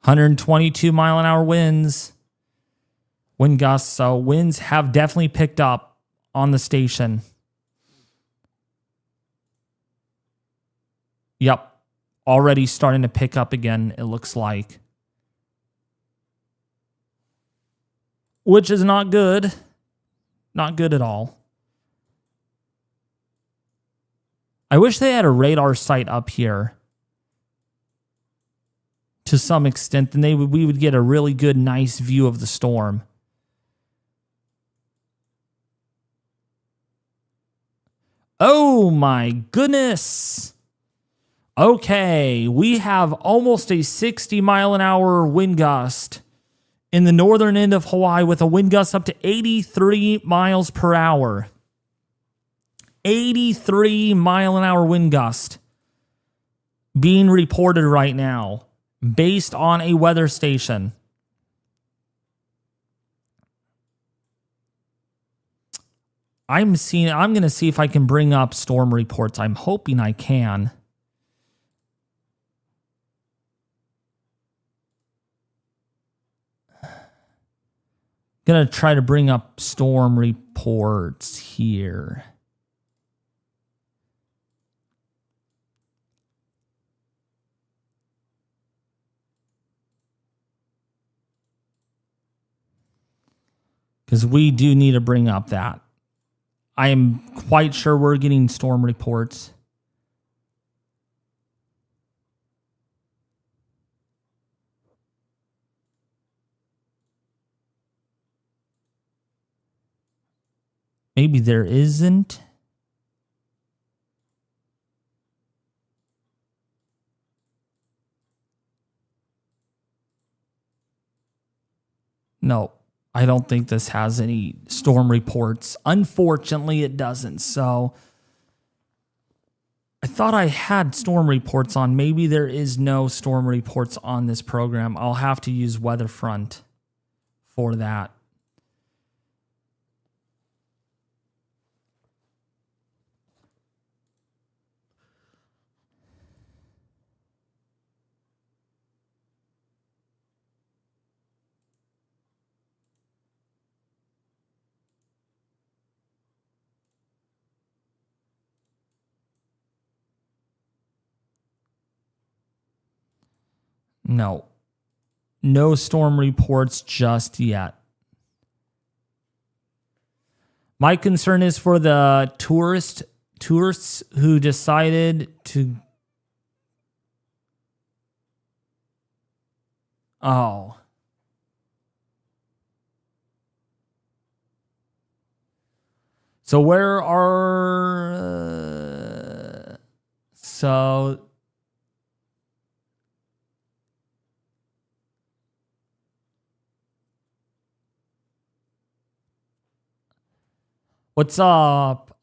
122-mile-an-hour winds. Wind gusts. So winds have definitely picked up on the station. Yep. Already starting to pick up again, it looks like. Which is not good. Not good at all. I wish they had a radar site up here. To some extent, then we would get a really good, nice view of the storm. Oh my goodness. Okay, we have almost a 60-mile-an-hour wind gust in the northern end of Hawaii with a wind gust up to 83 miles per hour. 83-mile-an-hour wind gust being reported right now based on a weather station. I'm going to see if I can bring up storm reports. I'm hoping I can. Going to try to bring up storm reports here. Because we do need to bring up that. I am quite sure we're getting storm reports. Maybe there isn't. No, I don't think this has any storm reports. Unfortunately, it doesn't. So I thought I had storm reports on. Maybe there is no storm reports on this program. I'll have to use Weatherfront for that. No. No storm reports just yet. My concern is for the tourists who decided to... Oh. So where are... So... What's up?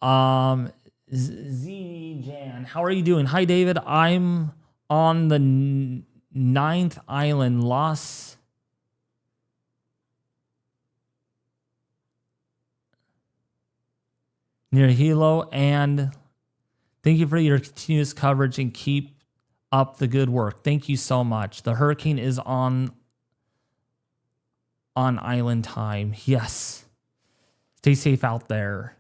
Z Jan, how are you doing? Hi, David. I'm on the 9th island, near Hilo, and thank you for your continuous coverage and keep up the good work. Thank you so much. The hurricane is on island time. Yes. Stay safe out there.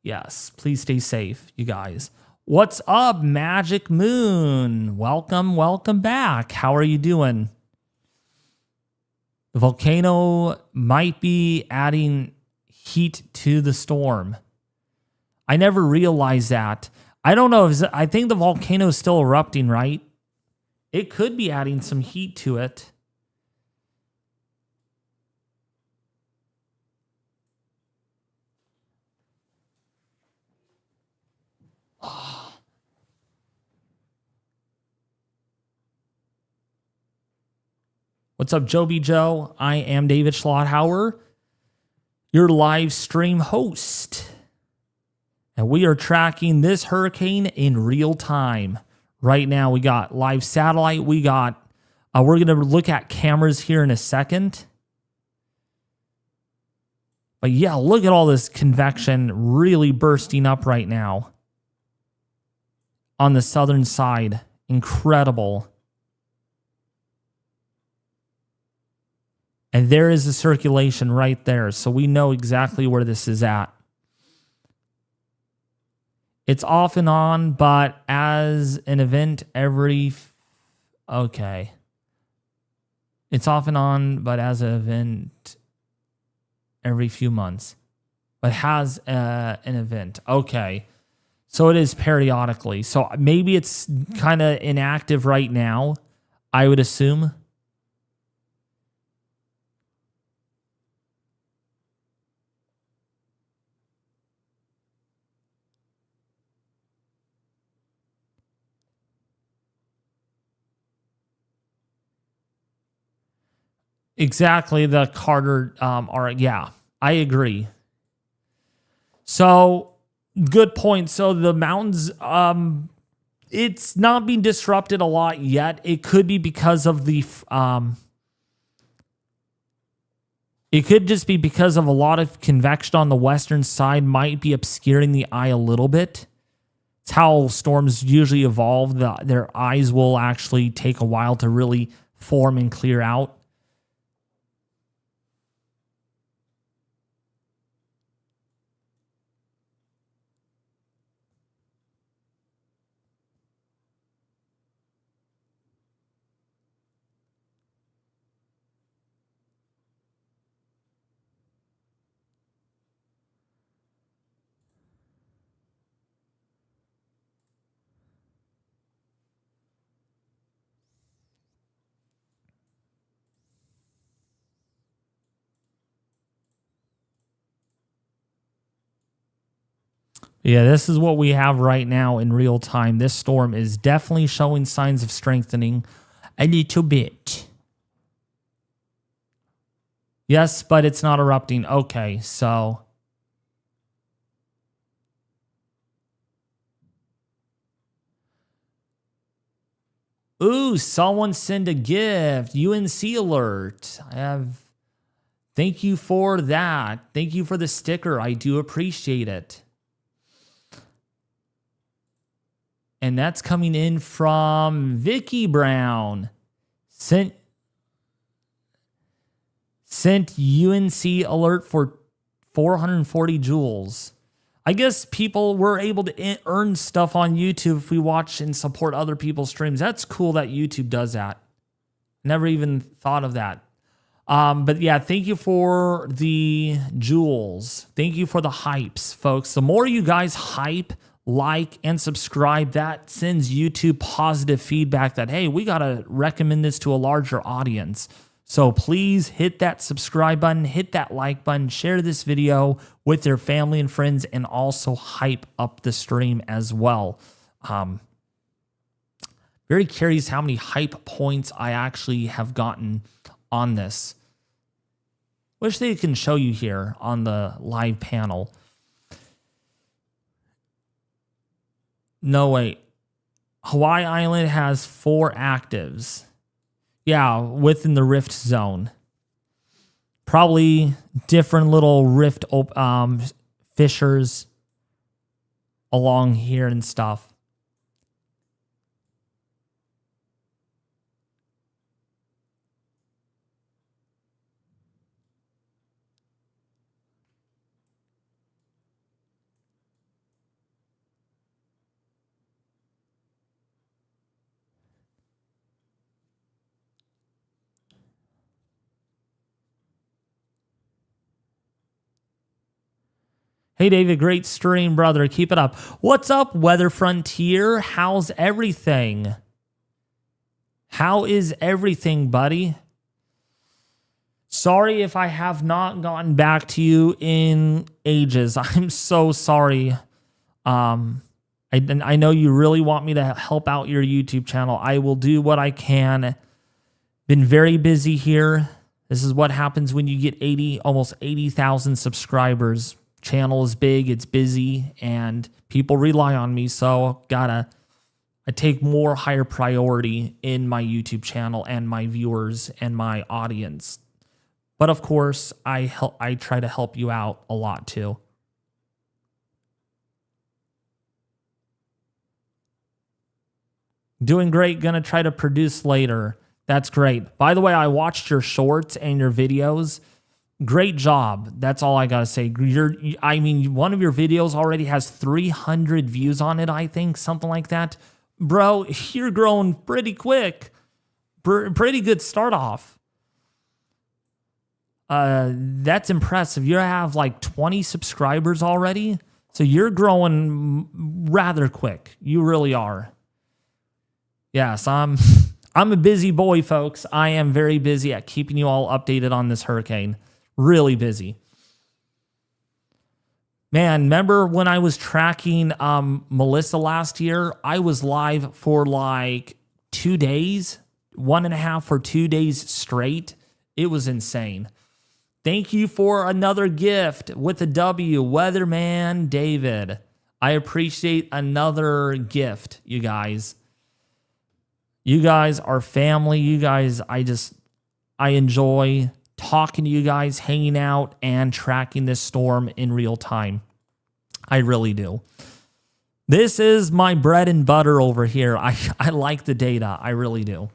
Yes, please stay safe, you guys. What's up, Magic Moon? Welcome back. How are you doing? The volcano might be adding heat to the storm. I never realized that. I don't know. I think the volcano is still erupting, right? It could be adding some heat to it. What's up, Joby Joe? I am David Schlotthauer, your live stream host. And we are tracking this hurricane in real time. Right now, we got live satellite. We're going to look at cameras here in a second. But yeah, look at all this convection really bursting up right now on the southern side. Incredible. And there is a circulation right there. So we know exactly where this is at. It's off and on, but as an event okay. It's off and on, but as an event every few months. But has an event. Okay. So it is periodically. So maybe it's kind of inactive right now, I would assume. Exactly, the Carter are, yeah, I agree. So, good point. So the mountains, it's not being disrupted a lot yet. It could be because of it could just be because of a lot of convection on the western side might be obscuring the eye a little bit. It's how storms usually evolve. Their eyes will actually take a while to really form and clear out. Yeah, this is what we have right now in real time. This storm is definitely showing signs of strengthening a little bit. Yes, but it's not erupting. Okay, so. Ooh, someone send a gift. UNC alert. Thank you for that. Thank you for the sticker. I do appreciate it. And that's coming in from Vicky Brown. Sent UNC alert for 440 joules. I guess people were able to earn stuff on YouTube if we watch and support other people's streams. That's cool that YouTube does that. Never even thought of that. But yeah, thank you for the joules. Thank you for the hypes, folks. The more you guys hype, like, and subscribe, that sends YouTube positive feedback that, hey, we got to recommend this to a larger audience. So please hit that subscribe button, hit that like button, share this video with your family and friends, and also hype up the stream as well. Very curious how many hype points I actually have gotten on this. Wish they can show you here on the live panel. No, wait. Hawaii Island has 4 actives. Yeah, within the rift zone. Probably different little rift fissures along here and stuff. Hey, David, great stream, brother. Keep it up. What's up, Weather Frontier? How's everything? How is everything, buddy? Sorry if I have not gotten back to you in ages. I'm so sorry. I know you really want me to help out your YouTube channel. I will do what I can. Been very busy here. This is what happens when you get almost 80,000 subscribers. Channel is big, it's busy, and people rely on me, so I take more higher priority in my YouTube channel and my viewers and my audience. But of course, I try to help you out a lot too. Doing great, gonna try to produce later. That's great. By the way, I watched your shorts and your videos. Great job. That's all I got to say. I mean, one of your videos already has 300 views on it, I think, something like that. Bro, you're growing pretty quick. Pretty good start off. That's impressive. You have like 20 subscribers already. So you're growing rather quick. You really are. Yes, I'm a busy boy, folks. I am very busy at keeping you all updated on this hurricane. Really busy. Man, remember when I was tracking Melissa last year? I was live for like 2 days, 1.5 or 2 days straight. It was insane. Thank you for another gift with a W, Weatherman David. I appreciate another gift, you guys. You guys are family. You guys, I enjoy talking to you guys, hanging out, and tracking this storm in real time. I really do. This is my bread and butter over here. I like the data. I really do.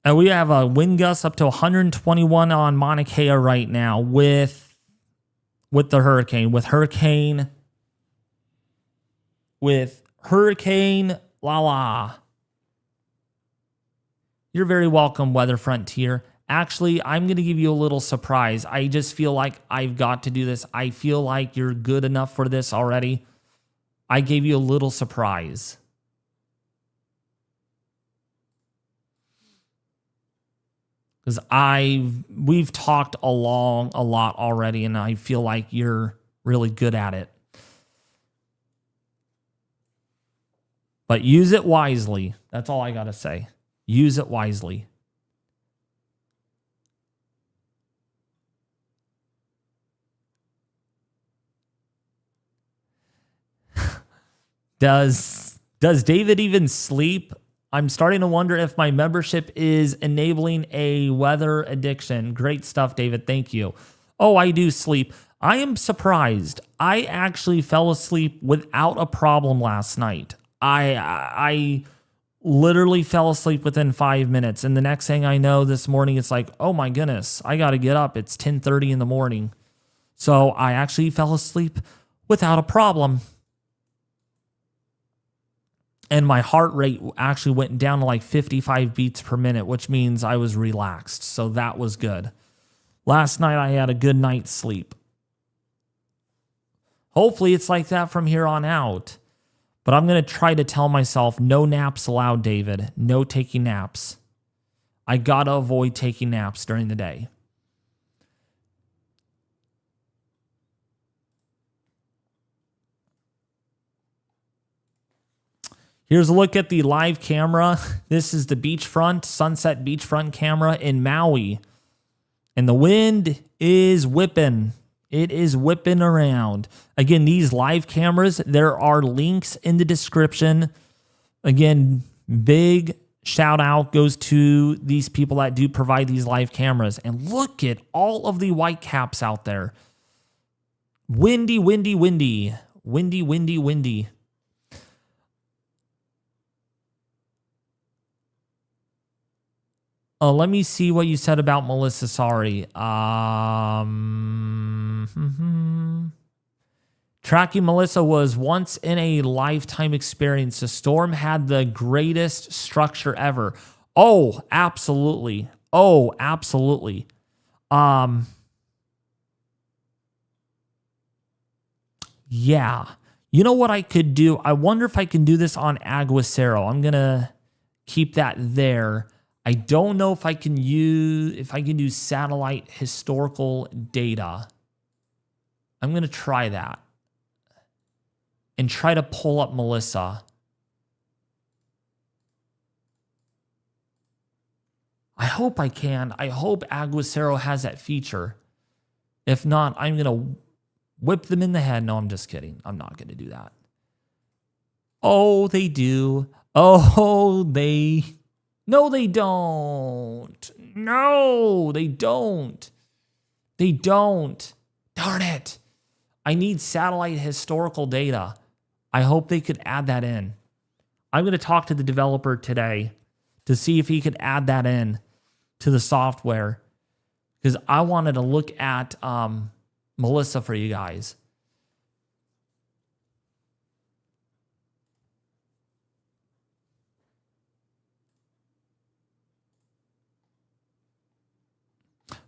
And we have a wind gust up to 121 on Mauna Kea right now with the hurricane. With Hurricane Lala. You're very welcome, Weather Frontier. Actually, I'm going to give you a little surprise. I just feel like I've got to do this. I feel like you're good enough for this already. I gave you a little surprise. Because we've talked a lot already, and I feel like you're really good at it. But use it wisely. That's all I got to say. Use it wisely. Does David even sleep? I'm starting to wonder if my membership is enabling a weather addiction. Great stuff, David. Thank you. Oh, I do sleep. I am surprised. I actually fell asleep without a problem last night. I literally fell asleep within 5 minutes. And the next thing I know this morning, it's like, oh my goodness, I got to get up. It's 10:30 in the morning. So I actually fell asleep without a problem. And my heart rate actually went down to like 55 beats per minute, which means I was relaxed. So that was good. Last night I had a good night's sleep. Hopefully it's like that from here on out. But I'm going to try to tell myself no naps allowed, David. No taking naps. I got to avoid taking naps during the day. Here's a look at the live camera. This is the beachfront, sunset beachfront camera in Maui. And the wind is whipping. It is whipping around. Again, these live cameras, there are links in the description. Again, big shout out goes to these people that do provide these live cameras. And look at all of the white caps out there. Windy, windy, windy. Windy, windy, windy. Let me see what you said about Melissa. Sorry. Tracking Melissa was once in a lifetime experience. The storm had the greatest structure ever. Oh, absolutely. Oh, absolutely. Yeah. You know what I could do? I wonder if I can do this on Aguacero. I'm going to keep that there. I don't know if I can do satellite historical data. I'm going to try that and try to pull up Melissa. I hope I can. I hope Aguacero has that feature. If not, I'm going to whip them in the head. No, I'm just kidding. I'm not going to do that. Oh, they do. Oh, they... No, they don't. No, they don't. They don't. Darn it. I need satellite historical data. I hope they could add that in. I'm going to talk to the developer today to see if he could add that in to the software, because I wanted to look at Melissa for you guys.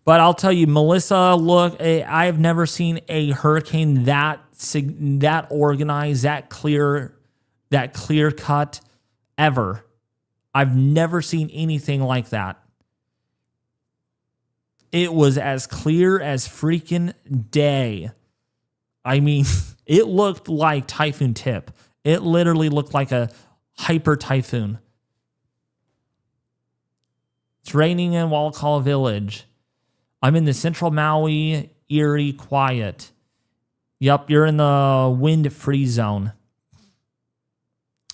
But I'll tell you, Melissa, look, I have never seen a hurricane that organized, that clear cut ever. I've never seen anything like that. It was as clear as freaking day. I mean, it looked like typhoon tip. It literally looked like a hyper typhoon. It's raining in Walcall Village. I'm in the central Maui, Erie, quiet. Yep, you're in the wind free zone.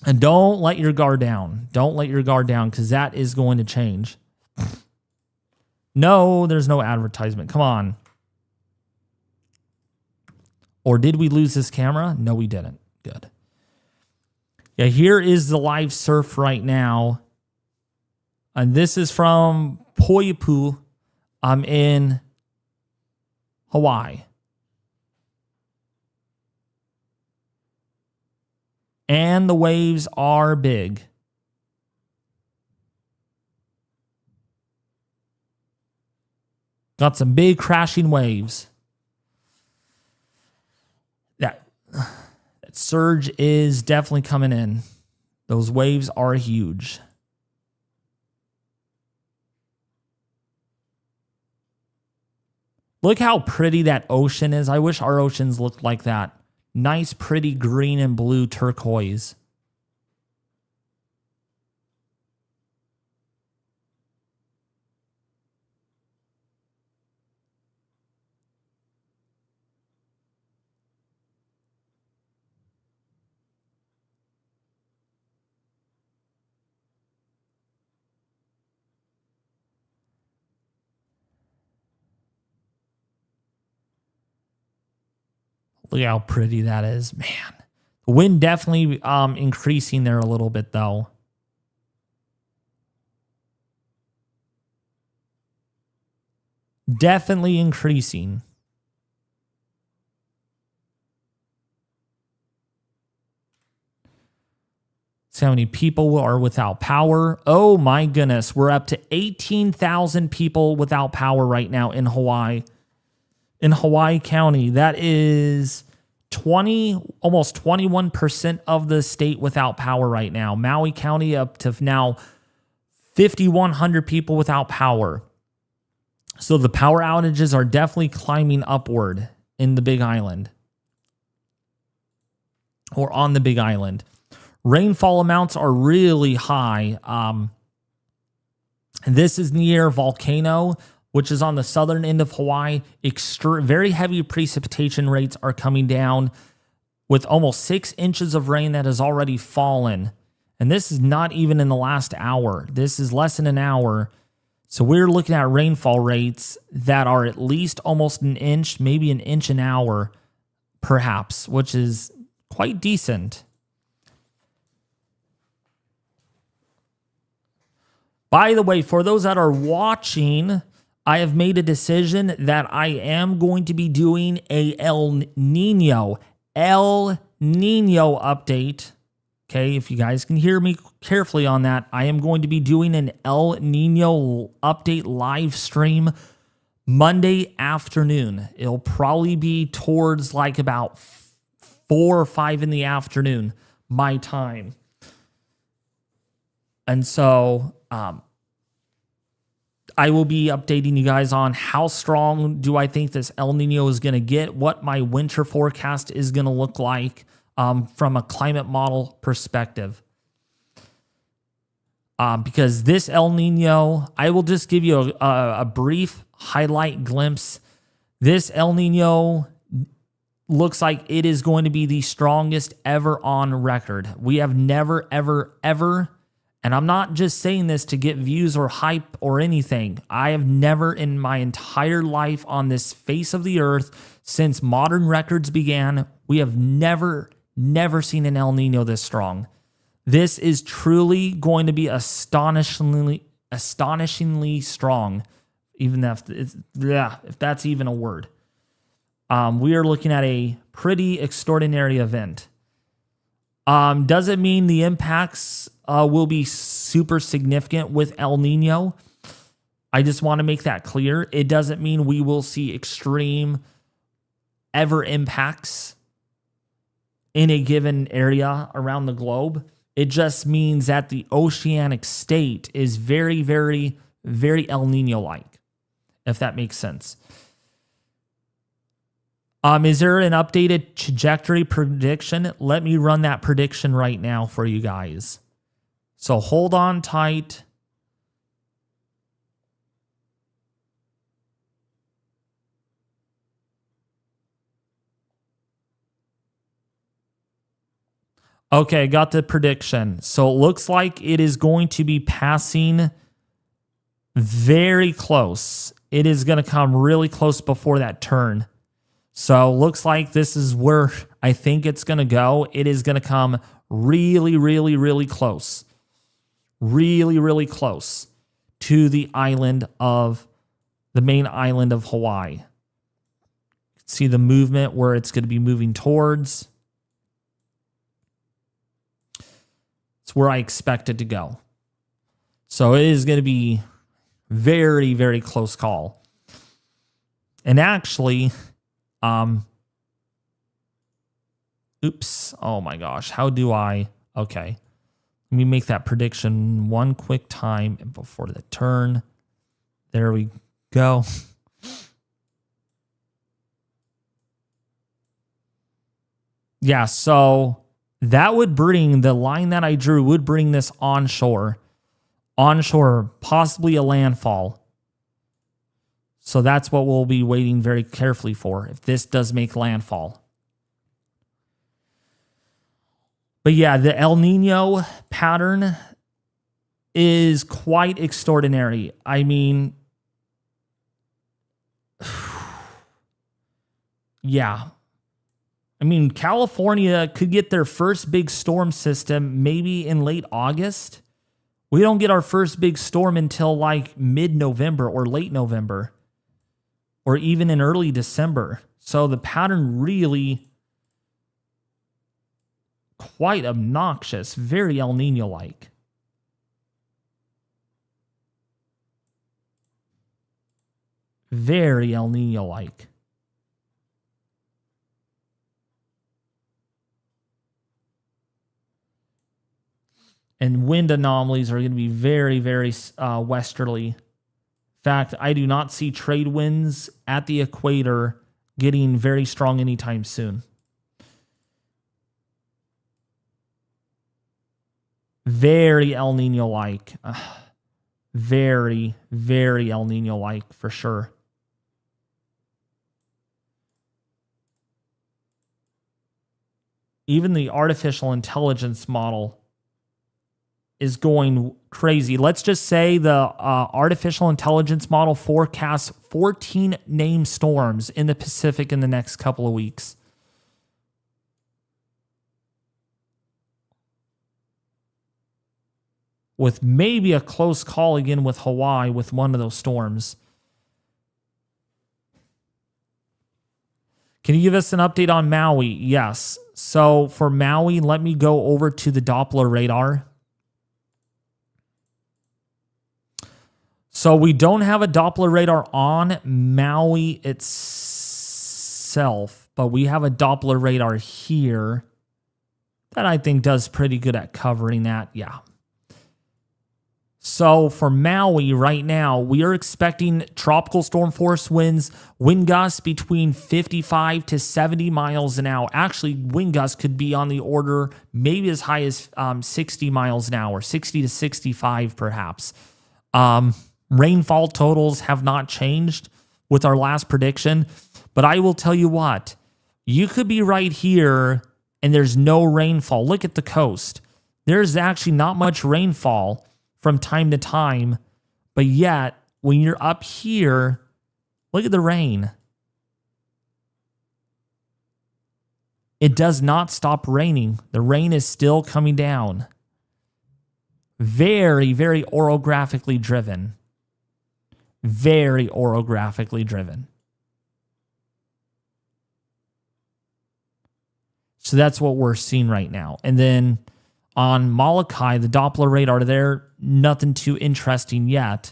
And don't let your guard down. Don't let your guard down, because that is going to change. No, there's no advertisement. Come on. Or did we lose this camera? No, we didn't. Good. Yeah, here is the live surf right now. And this is from Poipu. I'm in Hawaii. And the waves are big. Got some big crashing waves. That surge is definitely coming in. Those waves are huge. Look how pretty that ocean is. I wish our oceans looked like that. Nice, pretty green and blue turquoise. Look how pretty that is, man. The wind definitely increasing there a little bit, though. Definitely increasing. See how many people are without power. Oh my goodness. We're up to 18,000 people without power right now in Hawaii. In Hawaii County, that is almost 21% of the state without power right now. Maui County up to now 5,100 people without power. So the power outages are definitely climbing upward in the Big Island. Or on the Big Island. Rainfall amounts are really high. This is near Volcano, which is on the southern end of Hawaii. Very heavy precipitation rates are coming down with almost 6 inches of rain that has already fallen. And this is not even in the last hour. This is less than an hour. So we're looking at rainfall rates that are at least almost an inch, maybe an inch an hour, perhaps, which is quite decent. By the way, for those that are watching, I have made a decision that I am going to be doing a El Nino update. Okay, if you guys can hear me carefully on that, I am going to be doing an El Nino update live stream Monday afternoon. It'll probably be towards like about 4 or 5 in the afternoon, my time. And so I will be updating you guys on how strong do I think this El Nino is going to get, what my winter forecast is going to look like from a climate model perspective. Because this El Nino, I will just give you a brief highlight glimpse. This El Nino looks like it is going to be the strongest ever on record. We have never, ever, and I'm not just saying this to get views or hype or anything. I have never in my entire life on this face of the earth, since modern records began, we have never seen an El Nino this strong. This is truly going to be astonishingly strong, even if that's even a word. We are looking at a pretty extraordinary event. Does it mean the impacts will be super significant with El Nino? I just want to make that clear. It doesn't mean we will see extreme ever impacts in a given area around the globe. It just means that the oceanic state is very, very, very El Nino-like, if that makes sense. Is there an updated trajectory prediction? Let me run that prediction right now for you guys. So hold on tight. Okay, got the prediction. So it looks like it is going to be passing very close. It is going to come really close before that turn. So looks like this is where I think it's going to go. It is going to come really, really, really close. Really, really close to the main island of Hawaii. See the movement where it's going to be moving towards. It's where I expect it to go. So it is going to be very, very close call. And actually, oops, oh my gosh, how do I, okay. Let me make that prediction one quick time before the turn. There we go. Yeah, so that would bring, the line that I drew would bring this onshore, possibly a landfall. So that's what we'll be waiting very carefully for if this does make landfall. But yeah, the El Nino pattern is quite extraordinary. I mean, yeah. I mean, California could get their first big storm system maybe in late August. We don't get our first big storm until like mid-November or late November, or even in early December. So the pattern really quite obnoxious, very El Nino-like. Very El Nino-like. And wind anomalies are going to be very, very westerly. In fact, I do not see trade winds at the equator getting very strong anytime soon. Very El Nino-like. Very, very El Nino-like for sure. Even the artificial intelligence model is going crazy. Let's just say the artificial intelligence model forecasts 14 named storms in the Pacific in the next couple of weeks. With maybe a close call again with Hawaii with one of those storms. Can you give us an update on Maui? Yes. So for Maui, let me go over to the Doppler radar. So we don't have a Doppler radar on Maui itself, but we have a Doppler radar here that I think does pretty good at covering that. Yeah. So for Maui right now, we are expecting tropical storm force winds, wind gusts between 55 to 70 miles an hour. Actually, wind gusts could be on the order maybe as high as 60 miles an hour, 60 to 65 perhaps. Rainfall totals have not changed with our last prediction, but I will tell you what, you could be right here and there's no rainfall. Look at the coast. There's actually not much rainfall from time to time, but yet when you're up here, look at the rain. It does not stop raining. The rain is still coming down. Very, very orographically driven. Very orographically driven. So that's what we're seeing right now. And then on Molokai, the Doppler radar there, nothing too interesting yet.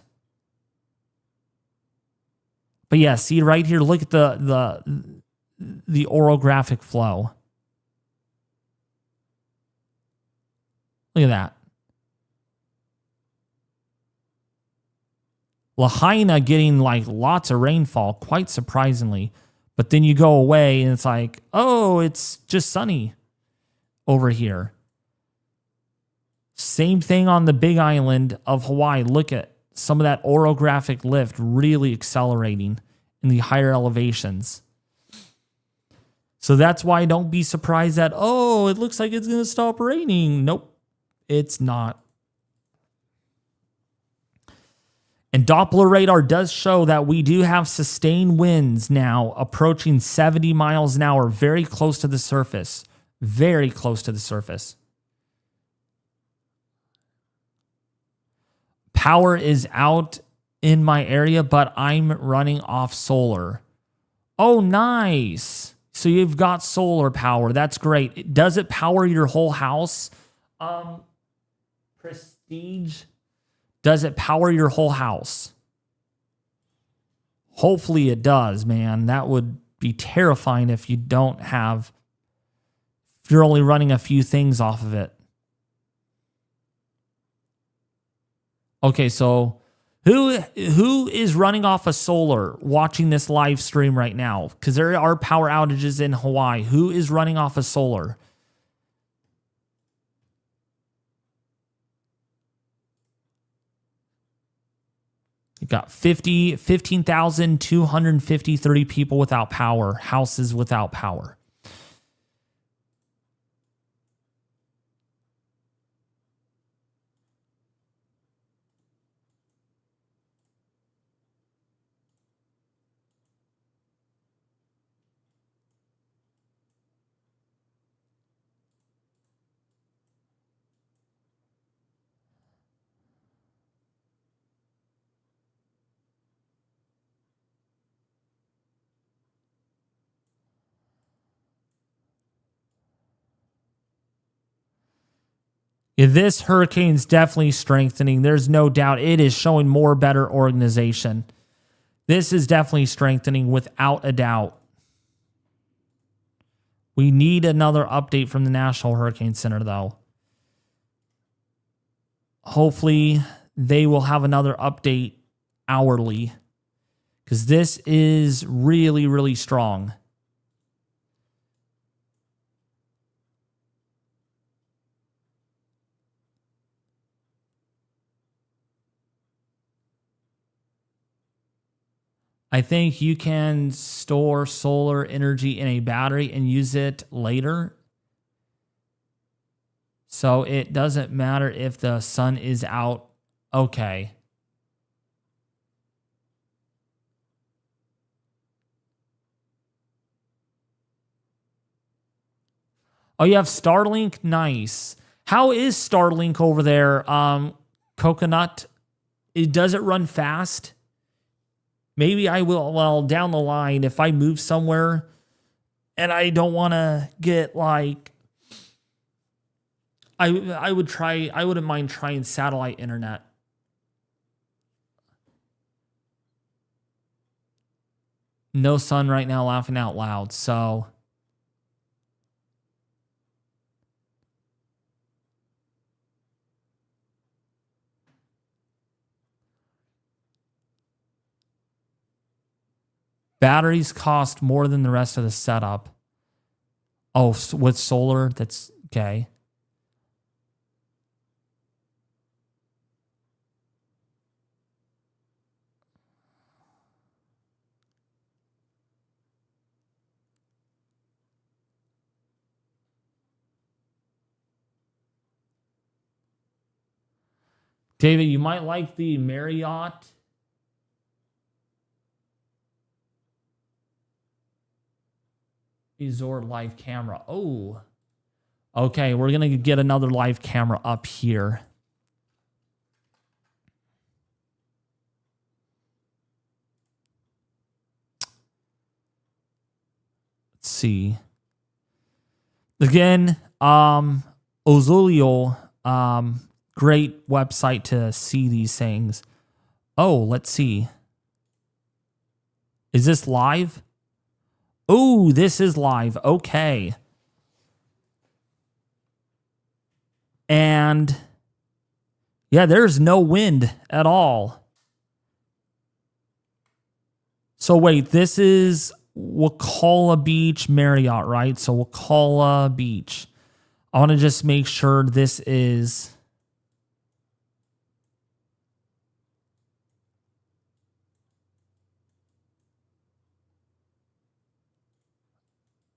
But yeah, see right here, look at the orographic flow. Look at that. Lahaina getting like lots of rainfall, quite surprisingly. But then you go away and it's like, oh, it's just sunny over here. Same thing on the big island of Hawaii. Look at some of that orographic lift really accelerating in the higher elevations. So that's why don't be surprised that, oh, it looks like it's going to stop raining. Nope, it's not. And Doppler radar does show that we do have sustained winds now approaching 70 miles an hour, very close to the surface. Very close to the surface. Power is out in my area, but I'm running off solar. Oh, nice. So you've got solar power. That's great. Does it power your whole house? Prestige. Does it power your whole house? Hopefully it does, man. That would be terrifying if you don't have, if you're only running a few things off of it. Okay, so who is running off of solar watching this live stream right now? Because there are power outages in Hawaii. Who is running off of solar? You've got 15,253 people without power, houses without power. Yeah, this hurricane's definitely strengthening. There's no doubt it is showing more better organization. This is definitely strengthening without a doubt. We need another update from the National Hurricane Center, though. Hopefully, they will have another update hourly, because this is really, really strong. I think you can store solar energy in a battery and use it later. So it doesn't matter if the sun is out. Okay. Oh, you have Starlink? Nice. How is Starlink over there? Coconut? Does it run fast? Maybe I will, well, down the line, if I move somewhere and I don't want to get like, I wouldn't mind trying satellite internet. No sun right now, laughing out loud. So batteries cost more than the rest of the setup. Oh, with solar, that's okay. David, you might like the Marriott Resort live camera. Oh, okay. We're going to get another live camera up here. see. Again, Ozulio, great website to see these things. Oh, let's see. Is this live? Oh, this is live. Okay. And yeah, there's no wind at all. So wait, this is Wakulla Beach Marriott, right? So Wakulla Beach. I want to just make sure this is...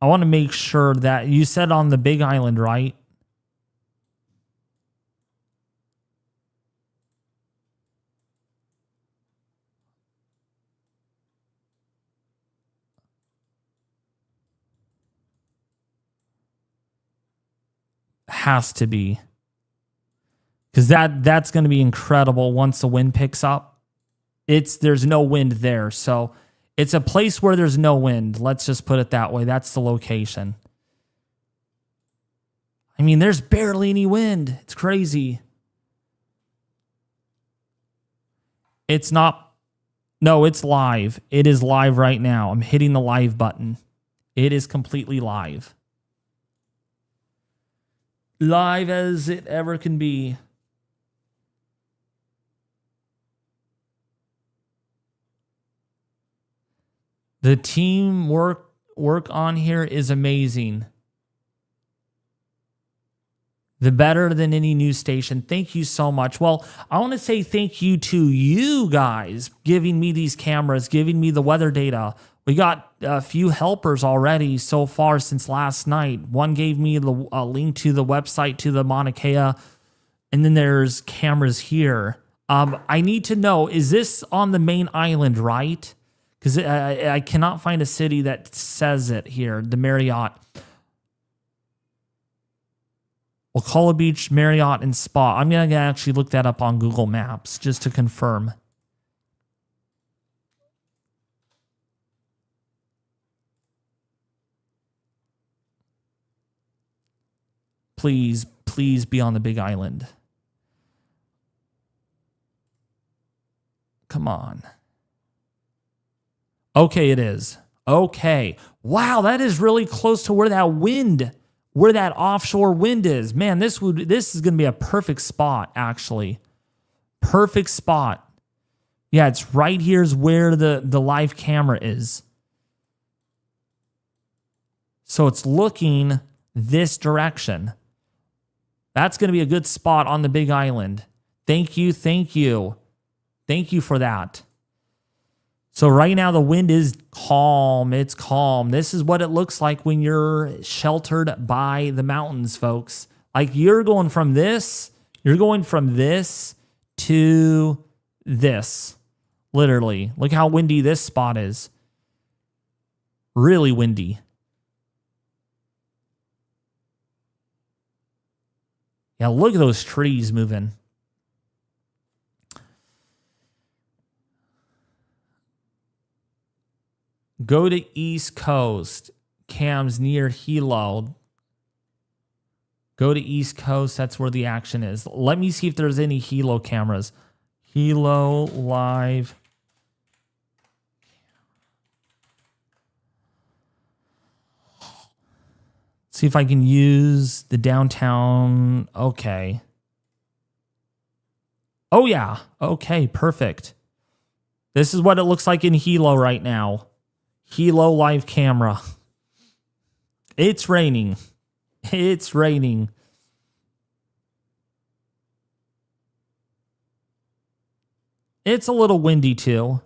I want to make sure that you said on the Big Island, right? Has to be. Because that's going to be incredible once the wind picks up. There's no wind there. So it's a place where there's no wind. Let's just put it that way. That's the location. I mean, there's barely any wind. It's crazy. It's not. No, it's live. It is live right now. I'm hitting the live button. It is completely live. Live as it ever can be. The team work on here is amazing. The better than any news station. Thank you so much. Well, I want to say thank you to you guys giving me these cameras, giving me the weather data. We got a few helpers already so far since last night. One gave me a link to the website to the Mauna Kea, and then there's cameras here. I need to know, is this on the main island, right? Because I cannot find a city that says it here, the Marriott. Wakulla Beach, Marriott, and Spa. I'm going to actually look that up on Google Maps just to confirm. Please, please be on the Big Island. Come on. Okay, it is. Okay. Wow, that is really close to where that offshore wind is. Man, this is going to be a perfect spot, actually. Perfect spot. Yeah, it's right here is where the live camera is. So it's looking this direction. That's going to be a good spot on the Big Island. Thank you, thank you. Thank you for that. So right now the wind is calm. It's calm. This is what it looks like when you're sheltered by the mountains, folks. Like you're going from this to this. Literally. Look how windy this spot is. Really windy. Yeah, look at those trees moving. Go to East Coast. Cam's near Hilo. Go to East Coast. That's where the action is. Let me see if there's any Hilo cameras. Hilo live. See if I can use the downtown. Okay. Oh, yeah. Okay, perfect. This is what it looks like in Hilo right now. Hilo live camera. It's raining. It's raining. It's a little windy too.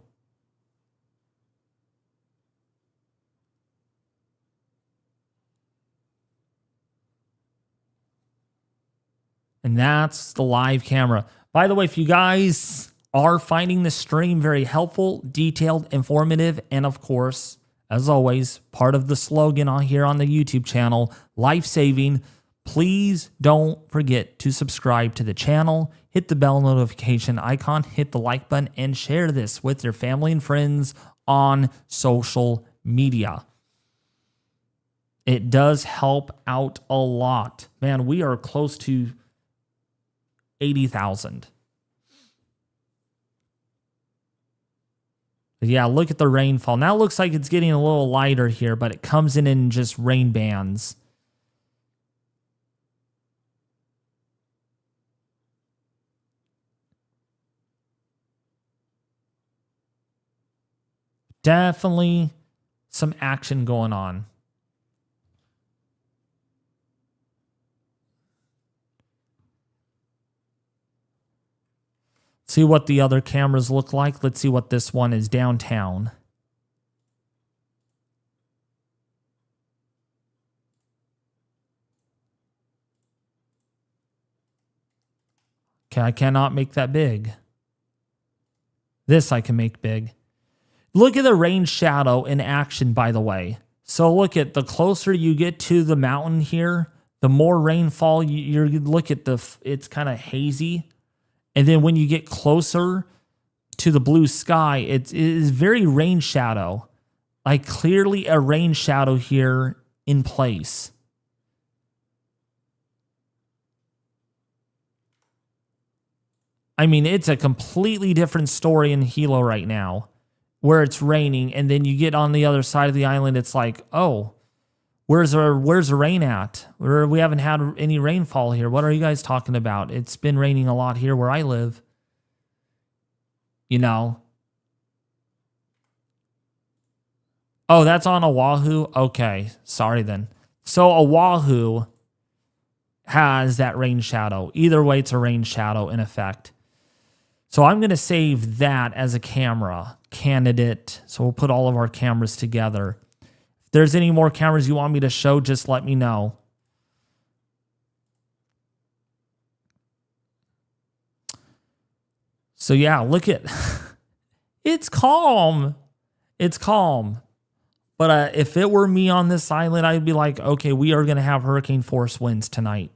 And that's the live camera. By the way, if you guys are finding this stream very helpful, detailed, informative, and of course, as always, part of the slogan on here on the YouTube channel, life-saving, please don't forget to subscribe to the channel, hit the bell notification icon, hit the like button, and share this with your family and friends on social media. It does help out a lot. Man, we are close to 80,000. Yeah, look at the rainfall. Now it looks like it's getting a little lighter here, but it comes in just rain bands. Definitely some action going on. See what the other cameras look like. Let's see what this one is downtown. Okay, I cannot make that big. This I can make big. Look at the rain shadow in action, by the way. So look at the closer you get to the mountain here, the more rainfall you look at it's kind of hazy. And then when you get closer to the blue sky, it is very rain shadow. Like clearly a rain shadow here in place. I mean, it's a completely different story in Hilo right now, where it's raining, and then you get on the other side of the island, it's like, oh, where's the rain at? We haven't had any rainfall here. What are you guys talking about? It's been raining a lot here where I live. You know. Oh, that's on Oahu? Okay, sorry then. So Oahu has that rain shadow. Either way, it's a rain shadow in effect. So I'm going to save that as a camera candidate. So we'll put all of our cameras together. If there's any more cameras you want me to show, just let me know. So yeah, look at, it's calm. It's calm. But if it were me on this island, I'd be like, okay, we are going to have hurricane force winds tonight.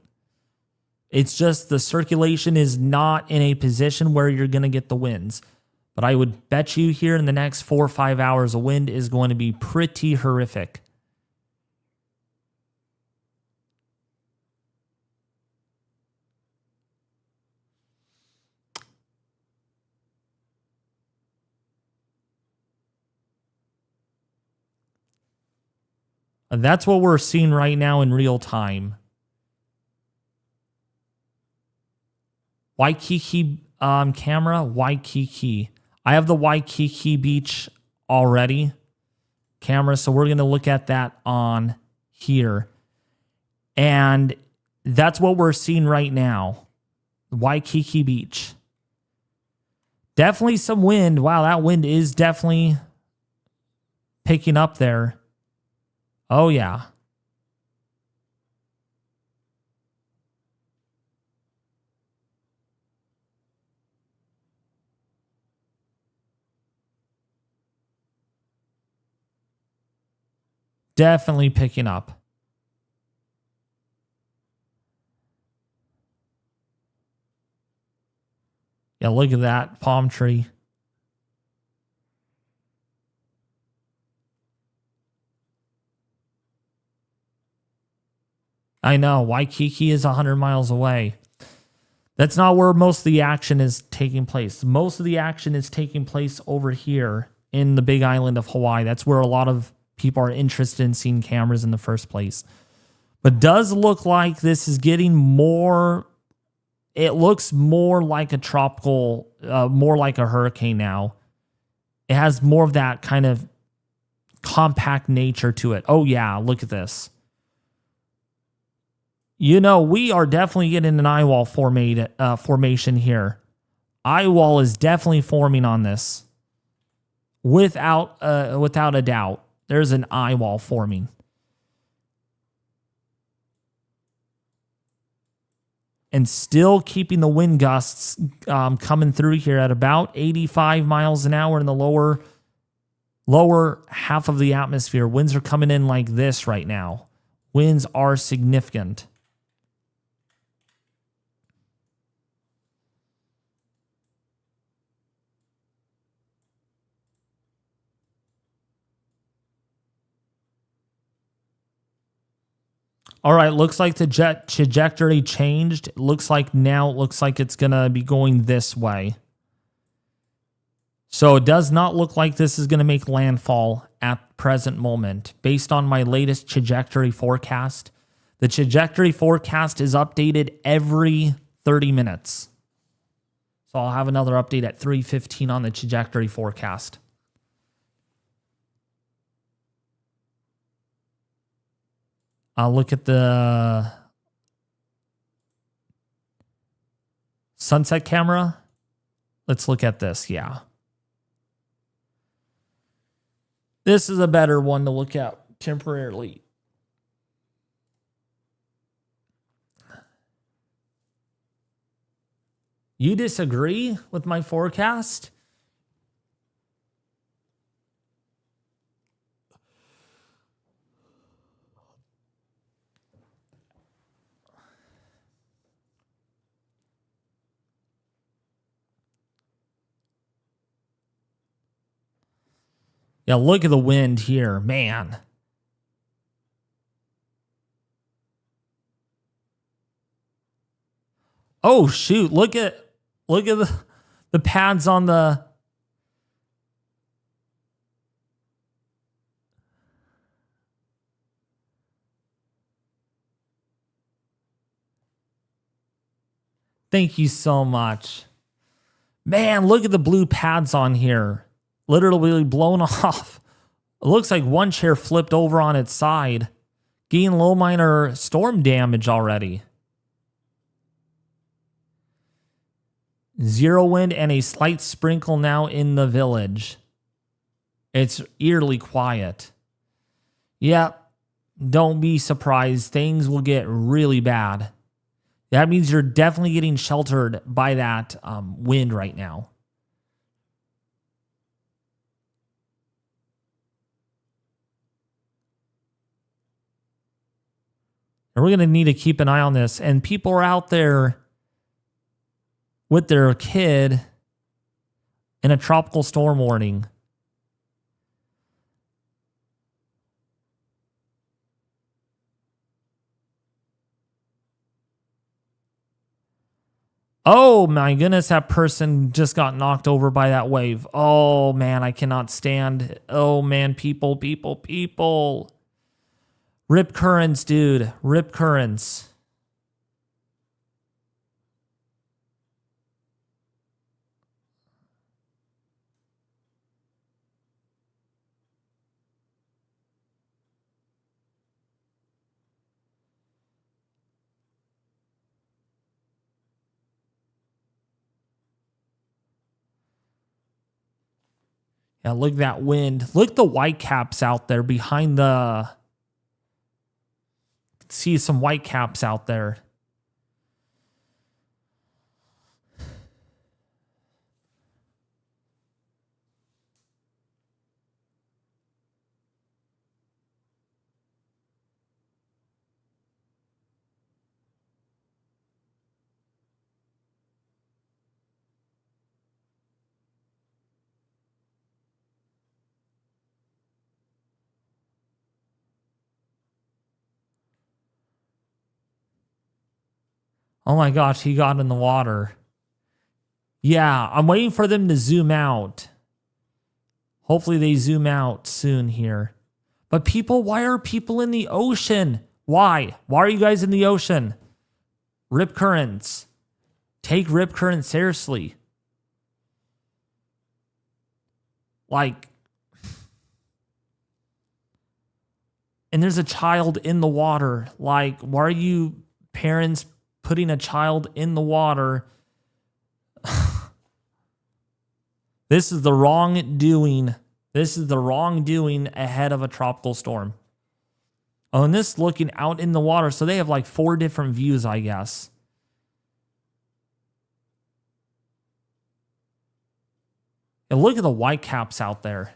It's just the circulation is not in a position where you're going to get the winds. But I would bet you here in the next 4 or 5 hours, a wind is going to be pretty horrific. And that's what we're seeing right now in real time. Waikiki camera, Waikiki. I have the Waikiki beach already camera, so we're going to look at that on here. And that's what we're seeing right now. Waikiki beach. Definitely some wind. Wow, that wind is definitely picking up there. Oh, yeah. Definitely picking up. Yeah, look at that palm tree. I know, Waikiki is 100 miles away. That's not where most of the action is taking place. Most of the action is taking place over here in the big island of Hawaii. That's where a lot of people are interested in seeing cameras in the first place. But does look like this is getting more, it looks more like a tropical, more like a hurricane now. It has more of that kind of compact nature to it. Oh yeah, look at this. You know, we are definitely getting an eye wall formation here. Eye wall is definitely forming on this. Without a doubt, there's an eye wall forming. And still keeping the wind gusts coming through here at about 85 miles an hour in the lower half of the atmosphere. Winds are coming in like this right now. Winds are significant. All right, looks like the jet trajectory changed. It looks like it's going to be going this way. So it does not look like this is going to make landfall at present moment. Based on my latest trajectory forecast, the trajectory forecast is updated every 30 minutes. So I'll have another update at 3:15 on the trajectory forecast. I'll look at the sunset camera. Let's look at this. Yeah. This is a better one to look at temporarily. You disagree with my forecast? Yeah, look at the wind here, man. Oh shoot, look at the pads on the Thank you so much. Man, look at the blue pads on here. Literally blown off. It looks like one chair flipped over on its side. Getting low minor storm damage already. Zero wind and a slight sprinkle now in the village. It's eerily quiet. Yep. Don't be surprised. Things will get really bad. That means you're definitely getting sheltered by that wind right now. And we're going to need to keep an eye on this. And people are out there with their kid in a tropical storm warning. Oh my goodness, that person just got knocked over by that wave. Oh man, I cannot stand. Oh man, people. Rip currents, dude. Rip currents. Yeah, look at that wind. Look at the white caps out there behind the... See some white caps out there. Oh my gosh, he got in the water. Yeah, I'm waiting for them to zoom out. Hopefully they zoom out soon here. But people, why are people in the ocean? Why? Why are you guys in the ocean? Rip currents. Take rip currents seriously. Like, and there's a child in the water. Like, why are you parents putting a child in the water? This is the wrongdoing. This is the wrongdoing ahead of a tropical storm. Oh, and this looking out in the water. So they have like 4 different views, I guess. And look at the white caps out there.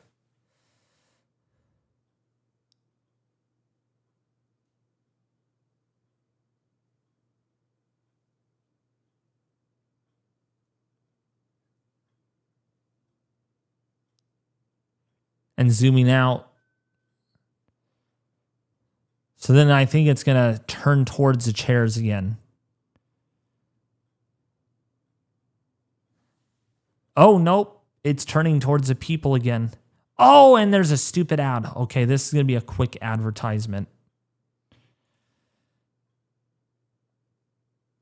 And zooming out. So then I think it's going to turn towards the chairs again. Oh, nope. It's turning towards the people again. Oh, and there's a stupid ad. Okay, this is going to be a quick advertisement.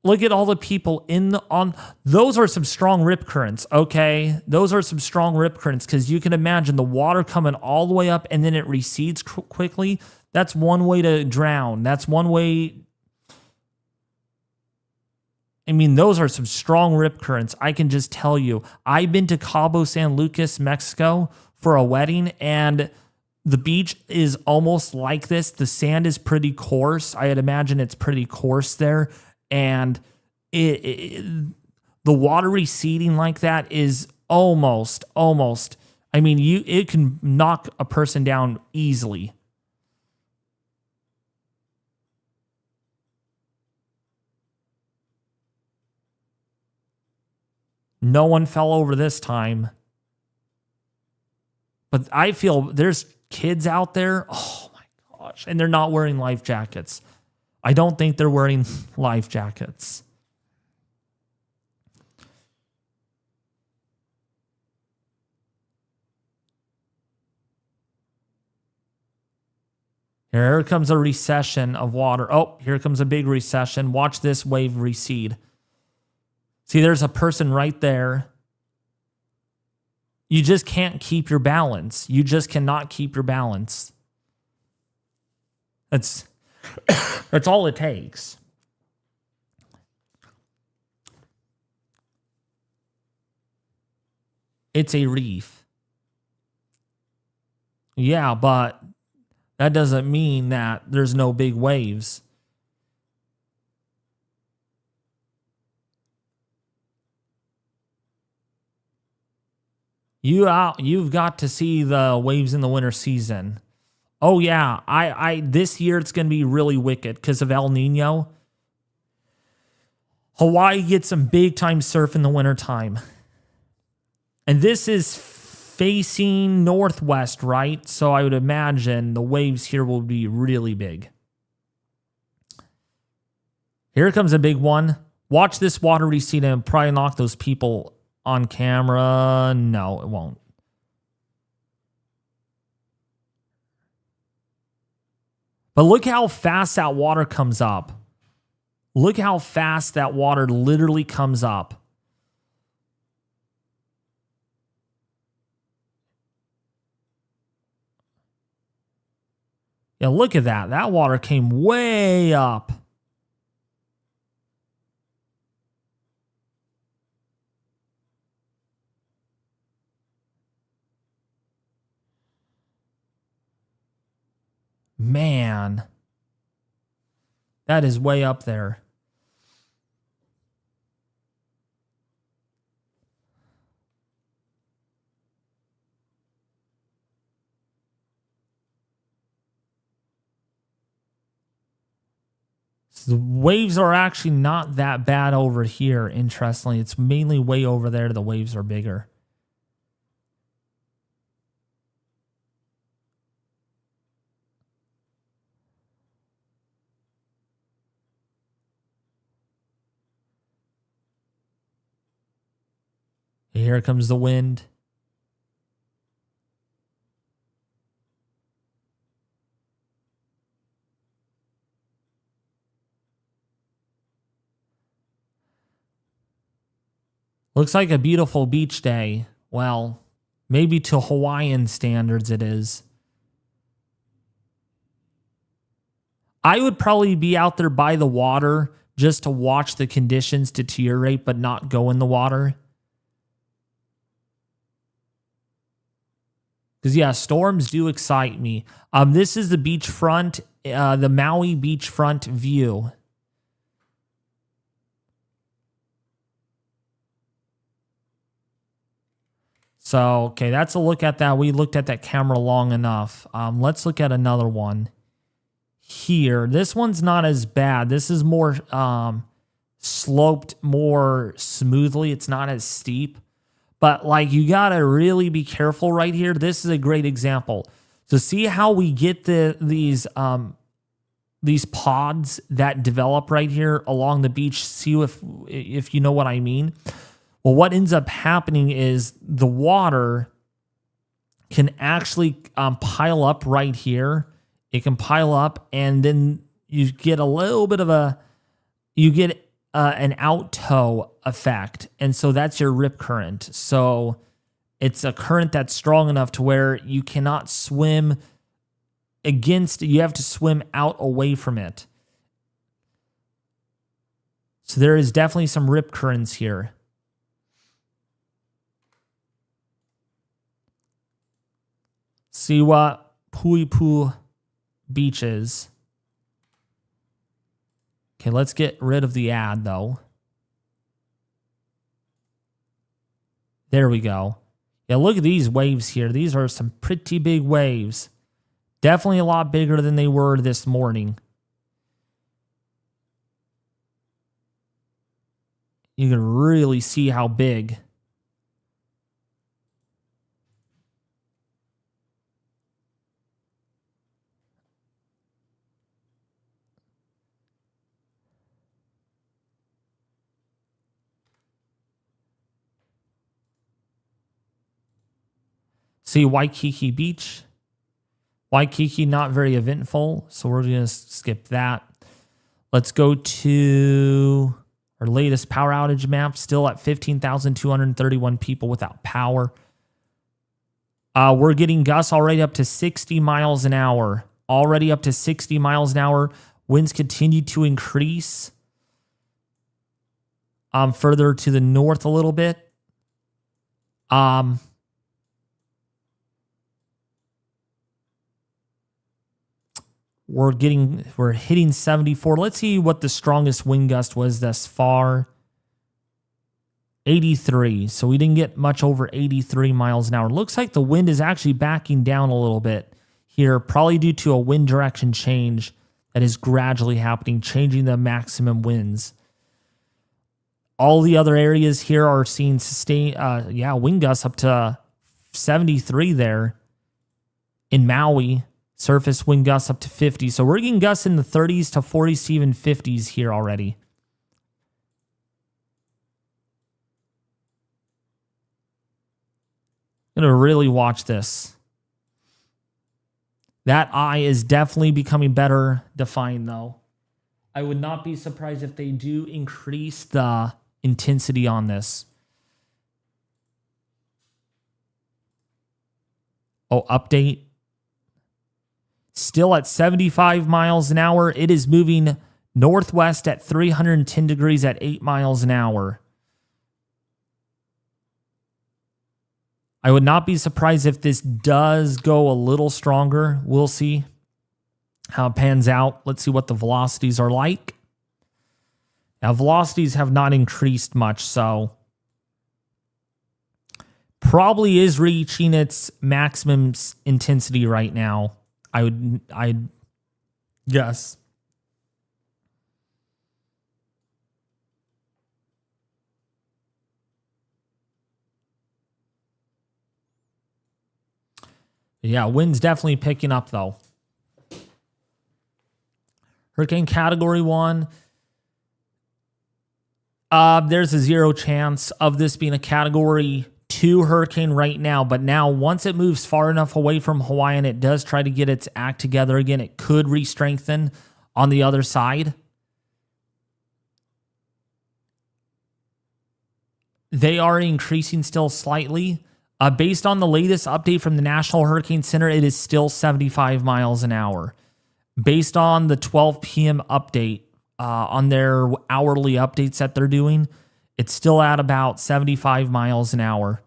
Look at all the people those are some strong rip currents, okay? Those are some strong rip currents because you can imagine the water coming all the way up and then it recedes quickly. That's one way to drown. That's one way. I mean, those are some strong rip currents. I can just tell you. I've been to Cabo San Lucas, Mexico for a wedding, and the beach is almost like this. The sand is pretty coarse. I'd imagine it's pretty coarse there. And the water receding like that is almost. I mean, it can knock a person down easily. No one fell over this time. But I feel there's kids out there. Oh my gosh. And they're not wearing life jackets. I don't think they're wearing life jackets. Here comes a recession of water. Oh, here comes a big recession. Watch this wave recede. See, there's a person right there. You just can't keep your balance. You just cannot keep your balance. That's all it takes. It's a reef. Yeah, but that doesn't mean that there's no big waves. You've got to see the waves in the winter season. Oh yeah, I this year it's going to be really wicked because of El Nino. Hawaii gets some big time surf in the wintertime. And this is facing northwest, right? So I would imagine the waves here will be really big. Here comes a big one. Watch this water recede and probably knock those people on camera. No, it won't. But look how fast that water comes up. Look how fast that water literally comes up. Yeah, look at that. That water came way up. Man, that is way up there. So the waves are actually not that bad over here, interestingly. It's mainly way over there the waves are bigger. Here comes the wind. Looks like a beautiful beach day. Well, maybe to Hawaiian standards it is. I would probably be out there by the water just to watch the conditions deteriorate but not go in the water. Because, yeah, storms do excite me. This is the beachfront, the Maui beachfront view. So, okay, that's a look at that. We looked at that camera long enough. Let's look at another one here. This one's not as bad. This is more sloped more smoothly. It's not as steep. But, like, you got to really be careful right here. This is a great example. So, see how we get these these pods that develop right here along the beach. See if you know what I mean. Well, what ends up happening is the water can actually pile up right here. It can pile up, and then you get a little bit of an out-tow effect. And so that's your rip current. So it's a current that's strong enough to where you cannot swim against it. You have to swim out away from it. So there is definitely some rip currents here. See what Puipu Beach is. Okay, let's get rid of the ad, though. There we go. Yeah, look at these waves here. These are some pretty big waves. Definitely a lot bigger than they were this morning. You can really see how big. See Waikiki Beach. Waikiki, not very eventful, so we're going to skip that. Let's go to our latest power outage map, still at 15,231 people without power. We're getting gusts already up to 60 miles an hour. Already up to 60 miles an hour. Winds continue to increase further to the north a little bit. We're hitting 74. Let's see what the strongest wind gust was thus far. 83. So we didn't get much over 83 miles an hour. Looks like the wind is actually backing down a little bit here, probably due to a wind direction change that is gradually happening, changing the maximum winds. All the other areas here are seeing sustained, wind gusts up to 73 there in Maui. Surface wind gusts up to 50. So we're getting gusts in the 30s to 40s to even 50s here already. I'm going to really watch this. That eye is definitely becoming better defined, though. I would not be surprised if they do increase the intensity on this. Oh, update. Still at 75 miles an hour. It is moving northwest at 310 degrees at 8 miles an hour. I would not be surprised if this does go a little stronger. We'll see how it pans out. Let's see what the velocities are like. Now, velocities have not increased much, so probably is reaching its maximum intensity right now. I'd guess. Yeah, wind's definitely picking up, though. Hurricane Category 1. There's a 0 chance of this being a Category 2 hurricane right now, but now once it moves far enough away from Hawaii and it does try to get its act together again, it could re-strengthen on the other side. They are increasing still slightly. Based on the latest update from the National Hurricane Center, it is still 75 miles an hour. Based on the 12 p.m. update on their hourly updates that they're doing, it's still at about 75 miles an hour.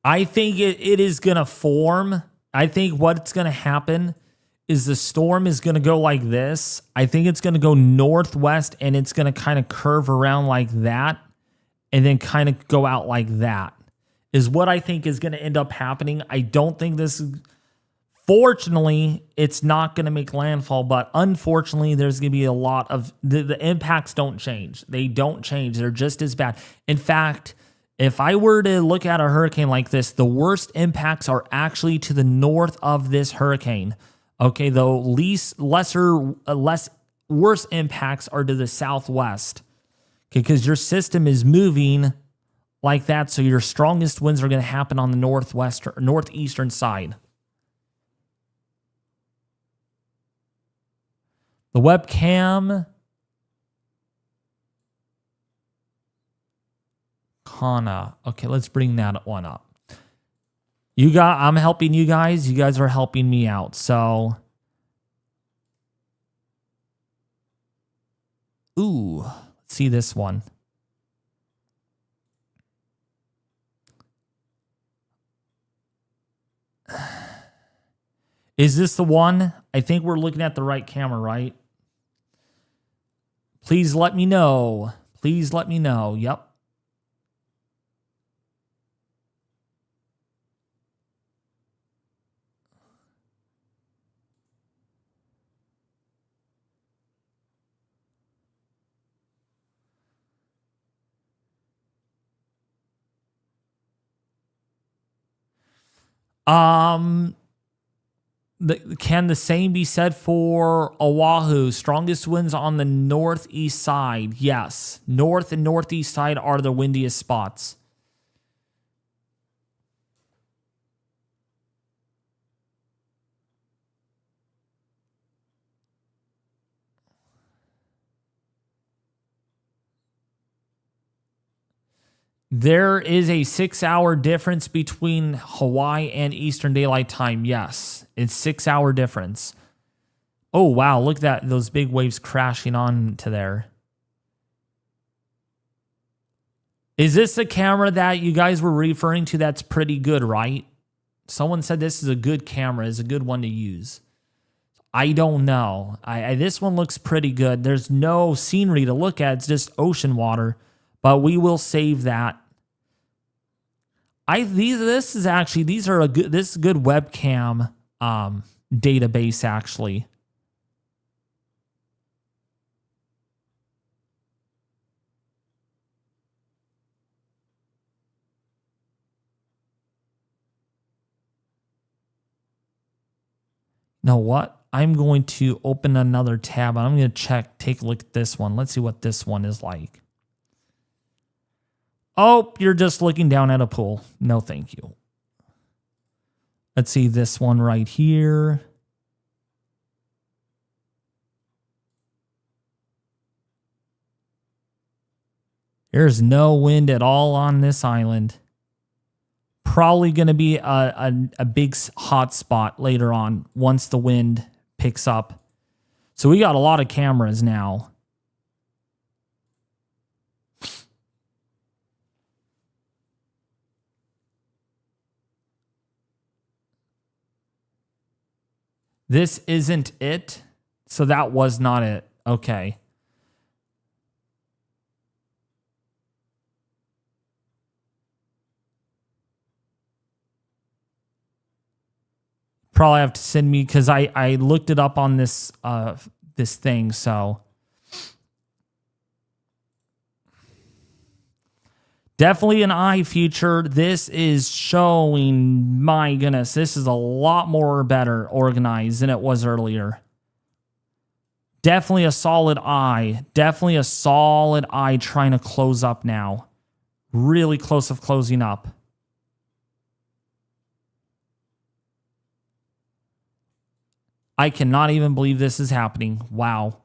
I think it is going to form. I think what's going to happen is the storm is going to go like this. I think it's going to go northwest and it's going to kind of curve around like that and then kind of go out like that. is what I think is going to end up happening. I don't think this is, fortunately, it's not going to make landfall, but unfortunately, there's going to be a lot of, the impacts don't change. They don't change. They're just as bad. In fact, if I were to look at a hurricane like this, the worst impacts are actually to the north of this hurricane. Okay, the worse impacts are to the southwest. Okay, because your system is moving like that, so your strongest winds are going to happen on the northeastern side. The webcam, Kana. Okay, let's bring that one up. I'm helping you guys. You guys are helping me out. So, let's see this one. Is this the one? I think we're looking at the right camera, right? Please let me know. Please let me know. Yep. Can the same be said for Oahu? Strongest winds on the northeast side. Yes. North and northeast side are the windiest spots. There is a 6-hour difference between Hawaii and Eastern Daylight Time. Yes, it's 6-hour difference. Oh, wow. Look at that. Those big waves crashing onto there. Is this the camera that you guys were referring to? That's pretty good, right? Someone said this is a good camera. It's a good one to use. I don't know. This one looks pretty good. There's no scenery to look at. It's just ocean water. But we will save that. This is a good webcam database actually. Know what? I'm going to open another tab and I'm going to take a look at this one. Let's see what this one is like. Oh, you're just looking down at a pool. No, thank you. Let's see this one right here. There's no wind at all on this island. Probably going to be a big hot spot later on once the wind picks up. So we got a lot of cameras now. This isn't it. So that was not it. Okay. Probably have to send me because I looked it up on this this thing. So definitely an eye feature. This is showing, my goodness, this is a lot more better organized than it was earlier. Definitely a solid eye. Definitely a solid eye trying to close up now. Really close of closing up. I cannot even believe this is happening. Wow.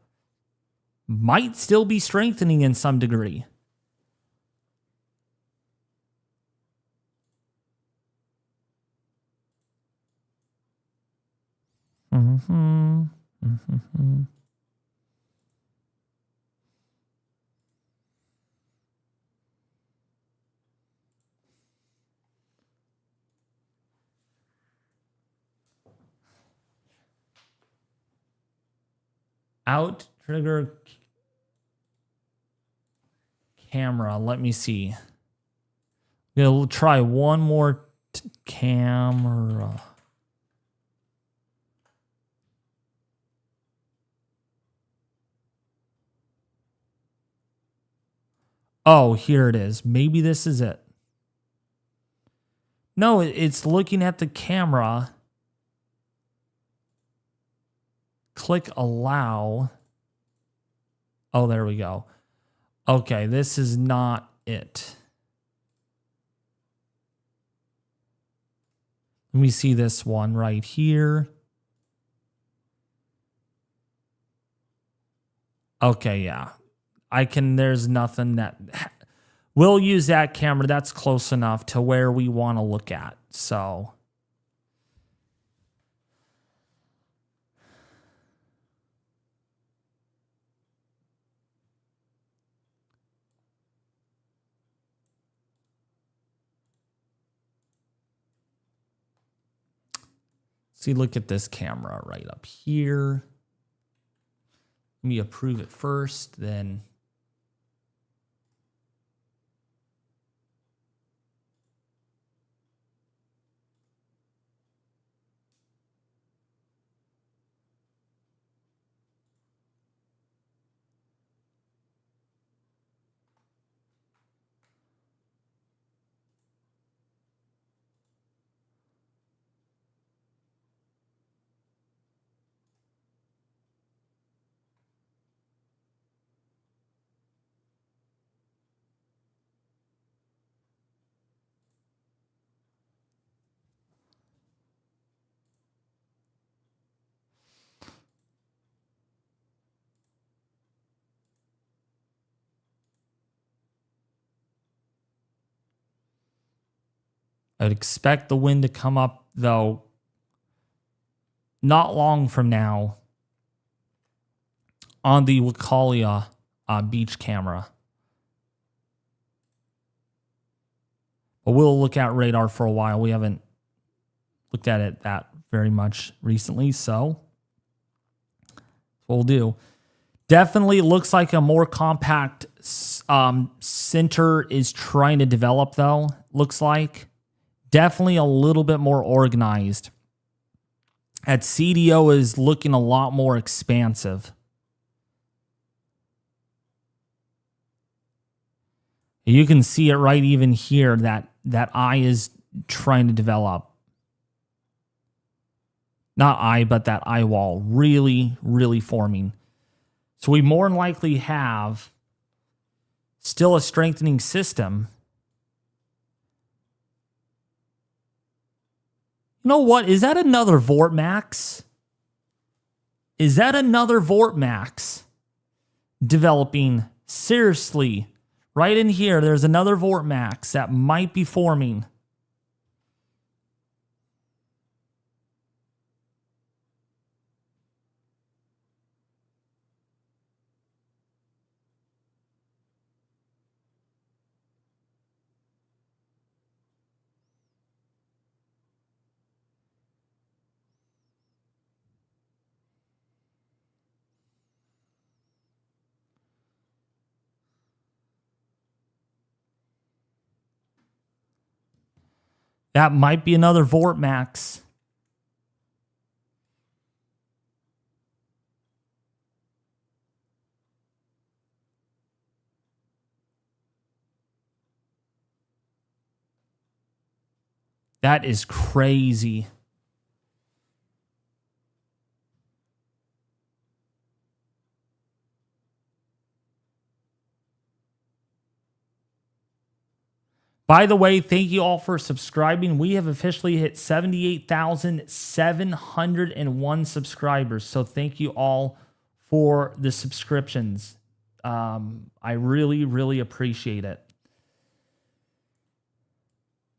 Might still be strengthening in some degree. Out trigger camera. Let me see. We'll try one more camera. Oh, here it is. Maybe this is it. No, it's looking at the camera. Click allow. Oh, there we go. Okay, this is not it. Let me see this one right here. Okay, yeah. There's nothing that... We'll use that camera. That's close enough to where we want to look at. So... See, look at this camera right up here. Let me approve it first, then... I'd expect the wind to come up, though, not long from now on the Wakalia beach camera. But we'll look at radar for a while. We haven't looked at it that very much recently, so that's what we'll do. Definitely looks like a more compact center is trying to develop, though, looks like. Definitely a little bit more organized. At CDO is looking a lot more expansive. You can see it right even here that eye is trying to develop. Not eye, but that eye wall really, really forming. So we more than likely have still a strengthening system. You know what? Is that another Vortmax? Is that another Vortmax developing? Seriously, right in here, there's another Vortmax that might be forming. That might be another Vortmax. That is crazy. By the way, thank you all for subscribing. We have officially hit 78,701 subscribers. So thank you all for the subscriptions. I really, really appreciate it.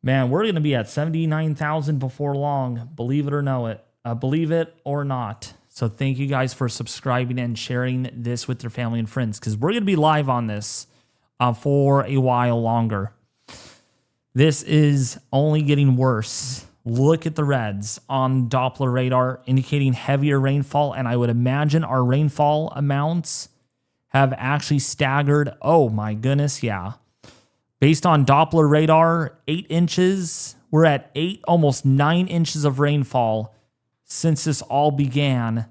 Man, we're going to be at 79,000 before long. Believe it or believe it or not. So thank you guys for subscribing and sharing this with your family and friends, because we're going to be live on this for a while longer. This is only getting worse. Look at the reds on Doppler radar indicating heavier rainfall, and I would imagine our rainfall amounts have actually staggered. Oh my goodness, yeah. Based on Doppler radar, 8 inches. We're at 8, almost 9 inches of rainfall since this all began.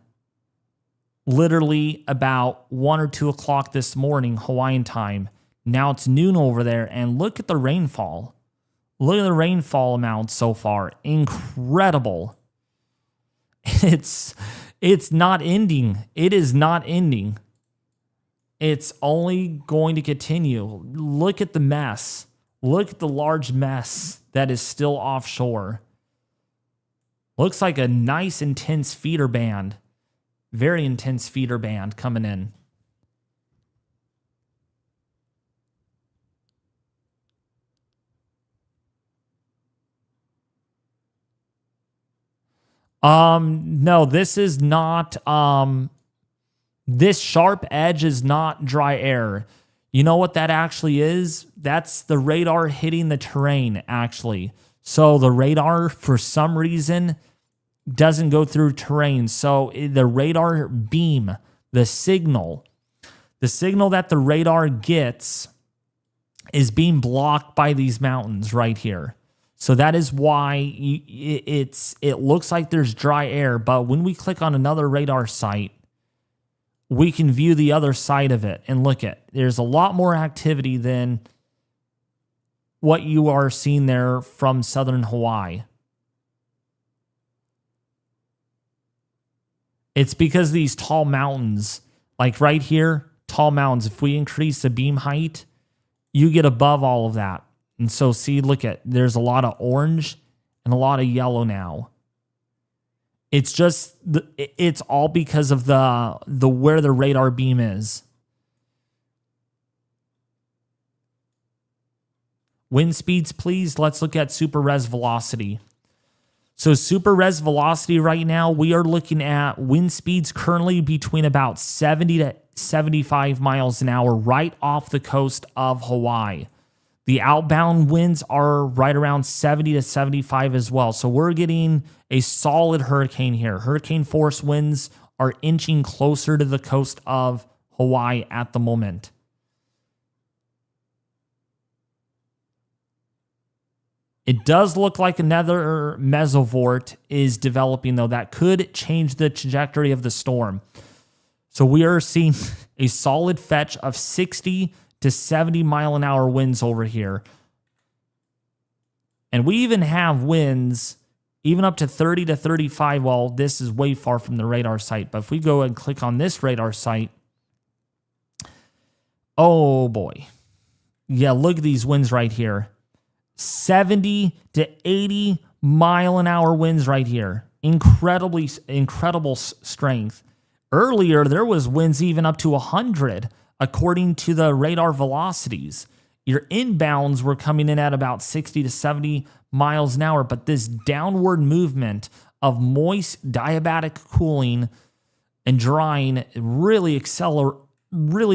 Literally about 1 or 2 o'clock this morning, Hawaiian time. Now it's noon over there, and look at the rainfall. Look at the rainfall amount so far. Incredible. It's not ending. It is not ending. It's only going to continue. Look at the mess. Look at the large mess that is still offshore. Looks like a nice, intense feeder band. Very intense feeder band coming in. No, this is not, this sharp edge is not dry air. You know what that actually is? That's the radar hitting the terrain, actually. So the radar, for some reason, doesn't go through terrain. So the radar beam, the signal that the radar gets is being blocked by these mountains right here. So that is why it looks like there's dry air, but when we click on another radar site, we can view the other side of it and look at. There's a lot more activity than what you are seeing there from southern Hawaii. It's because these tall mountains, like right here, tall mountains, if we increase the beam height, you get above all of that. And so see, look at, there's a lot of orange and a lot of yellow now. It's just, it's all because of the where the radar beam is. Wind speeds, please. Let's look at super res velocity. So super res velocity right now, we are looking at wind speeds currently between about 70 to 75 miles an hour right off the coast of Hawaii. The outbound winds are right around 70 to 75 as well. So we're getting a solid hurricane here. Hurricane force winds are inching closer to the coast of Hawaii at the moment. It does look like another mesovort is developing, though. That could change the trajectory of the storm. So we are seeing a solid fetch of 60 to 70 mile an hour winds over here. And we even have winds even up to 30 to 35. Well, this is way far from the radar site. But if we go and click on this radar site, oh boy. Yeah, look at these winds right here. 70 to 80 mile an hour winds right here. Incredible strength. Earlier, there was winds even up to 100 according to the radar velocities. Your inbounds were coming in at about 60 to 70 miles an hour, but this downward movement of moist diabatic cooling and drying really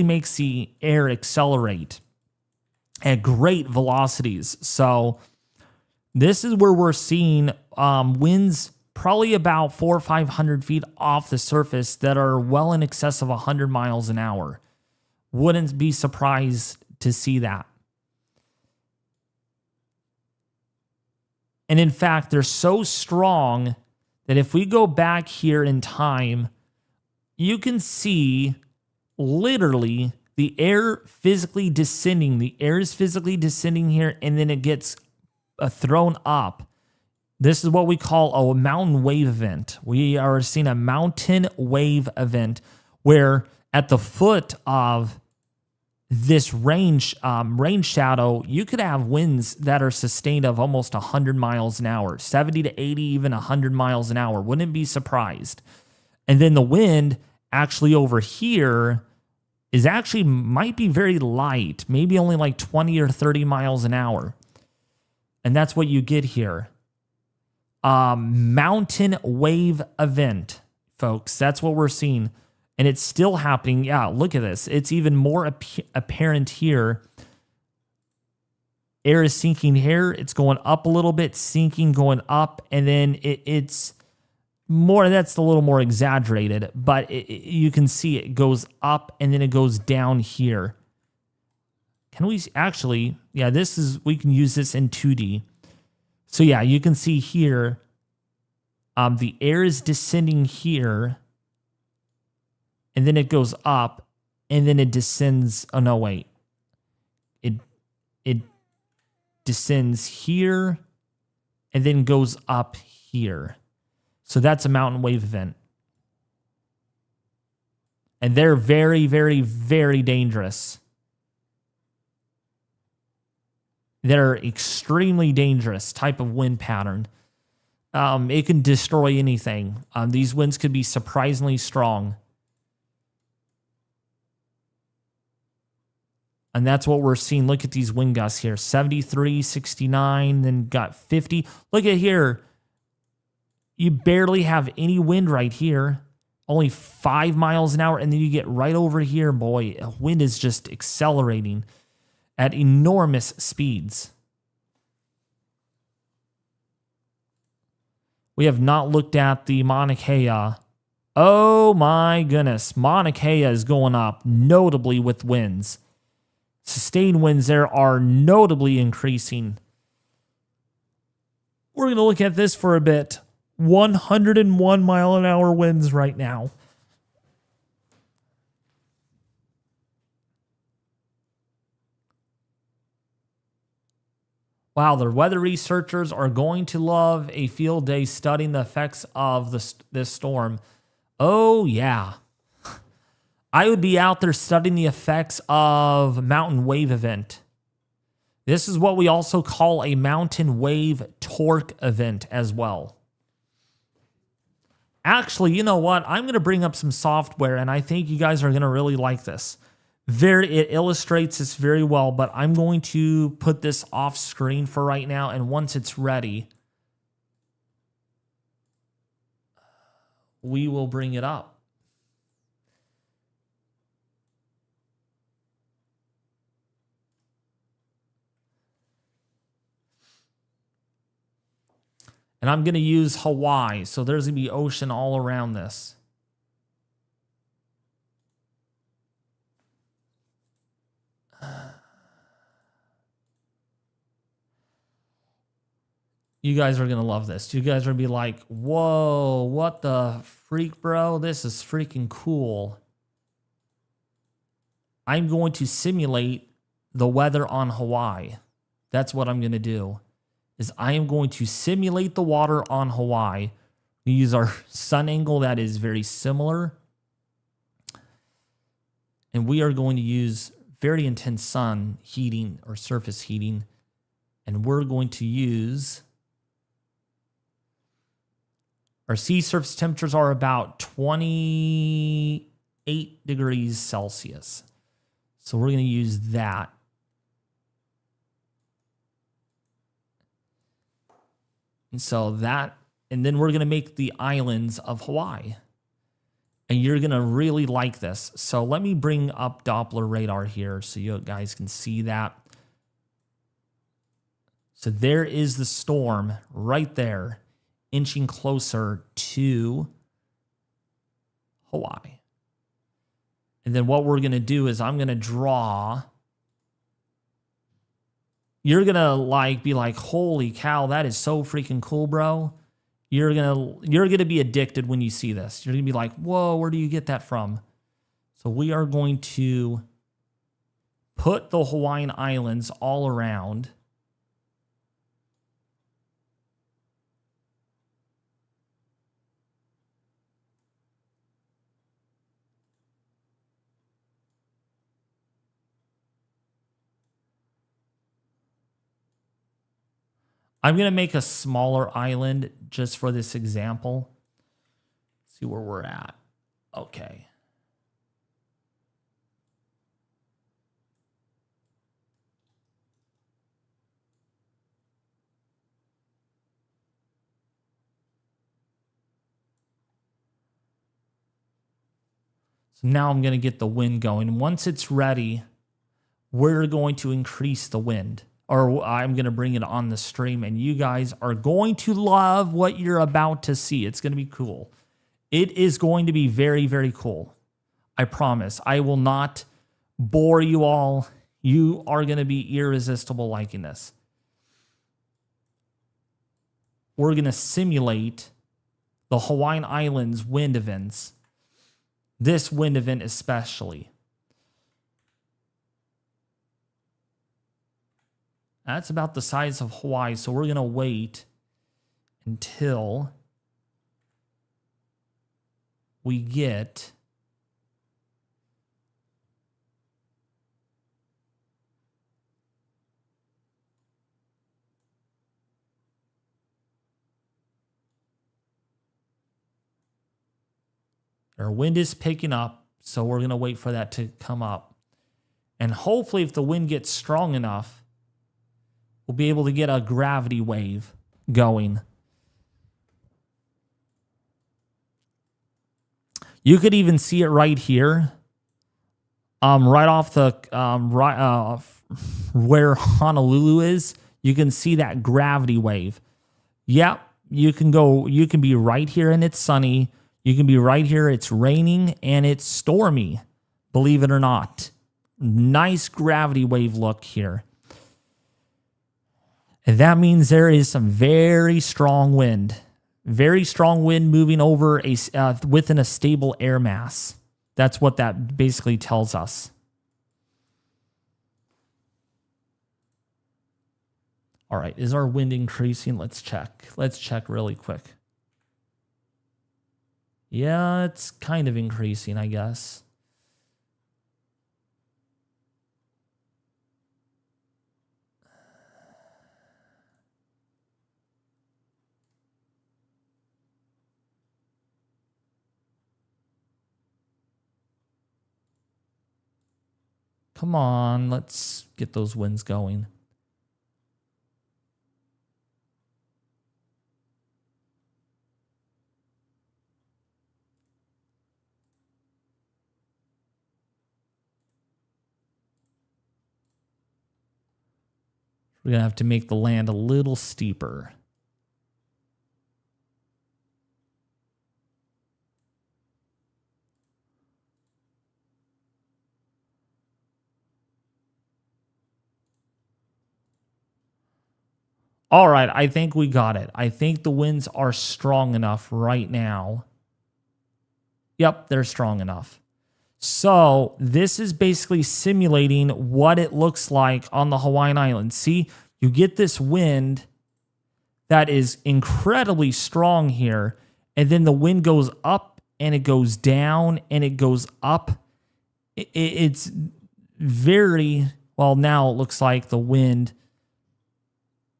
makes the air accelerate at great velocities. So this is where we're seeing winds probably about 400 or 500 feet off the surface that are well in excess of 100 miles an hour. Wouldn't be surprised to see that. And in fact, they're so strong that if we go back here in time, you can see literally the air physically descending. The air is physically descending here, and then it gets thrown up. This is what we call a mountain wave event. We are seeing a mountain wave event where at the foot of this rain shadow, you could have winds that are sustained of almost 100 miles an hour, 70 to 80, even 100 miles an hour. Wouldn't be surprised. And then the wind actually over here is actually might be very light, maybe only like 20 or 30 miles an hour. And that's what you get here. Mountain wave event, folks. That's what we're seeing. And it's still happening. Yeah, look at this. It's even more apparent here. Air is sinking here. It's going up a little bit, sinking, going up. And then it's more, that's a little more exaggerated. But you can see it goes up and then it goes down here. Can we actually, yeah, we can use this in 2D. So yeah, you can see here, the air is descending here, and then it goes up, and then it descends. Oh no, wait. It descends here, and then goes up here. So that's a mountain wave event. And they're very, very, very dangerous. They're extremely dangerous type of wind pattern. It can destroy anything. These winds could be surprisingly strong. And that's what we're seeing. Look at these wind gusts here. 73, 69, then got 50. Look at here. You barely have any wind right here. Only 5 miles an hour. And then you get right over here, boy. Wind is just accelerating at enormous speeds. We have not looked at the Mauna Kea. Oh my goodness. Mauna Kea is going up notably with winds. Sustained winds there are notably increasing. We're going to look at this for a bit. 101 mile an hour winds right now. Wow, the weather researchers are going to love a field day studying the effects of this storm. Oh, yeah. I would be out there studying the effects of mountain wave event. This is what we also call a mountain wave torque event as well. Actually, you know what? I'm going to bring up some software, and I think you guys are going to really like this. It illustrates this very well, but I'm going to put this off screen for right now, and once it's ready, we will bring it up. And I'm going to use Hawaii, so there's going to be ocean all around this. You guys are going to love this. You guys are going to be like, whoa, what the freak, bro? This is freaking cool. I'm going to simulate the weather on Hawaii. That's what I'm going to do. I am going to simulate the water on Hawaii. We use our sun angle that is very similar. And we are going to use very intense sun heating or surface heating. And we're going to use... Our sea surface temperatures are about 28 degrees Celsius. So we're going to use that. And so that, and then we're going to make the islands of Hawaii. And you're going to really like this. So let me bring up Doppler radar here so you guys can see that. So there is the storm right there, inching closer to Hawaii. And then what we're going to do is I'm going to draw. You're going to be like, holy cow, that is so freaking cool, bro. You're going to be addicted when you see this. You're going to be like, whoa, where do you get that from? So we are going to put the Hawaiian Islands all around. I'm going to make a smaller island just for this example. See where we're at. Okay. So now I'm going to get the wind going. Once it's ready, we're going to increase the wind. Or I'm going to bring it on the stream, and you guys are going to love what you're about to see. It's going to be cool. It is going to be very, very cool. I promise. I will not bore you all You are going to be irresistible liking this. We're going to simulate the Hawaiian Islands wind events. This wind event especially. That's about the size of Hawaii, so we're going to wait until we get our wind is picking up, so we're going to wait for that to come up. And hopefully if the wind gets strong enough, we'll be able to get a gravity wave going. You could even see it right here, right off the where Honolulu is. You can see that gravity wave. Yep, you can be right here and it's sunny. You can be right here, it's raining and it's stormy. Believe it or not, nice gravity wave look here. And that means there is some very strong wind. Very strong wind moving over within a stable air mass. That's what that basically tells us. All right, is our wind increasing? Let's check. Let's check really quick. Yeah, it's kind of increasing, I guess. Come on, let's get those winds going. We're going to have to make the land a little steeper. All right, I think we got it. I think the winds are strong enough right now. Yep, they're strong enough. So this is basically simulating what it looks like on the Hawaiian Islands. See, you get this wind that is incredibly strong here, and then the wind goes up and it goes down and it goes up. It's very, well, now it looks like the wind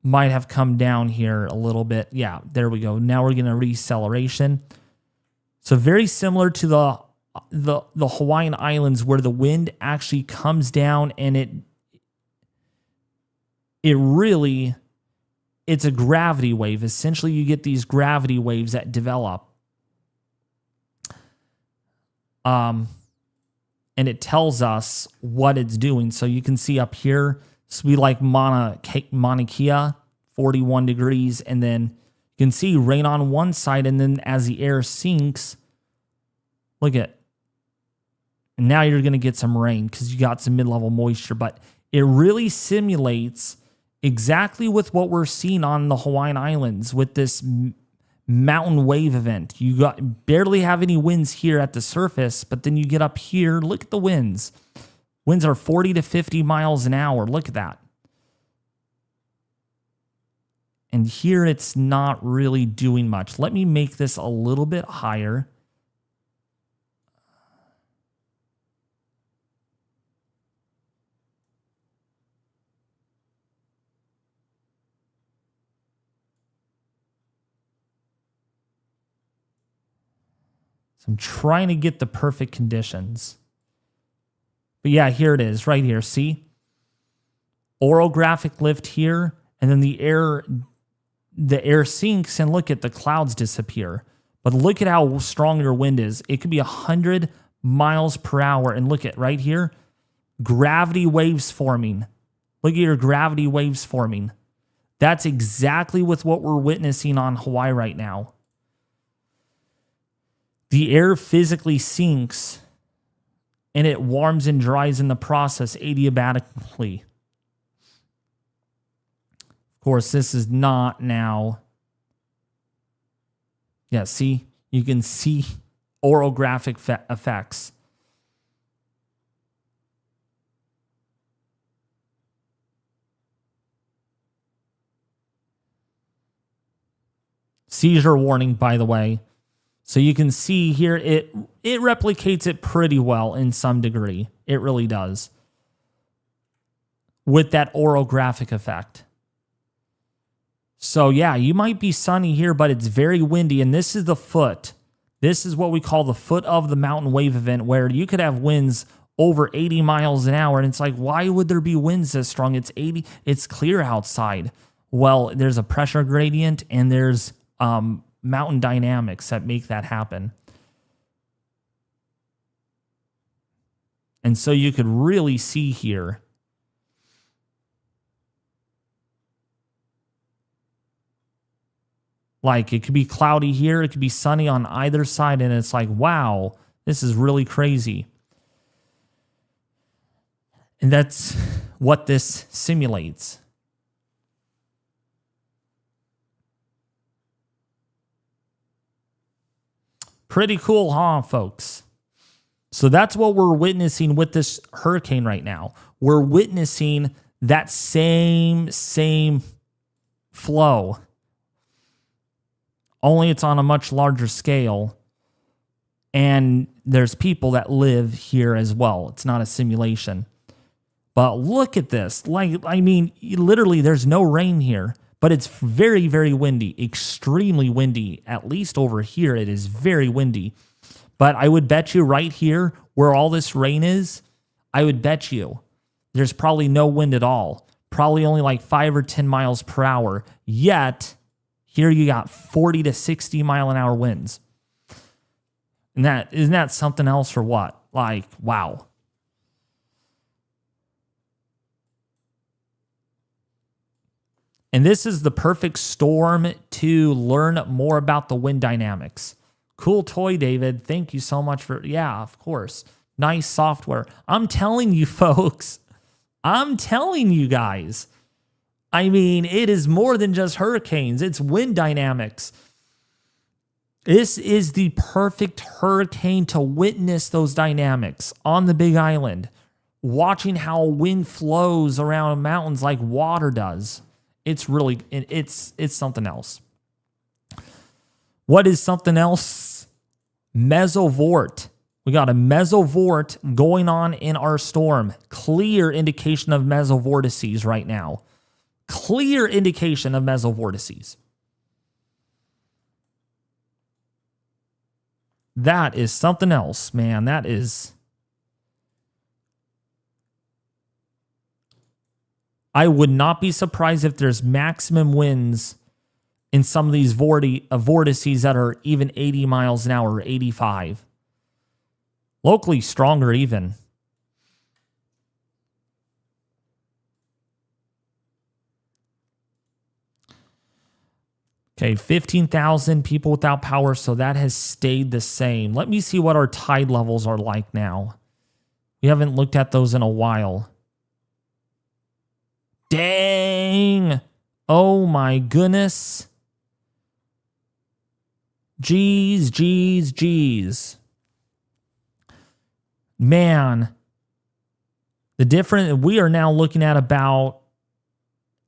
might have come down here a little bit. Yeah, there we go. Now we're getting a receleration. So very similar to the Hawaiian Islands where the wind actually comes down and it's a gravity wave. Essentially, you get these gravity waves that develop. And it tells us what it's doing. So you can see up here, so we like Mauna Kea, 41 degrees, and then you can see rain on one side, and then as the air sinks, look at, and now you're going to get some rain because you got some mid-level moisture, but it really simulates exactly with what we're seeing on the Hawaiian Islands with this mountain wave event. You barely have any winds here at the surface, but then you get up here, look at the winds. Winds are 40 to 50 miles an hour. Look at that. And here it's not really doing much. Let me make this a little bit higher. So I'm trying to get the perfect conditions. But yeah, here it is, right here. See? Orographic lift here, and then the air sinks, and look at the clouds disappear. But look at how strong your wind is. It could be 100 miles per hour, and look at right here, gravity waves forming. Look at your gravity waves forming. That's exactly with what we're witnessing on Hawaii right now. The air physically sinks and it warms and dries in the process adiabatically. Of course, this is not now. Yeah, see? You can see orographic effects. Seizure warning, by the way. So you can see here, it replicates it pretty well in some degree. It really does. With that orographic effect. So yeah, you might be sunny here, but it's very windy. And this is the foot. This is what we call the foot of the mountain wave event, where you could have winds over 80 miles an hour. And it's like, why would there be winds this strong? It's 80, it's clear outside. Well, there's a pressure gradient and there's mountain dynamics that make that happen. And so you could really see here. Like, it could be cloudy here, it could be sunny on either side, and it's like, wow, this is really crazy. And that's what this simulates. Pretty cool, huh, folks? So that's what we're witnessing with this hurricane right now. We're witnessing that same flow. Only it's on a much larger scale. And there's people that live here as well. It's not a simulation. But look at this. Like, I mean, literally there's no rain here. But it's very, very windy. Extremely windy. At least over here, it is very windy. But I would bet you right here, where all this rain is, I would bet you there's probably no wind at all. Probably only like 5 or 10 miles per hour. Yet, here you got 40 to 60 mile an hour winds. And isn't that something else or what? Like, wow. And this is the perfect storm to learn more about the wind dynamics. Cool toy, David. Thank you so much for, yeah, of course. Nice software. I'm telling you, folks. I'm telling you guys. I mean, it is more than just hurricanes. It's wind dynamics. This is the perfect hurricane to witness those dynamics on the Big Island. Watching how wind flows around mountains like water does. It's really, it's something else. What is something else? Mesovort. We got a mesovort going on in our storm. Clear indication of mesovortices right now. Clear indication of mesovortices. That is something else, man. That is... I would not be surprised if there's maximum winds in some of these vortices that are even 80 miles an hour, or 85. Locally stronger even. Okay, 15,000 people without power, so that has stayed the same. Let me see what our tide levels are like now. We haven't looked at those in a while. Dang! Oh my goodness. Jeez. Man. The difference, we are now looking at about,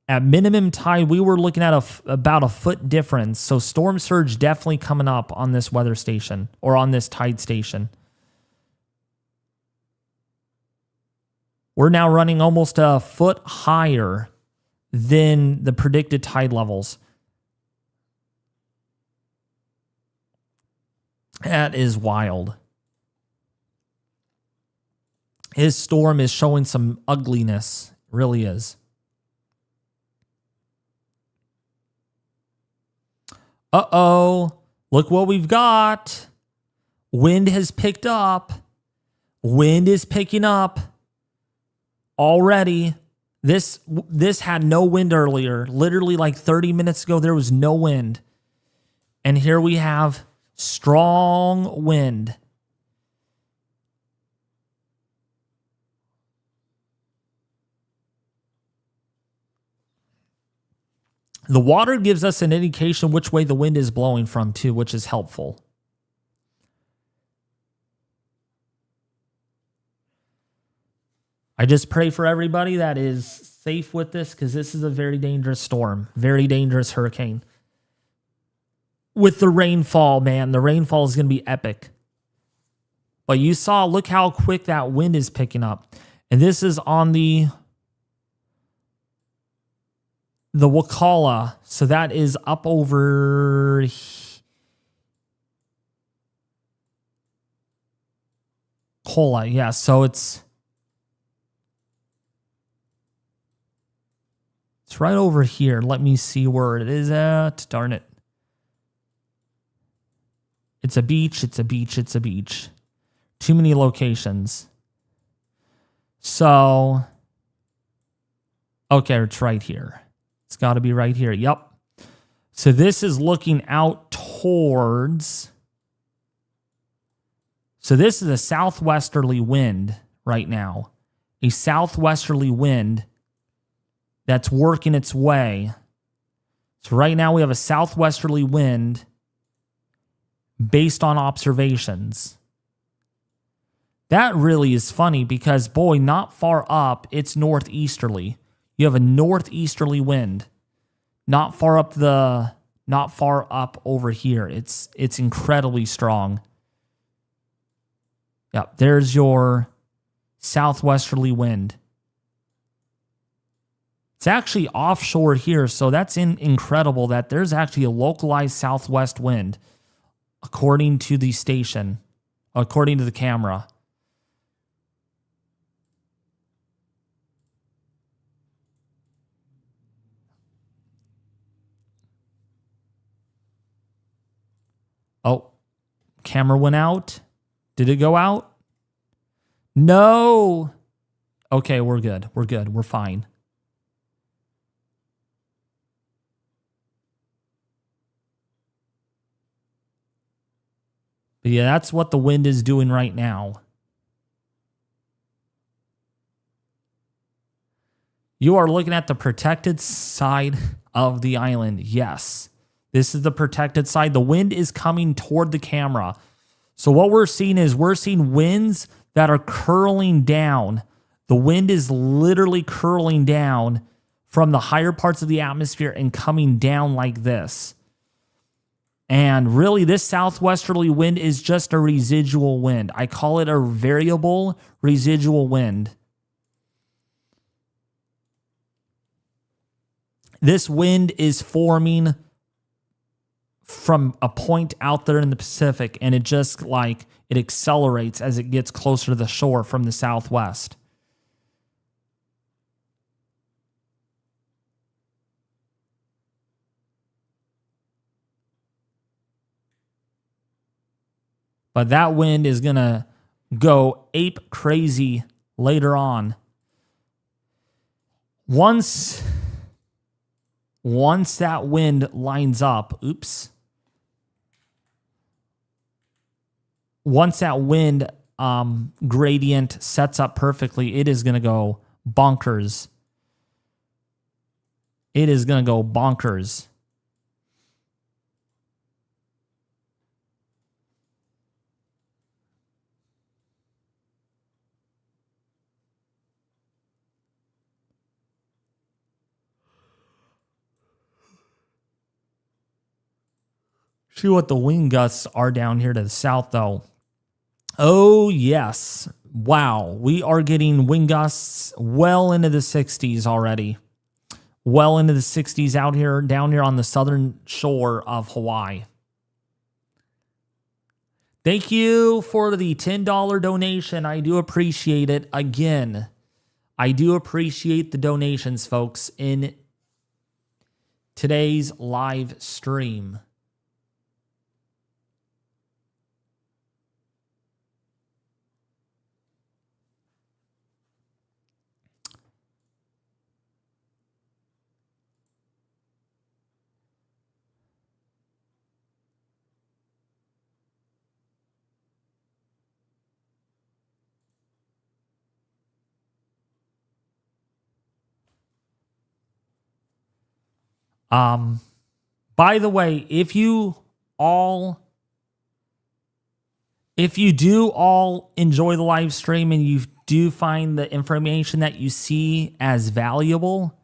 at minimum tide, we were looking at about a foot difference. So storm surge definitely coming up on this weather station, or on this tide station. We're now running almost a foot higher than the predicted tide levels. That is wild. His storm is showing some ugliness. It really is. Uh-oh. Look what we've got. Wind has picked up. Wind is picking up. Already, this had no wind earlier. Literally like 30 minutes ago, there was no wind. And here we have strong wind. The water gives us an indication which way the wind is blowing from too, which is helpful. I just pray for everybody that is safe with this, because this is a very dangerous storm, very dangerous hurricane. With the rainfall, man, the rainfall is going to be epic. But you saw, look how quick that wind is picking up. And this is on the Wakala. So that is up over Kola. Yeah, so it's right over here. Let me see where it is at. Darn it. It's a beach, it's a beach, it's a beach. Too many locations. So, okay, it's right here. It's got to be right here. Yep. So this is looking out towards... So this is a southwesterly wind right now. A southwesterly wind that's working its way. So right now we have a southwesterly wind based on observations. That really is funny because, boy, not far up, it's northeasterly. You have a northeasterly wind. Not far up over here. It's incredibly strong. Yep, there's your southwesterly wind. It's actually offshore here, so that's incredible that there's actually a localized southwest wind, according to the station, according to the camera. Oh, camera went out. Did it go out? No. Okay, we're good. We're good. We're fine. But yeah, that's what the wind is doing right now. You are looking at the protected side of the island. Yes, this is the protected side. The wind is coming toward the camera. So what we're seeing is we're seeing winds that are curling down. The wind is literally curling down from the higher parts of the atmosphere and coming down like this. And really, this southwesterly wind is just a residual wind. I call it a variable residual wind. This wind is forming from a point out there in the Pacific, and it just it accelerates as it gets closer to the shore from the southwest. But that wind is going to go ape crazy later on. Once that wind lines up, once that wind gradient sets up perfectly, it is going to go bonkers. It is going to go bonkers. See what the wind gusts are down here to the south, though. Oh, yes. Wow. We are getting wind gusts well into the 60s already. Well into the 60s down here on the southern shore of Hawaii. Thank you for the $10 donation. I do appreciate it. Again, I do appreciate the donations, folks, in today's live stream. By the way, if you do all enjoy the live stream and you do find the information that you see as valuable,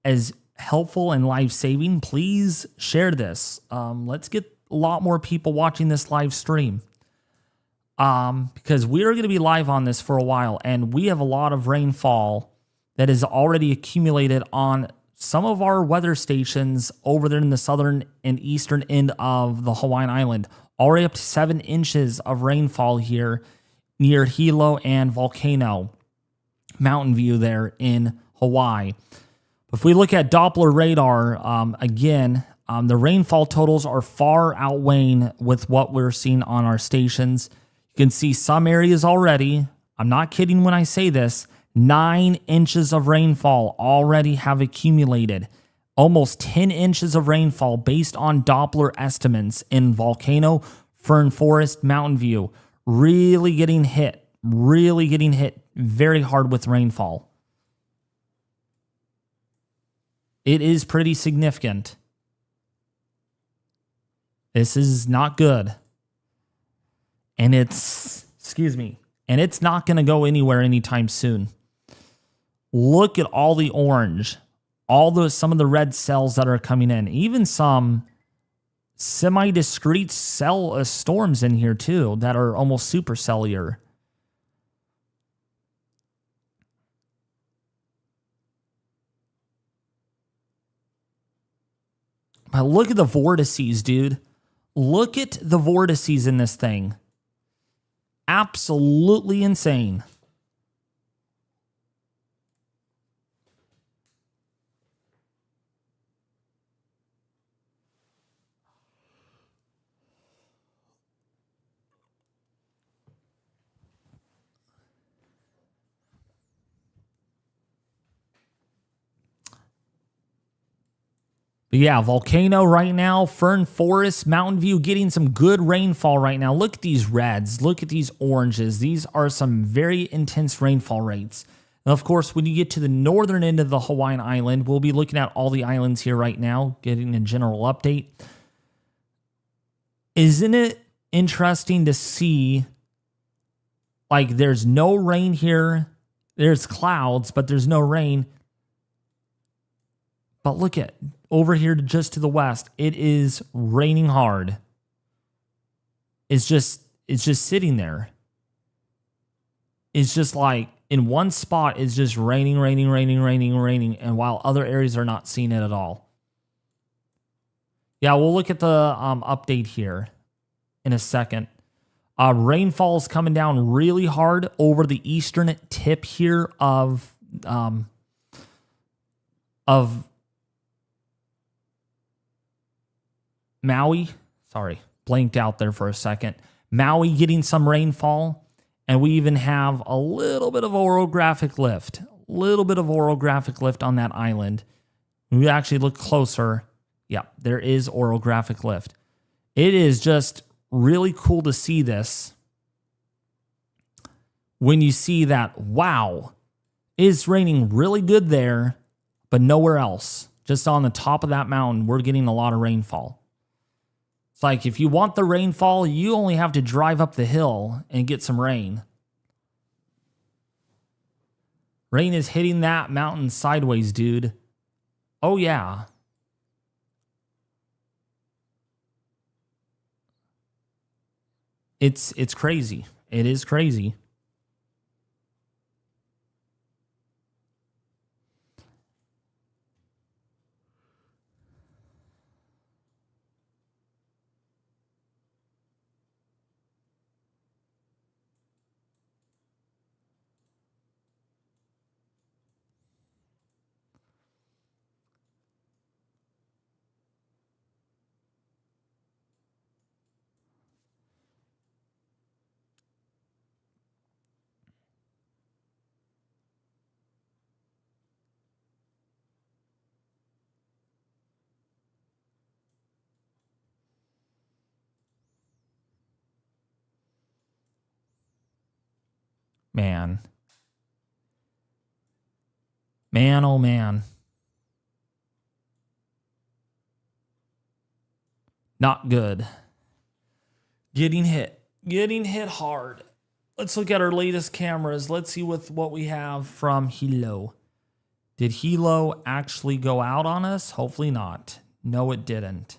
as helpful and life-saving, please share this. Let's get a lot more people watching this live stream. Because we're going to be live on this for a while, and we have a lot of rainfall that is already accumulated on some of our weather stations over there in the southern and eastern end of the Hawaiian Island. Already up to 7 inches of rainfall here near Hilo and Volcano Mountain View there in Hawaii. If we look at Doppler radar, again, the rainfall totals are far outweighing with what we're seeing on our stations. You can see some areas already. I'm not kidding when I say this. 9 inches of rainfall already have accumulated. Almost 10 inches of rainfall based on Doppler estimates in Volcano, Fern Forest, Mountain View. Really getting hit very hard with rainfall. It is pretty significant. This is not good. And it's not going to go anywhere anytime soon. Look at all the orange, some of the red cells that are coming in, even some semi-discrete cell storms in here too that are almost supercellular. But look at the vortices, dude. Look at the vortices in this thing. Absolutely insane. But yeah, Volcano right now, Fern Forest, Mountain View getting some good rainfall right now. Look at these reds. Look at these oranges. These are some very intense rainfall rates. And of course, when you get to the northern end of the Hawaiian Island, we'll be looking at all the islands here right now, getting a general update. Isn't it interesting to see, like, there's no rain here. There's clouds, but there's no rain. But look at over here just to the west, it is raining hard. It's just sitting there. It's just like in one spot, it's just raining, and while other areas are not seeing it at all. Yeah, we'll look at the update here in a second. Rainfall is coming down really hard over the eastern tip here of Maui. Sorry, blanked out there for a second. Maui getting some rainfall, and we even have a little bit of orographic lift. On that island. When we actually look closer, yeah, there is orographic lift. It is just really cool to see this. When you see that, wow, it's raining really good there, but nowhere else. Just on the top of that mountain, we're getting a lot of rainfall. It's like if you want the rainfall, you only have to drive up the hill and get some rain. Rain is hitting that mountain sideways, dude. Oh, yeah. It's crazy. It is crazy. Man, oh man. Not good. Getting hit hard. Let's look at our latest cameras. Let's see what we have from Hilo. Did Hilo actually go out on us? Hopefully not. No, it didn't.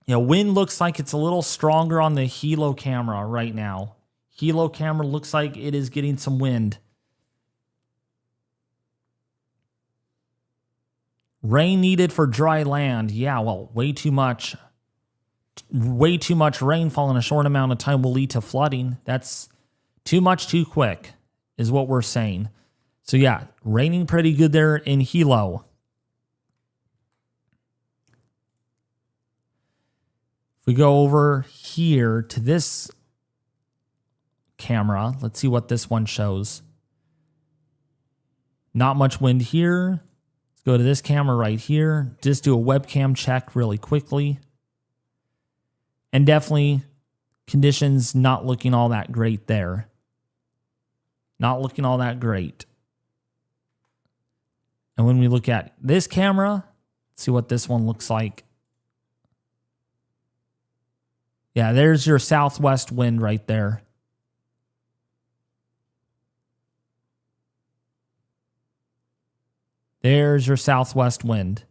Wind looks like it's a little stronger on the Hilo camera right now. Hilo camera looks like it is getting some wind. Rain needed for dry land. Yeah, well, way too much rainfall in a short amount of time will lead to flooding. That's too much too quick is what we're saying. So yeah, raining pretty good there in Hilo. If we go over here to this camera, let's see what this one shows. Not much wind here. Let's go to this camera right here. Just do a webcam check really quickly. And definitely conditions not looking all that great there. Not looking all that great. And when we look at this camera, let's see what this one looks like. Yeah, there's your southwest wind right there. There's your southwest wind.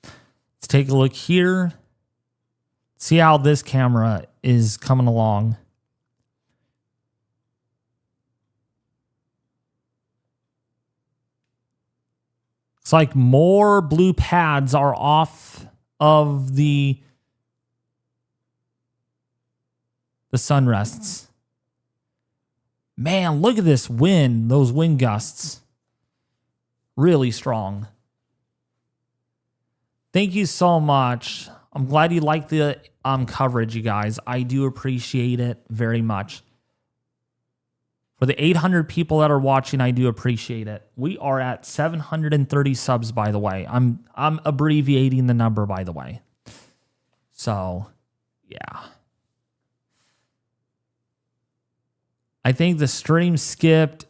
Let's take a look here. See how this camera is coming along. It's like more blue pads are off of the sun rests. Man, look at this wind, those wind gusts. Really strong. Thank you so much. I'm glad you like the coverage, you guys. I do appreciate it very much. For the 800 people that are watching, I do appreciate it. We are at 730 subs, by the way. I'm abbreviating the number, by the way. So, yeah. I think the stream skipped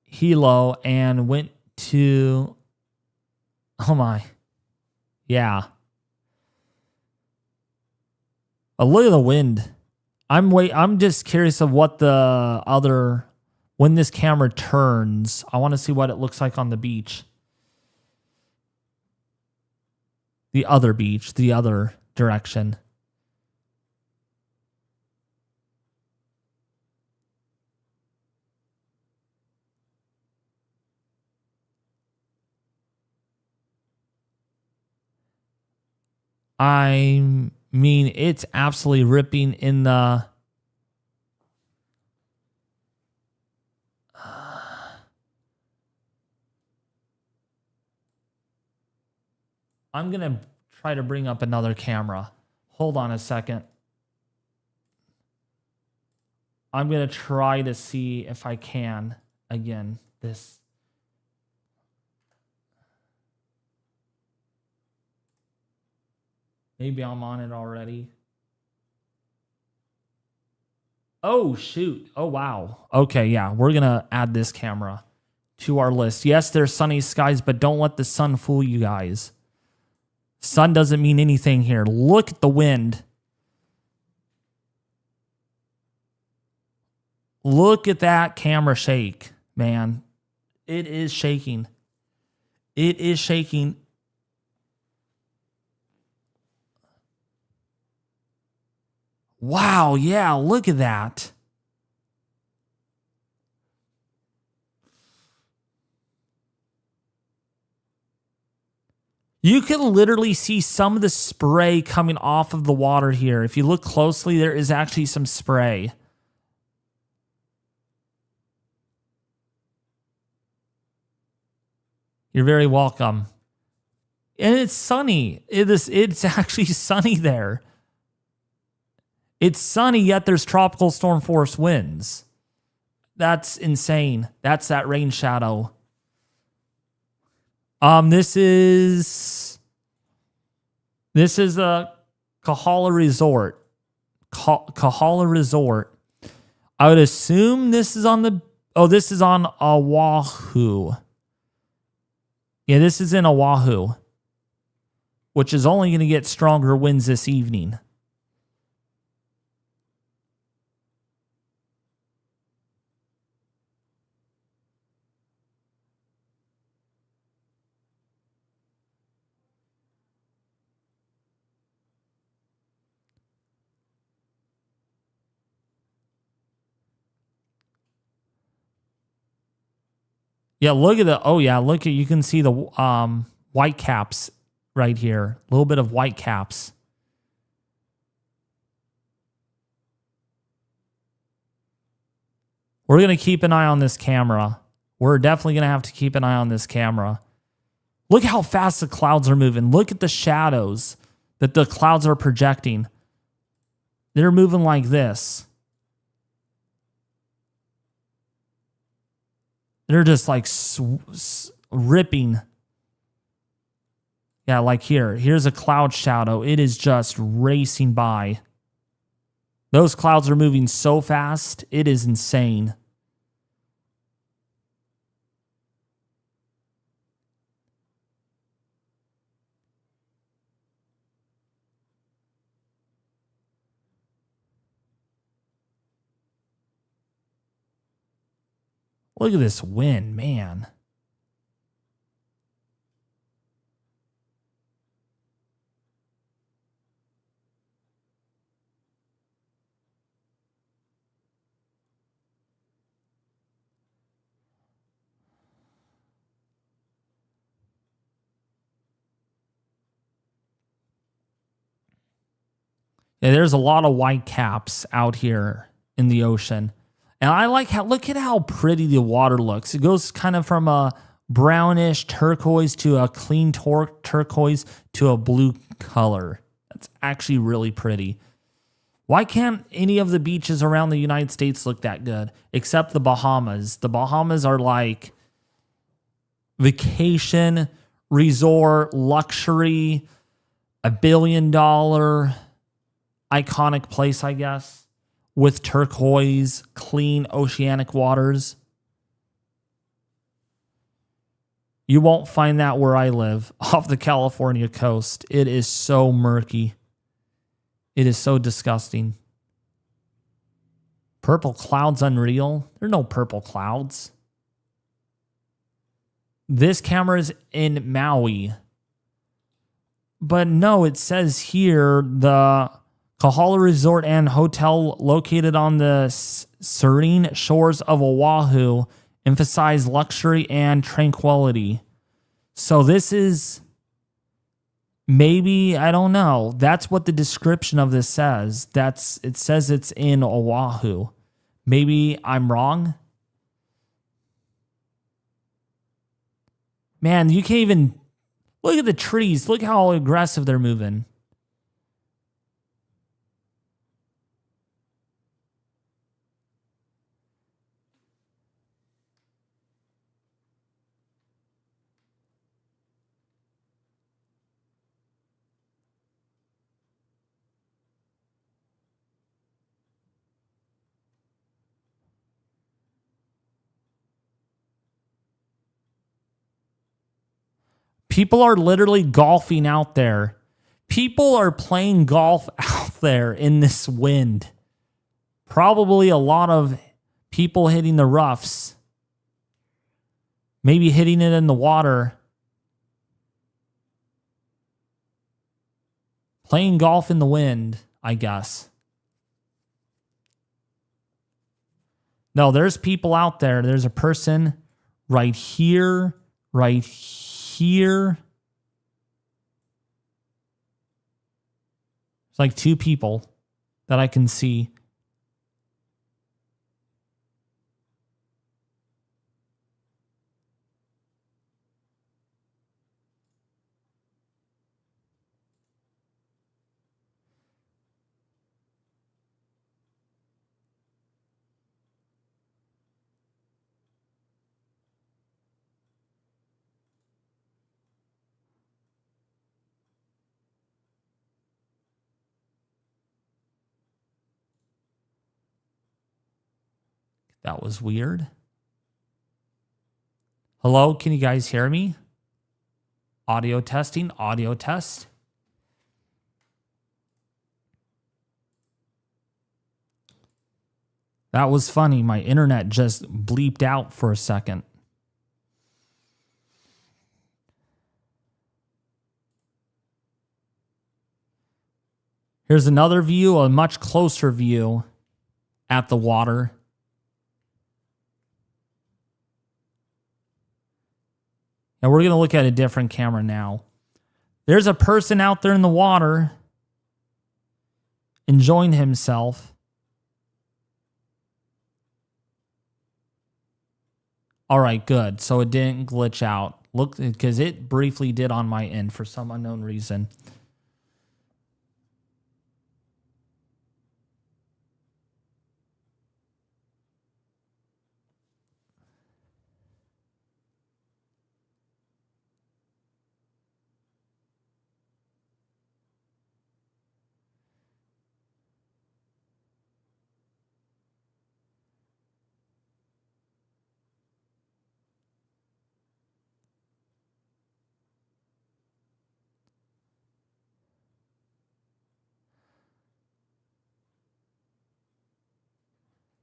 Hilo and went to... Oh my. Yeah. But look at the wind. I'm just curious of what the other... When this camera turns, I want to see what it looks like on the beach. The other beach, the other direction. I mean, it's absolutely ripping in the... I'm going to try to bring up another camera. Hold on a second. I'm going to try to see if I can. Again, this. Maybe I'm on it already. Oh, shoot. Oh, wow. Okay, yeah. We're going to add this camera to our list. Yes, there's sunny skies, but don't let the sun fool you guys. Sun doesn't mean anything here. Look at the wind. Look at that camera shake, man. It is shaking. It is shaking. Wow, yeah, look at that. You can literally see some of the spray coming off of the water here. If you look closely, there is actually some spray. You're very welcome. And it's sunny. It's actually sunny there. It's sunny, yet there's tropical storm force winds. That's insane. That's that rain shadow. This is a Kahala Resort. Kahala Resort. I would assume this is on the... Oh, this is on Oahu. Yeah, this is in Oahu, which is only going to get stronger winds this evening. Yeah, look at the... Oh, yeah, look at... You can see the white caps right here. A little bit of white caps. We're going to keep an eye on this camera. We're definitely going to have to keep an eye on this camera. Look how fast the clouds are moving. Look at the shadows that the clouds are projecting. They're moving like this. They're just like ripping. Yeah, like here. Here's a cloud shadow. It is just racing by. Those clouds are moving so fast. It is insane. Look at this wind, man. Yeah, there's a lot of white caps out here in the ocean. And I like how, look at how pretty the water looks. It goes kind of from a brownish turquoise to a clean turquoise to a blue color. That's actually really pretty. Why can't any of the beaches around the United States look that good? Except the Bahamas. The Bahamas are like vacation, resort, luxury, $1 billion iconic place, I guess, with turquoise, clean oceanic waters. You won't find that where I live, off the California coast. It is so murky. It is so disgusting. Purple clouds unreal. There are no purple clouds. This camera is in Maui. But no, it says here the Kahala Resort and Hotel located on the serene shores of Oahu emphasize luxury and tranquility. So this is maybe, I don't know. That's what the description of this says. It says it's in Oahu. Maybe I'm wrong. Man, you can't even look at the trees. Look how aggressive they're moving. People are literally golfing out there. People are playing golf out there in this wind. Probably a lot of people hitting the roughs. Maybe hitting it in the water. Playing golf in the wind, I guess. No, there's people out there. There's a person right here, right here. It's like two people that I can see. That was weird. Hello, can you guys hear me? Audio testing, audio test. That was funny. My internet just bleeped out for a second. Here's another view, a much closer view at the water. And we're going to look at a different camera now. There's a person out there in the water enjoying himself. All right, good. So it didn't glitch out. Look, because it briefly did on my end for some unknown reason.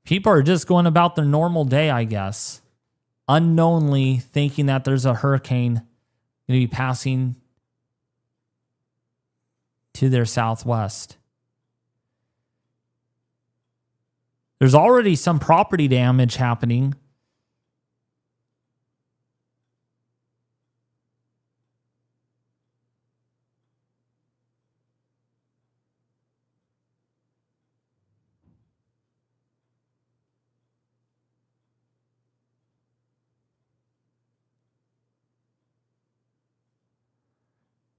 People are just going about their normal day, I guess. Unknowingly thinking that there's a hurricane going to be passing to their southwest. There's already some property damage happening.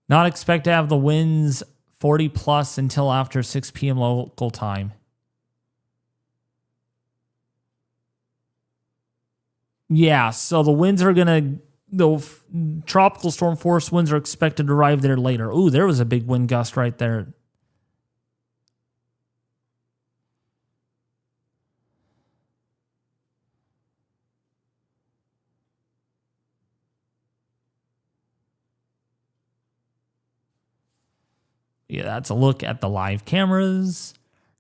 Not expect to have the winds 40 plus until after 6 p.m. local time. Yeah, so the winds are going to, the tropical storm force winds are expected to arrive there later. Ooh, there was a big wind gust right there. Yeah, that's a look at the live cameras.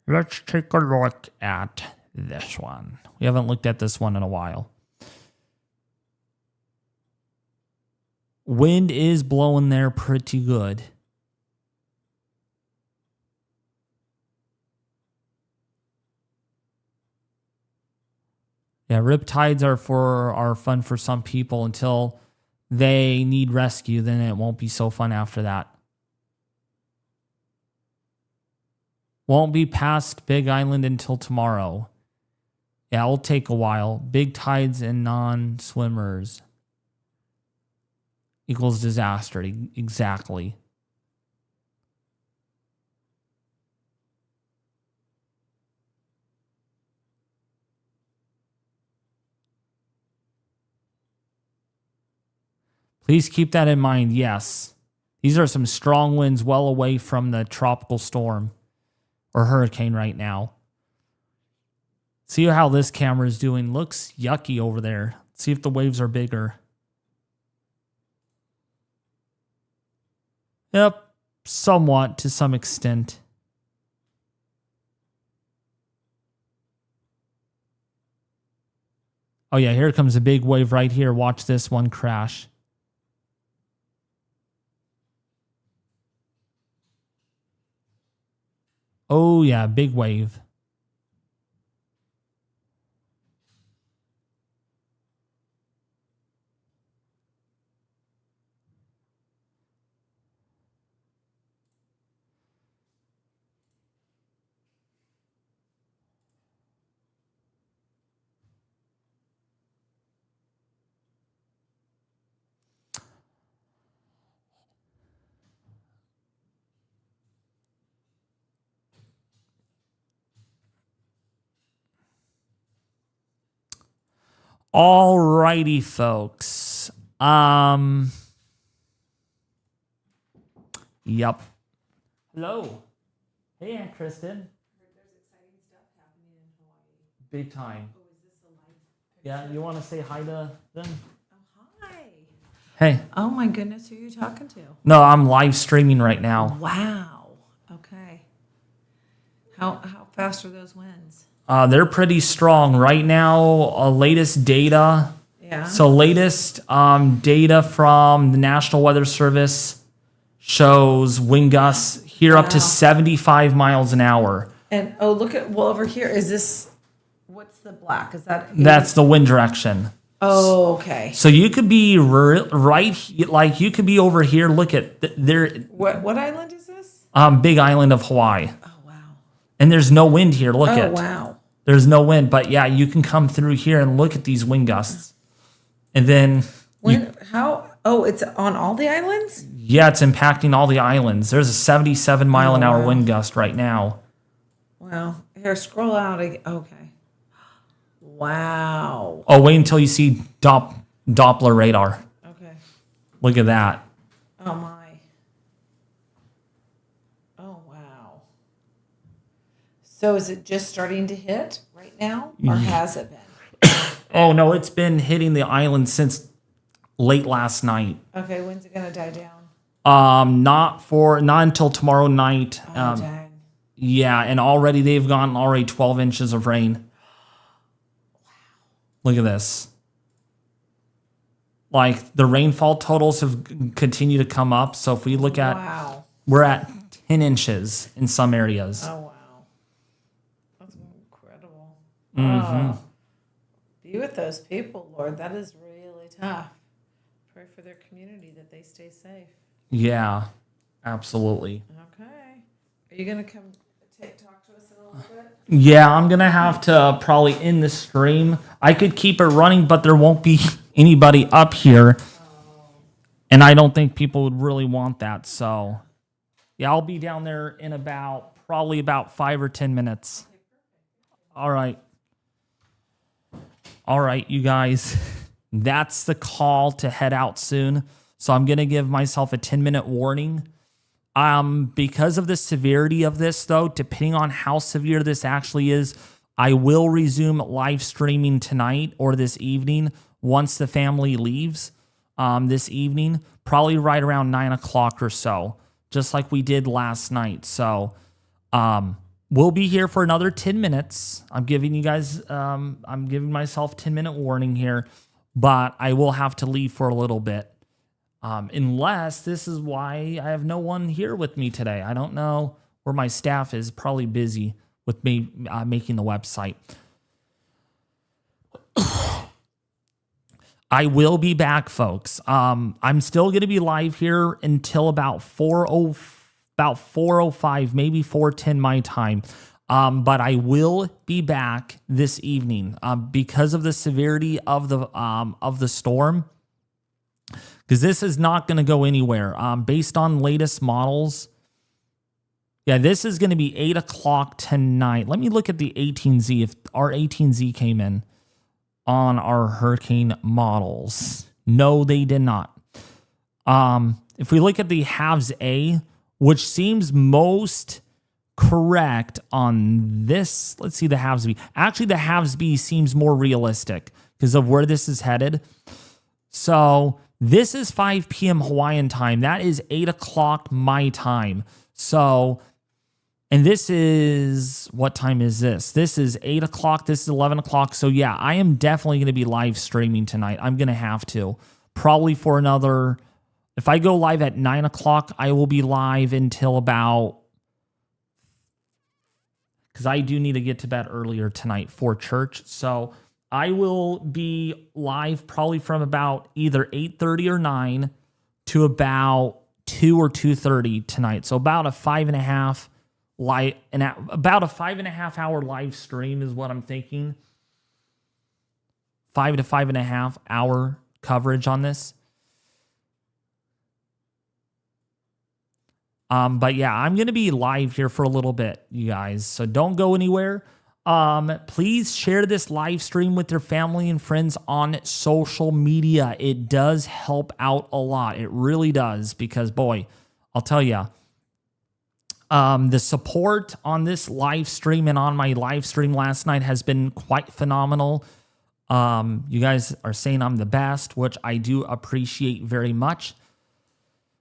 Let's take a look at this one. We haven't looked at this one in a while. Wind is blowing there pretty good. Yeah, riptides are fun for some people until they need rescue. Then it won't be so fun after that. Won't be past Big Island until tomorrow. Yeah, it'll take a while. Big tides and non-swimmers equals disaster. Exactly. Please keep that in mind. Yes. These are some strong winds well away from the tropical storm or hurricane right now. See how this camera is doing. Looks yucky over there. See if the waves are bigger. Yep, somewhat to some extent. Oh yeah, here comes a big wave right here. Watch this one crash. Oh yeah, big wave. All righty, folks. Yep. Hello. Hey, Aunt Kristen. There's exciting stuff happening in Hawaii. Big time. Oh, is this a Yeah, you want to say hi to them? Oh, hi. Hey. Oh my goodness, who are you talking to? No, I'm live streaming right now. Wow. Okay. How fast are those winds? They're pretty strong right now. Latest data. Yeah. So latest data from the National Weather Service shows wind gusts here up to 75 miles an hour. And look at over here. Is this what's the black? Is that? That's the wind direction. Oh, okay. So you could be right, like you could be over here. Look at there. What island is this? Big Island of Hawaii. Oh wow. And there's no wind here. Look at. Oh wow. There's no wind, but yeah, you can come through here and look at these wind gusts. And then how? Oh, it's on all the islands? Yeah, it's impacting all the islands. There's a 77 mile an hour wind gust right now. Wow. Here, scroll out again. Okay. Wow. Oh, wait until you see Doppler radar. Okay. Look at that. Oh my. Oh wow. So is it just starting to hit right now, or has it been? Oh no, it's been hitting the island since late last night. Okay, when's it gonna die down? Not until tomorrow night. Oh dang. Yeah, and already they've gotten 12 inches of rain. Look at this. Like the rainfall totals have continued to come up. So if we look at, we're at 10 inches in some areas. Oh wow, that's incredible. Mm-hmm. Oh, be with those people, Lord. That is really tough. Pray for their community that they stay safe. Yeah, absolutely. Okay, are you gonna come talk to us in a little bit? Yeah, I'm going to have to probably end the stream. I could keep it running, but there won't be anybody up here. And I don't think people would really want that. So, yeah, I'll be down there in probably about 5 or 10 minutes. All right. All right, you guys. That's the call to head out soon. So I'm going to give myself a 10-minute warning. Because of the severity of this, though, depending on how severe this actually is, I will resume live streaming tonight or this evening once the family leaves this evening, probably right around 9 o'clock or so, just like we did last night. So we'll be here for another 10 minutes. I'm giving myself 10-minute warning here, but I will have to leave for a little bit. Unless this is why I have no one here with me today. I don't know where my staff is. Probably busy with me making the website. I will be back, folks. I'm still going to be live here until about 4:05, maybe 4:10 my time. But I will be back this evening because of the severity of the storm. Because this is not going to go anywhere. Based on latest models, yeah, this is going to be 8 o'clock tonight. Let me look at the 18Z, if our 18Z came in on our hurricane models. No, they did not. If we look at the halves A, which seems most correct on this, let's see the halves B. Actually, the halves B seems more realistic because of where this is headed. So this is 5 p.m. Hawaiian time. That is 8 o'clock my time. So, and this is, what time is this? This is 8 o'clock. This is 11 o'clock. So yeah, I am definitely going to be live streaming tonight. I'm going to have to. Probably for another, if I go live at 9 o'clock, I will be live until about, because I do need to get to bed earlier tonight for church. So I will be live probably from about either 8:30 or 9 to about 2 or 2:30 tonight. So about a 5.5 hour live stream is what I'm thinking. 5 to 5.5 hour coverage on this. But yeah, I'm going to be live here for a little bit, you guys. So don't go anywhere. Please share this live stream with your family and friends on social media. It does help out a lot. It really does, because boy, I'll tell you, the support on this live stream and on my live stream last night has been quite phenomenal. You guys are saying I'm the best, which I do appreciate very much.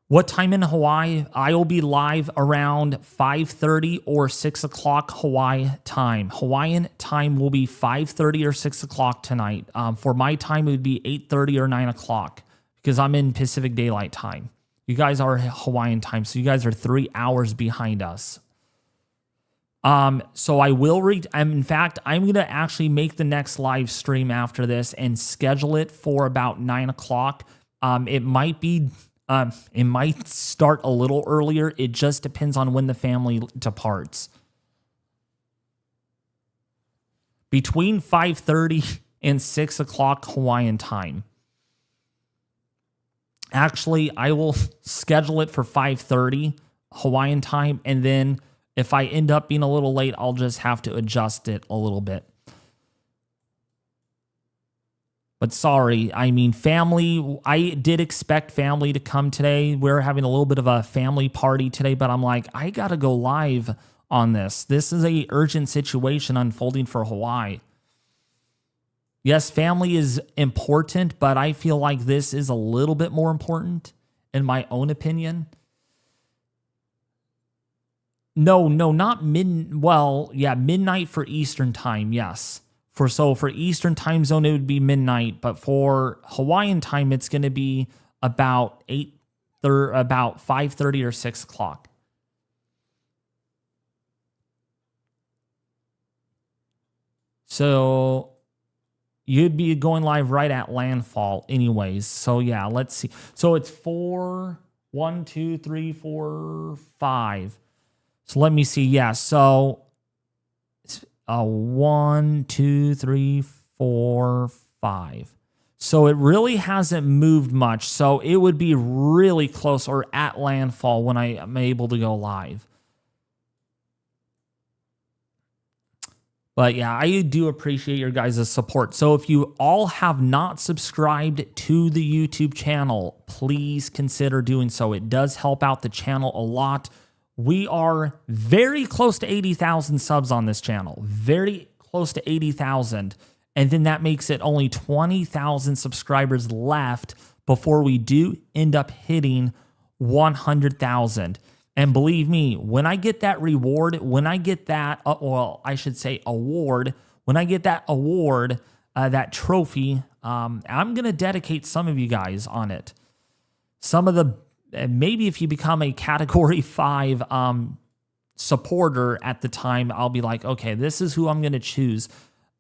What time in Hawaii? I will be live around 5:30 or 6 o'clock Hawaii time. Hawaiian time will be 5:30 or 6 o'clock tonight. For my time, it would be 8:30 or 9 o'clock because I'm in Pacific Daylight Time. You guys are Hawaiian time, so you guys are 3 hours behind us. So I will read. In fact, I'm going to actually make the next live stream after this and schedule it for about 9 o'clock. It might start a little earlier. It just depends on when the family departs. Between 5:30 and 6 o'clock Hawaiian time. Actually, I will schedule it for 5:30 Hawaiian time, and then if I end up being a little late, I'll just have to adjust it a little bit. But sorry, I mean, family, I did expect family to come today. We're having a little bit of a family party today, but I'm like, I got to go live on this. This is a urgent situation unfolding for Hawaii. Yes, family is important, but I feel like this is a little bit more important in my own opinion. No, not midnight for Eastern time, yes. For Eastern time zone, it would be midnight, but for Hawaiian time, it's going to be about 5:30 or 6 o'clock. So you'd be going live right at landfall anyways. So yeah, let's see. So it's 4, 1, 2, 3, 4, 5. So let me see. Yeah. So 1, 2, 3, 4, 5. So it really hasn't moved much. So it would be really close or at landfall when I am able to go live. But yeah, I do appreciate your guys' support. So if you all have not subscribed to the YouTube channel, please consider doing so. It does help out the channel a lot. We are very close to 80,000 subs on this channel. Very close to 80,000. And then that makes it only 20,000 subscribers left before we do end up hitting 100,000. And believe me, when I get that reward, when I get that, award, when I get that award, that trophy, I'm going to dedicate some of you guys on it. Some of the, maybe if you become a category 5 supporter at the time, I'll be like, okay, this is who I'm going to choose.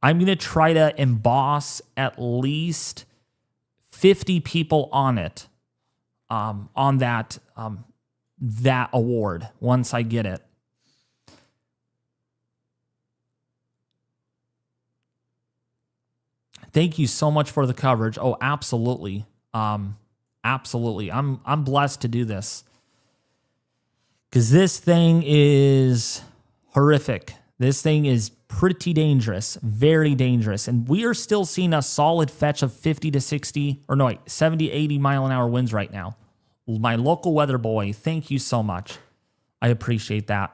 I'm going to try to emboss at least 50 people on it, on that award once I get it. Thank you so much for the coverage. Oh, absolutely. Absolutely. I'm blessed to do this. Cuz this thing is horrific. This thing is pretty dangerous, very dangerous. And we are still seeing a solid fetch of 70, 80 mile an hour winds right now. My local weather boy, thank you so much. I appreciate that.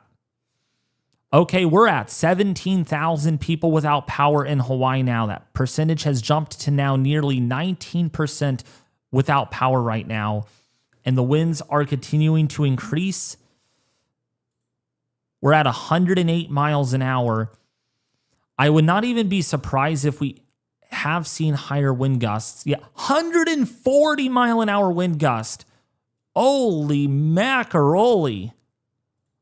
Okay, we're at 17,000 people without power in Hawaii now. That percentage has jumped to now nearly 19% without power right now. And the winds are continuing to increase. We're at 108 miles an hour. I would not even be surprised if we have seen higher wind gusts. Yeah, 140 mile an hour wind gust. Holy macaroni.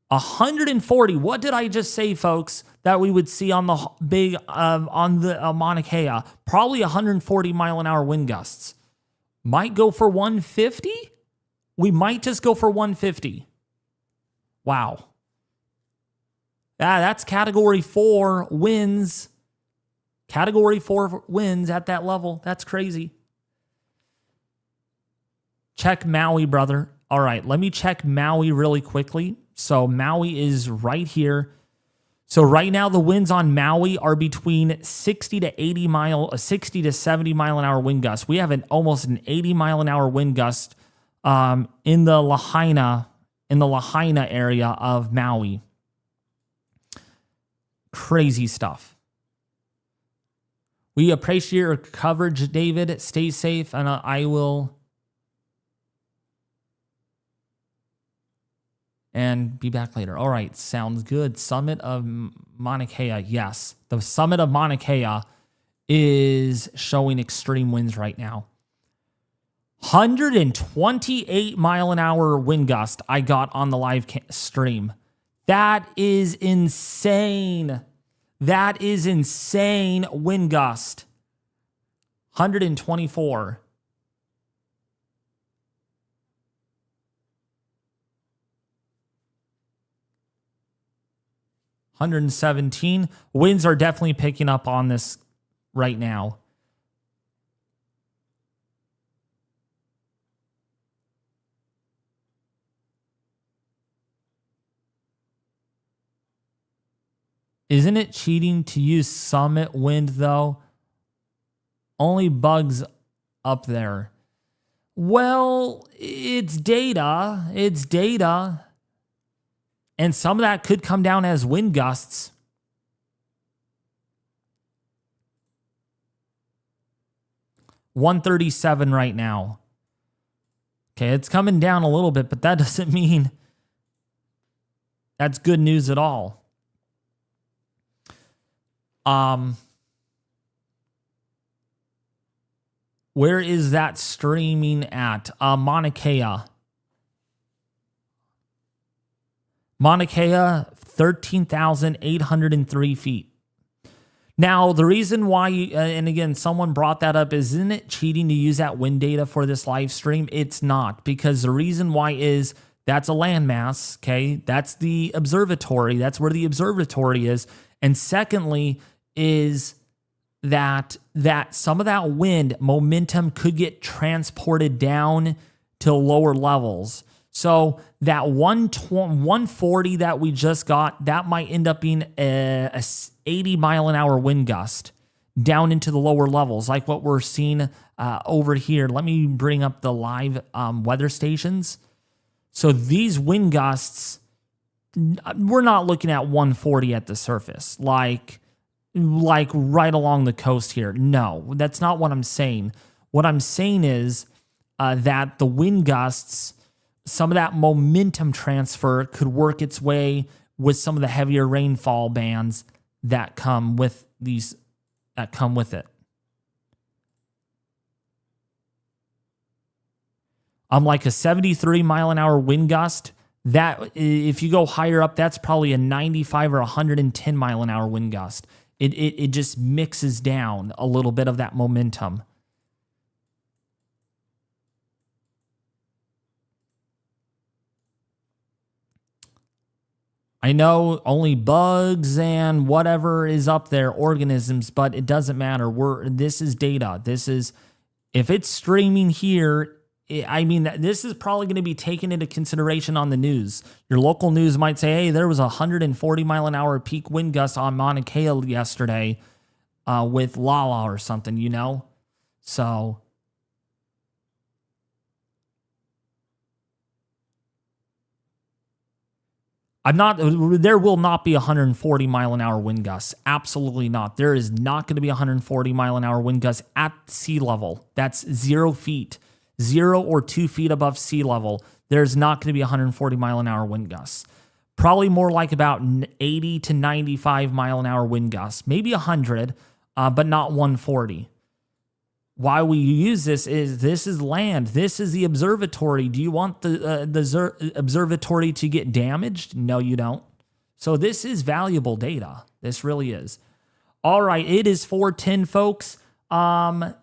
140. What did I just say, folks, that we would see on the big, on the Mauna Kea? Probably 140 mile an hour wind gusts. Might go for 150? We might just go for 150. Wow. That's category 4 winds. Category 4 winds at that level. That's crazy. Check Maui, brother. All right, let me check Maui really quickly. So Maui is right here. So right now the winds on Maui are between 60 to 70 mile an hour wind gusts. We have almost an 80 mile an hour wind gust in the Lahaina area of Maui. Crazy stuff. We appreciate your coverage, David. Stay safe, and I will and be back later. All right, sounds good. Summit of Mauna Kea. Yes, the summit of Mauna Kea is showing extreme winds right now. 128 mile an hour wind gust I got on the live stream. That is insane. That is insane wind gust. 124. $117. Winds are definitely picking up on this right now. Isn't it cheating to use summit wind, though? Only bugs up there. Well, it's data. It's data. And some of that could come down as wind gusts. $137 right now. Okay, it's coming down a little bit, but that doesn't mean that's good news at all. Where is that streaming at? Mauna Kea. Mauna Kea, 13,803 feet. Now, the reason why, and again, someone brought that up, isn't it cheating to use that wind data for this live stream? It's not, because the reason why is that's a landmass, okay? That's the observatory. That's where the observatory is. And secondly, is that some of that wind momentum could get transported down to lower levels. So that 140 that we just got, that might end up being a 80 mile an hour wind gust down into the lower levels, like what we're seeing over here. Let me bring up the live weather stations. So these wind gusts, we're not looking at 140 at the surface, like right along the coast here. No, that's not what I'm saying. What I'm saying is that the wind gusts, some of that momentum transfer could work its way with some of the heavier rainfall bands that come with these, that come with it. Like a 73 mile an hour wind gust, that if you go higher up, that's probably a 95 or 110 mile an hour wind gust. It just mixes down a little bit of that momentum. I know only bugs and whatever is up there, organisms, but it doesn't matter. This is data. This is, if it's streaming here, I mean, this is probably going to be taken into consideration on the news. Your local news might say, hey, there was a 140 mile an hour peak wind gust on Mauna Kea yesterday with Lala or something, you know? So there will not be 140 mile an hour wind gusts. Absolutely not. There is not going to be 140 mile an hour wind gusts at sea level. That's 0 feet. 0 or 2 feet above sea level, there's not going to be 140 mile an hour wind gusts. Probably more like about 80 to 95 mile an hour wind gusts. Maybe 100, but not 140. Why we use this is land. This is the observatory. Do you want the observatory to get damaged? No, you don't. So this is valuable data. This really is. All right, it is 4:10, folks.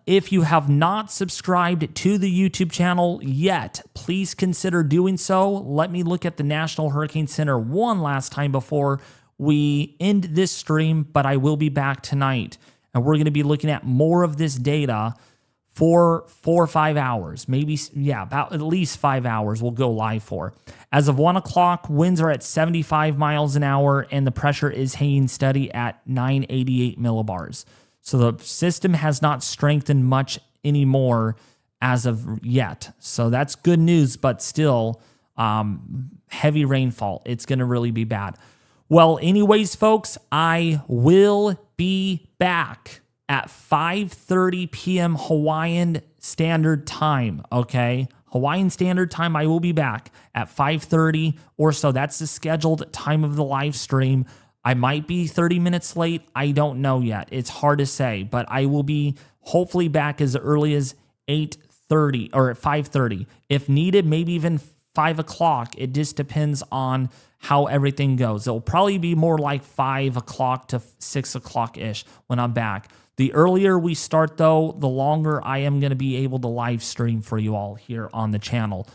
If you have not subscribed to the YouTube channel yet, please consider doing so. Let me look at the National Hurricane Center one last time before we end this stream, but I will be back tonight. And we're going to be looking at more of this data for 4 or 5 hours. Maybe, yeah, about at least 5 hours we'll go live for. As of 1 o'clock, winds are at 75 miles an hour, and the pressure is hanging steady at 988 millibars. So the system has not strengthened much anymore as of yet. So that's good news, but still heavy rainfall. It's going to really be bad. Well, anyways, folks, I will be back at 5:30 p.m. Hawaiian Standard Time, okay? Hawaiian Standard Time, I will be back at 5:30 or so. That's the scheduled time of the live stream. I might be 30 minutes late. I don't know yet. It's hard to say, but I will be hopefully back as early as 8:30 or at 5:30. If needed, maybe even 5 o'clock. It just depends on how everything goes. It'll probably be more like 5 o'clock to 6 o'clock-ish when I'm back. The earlier we start, though, the longer I am going to be able to live stream for you all here on the channel.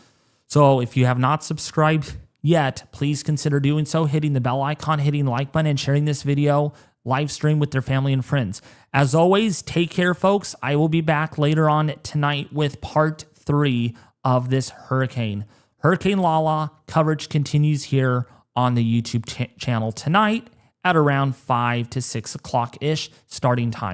So if you have not subscribed yet, please consider doing so, hitting the bell icon, hitting the like button, and sharing this video live stream with their family and friends. As always, take care, folks. I will be back later on tonight with part 3 of this hurricane. Hurricane Lala coverage continues here on the YouTube channel tonight at around 5 to 6 o'clock-ish starting time.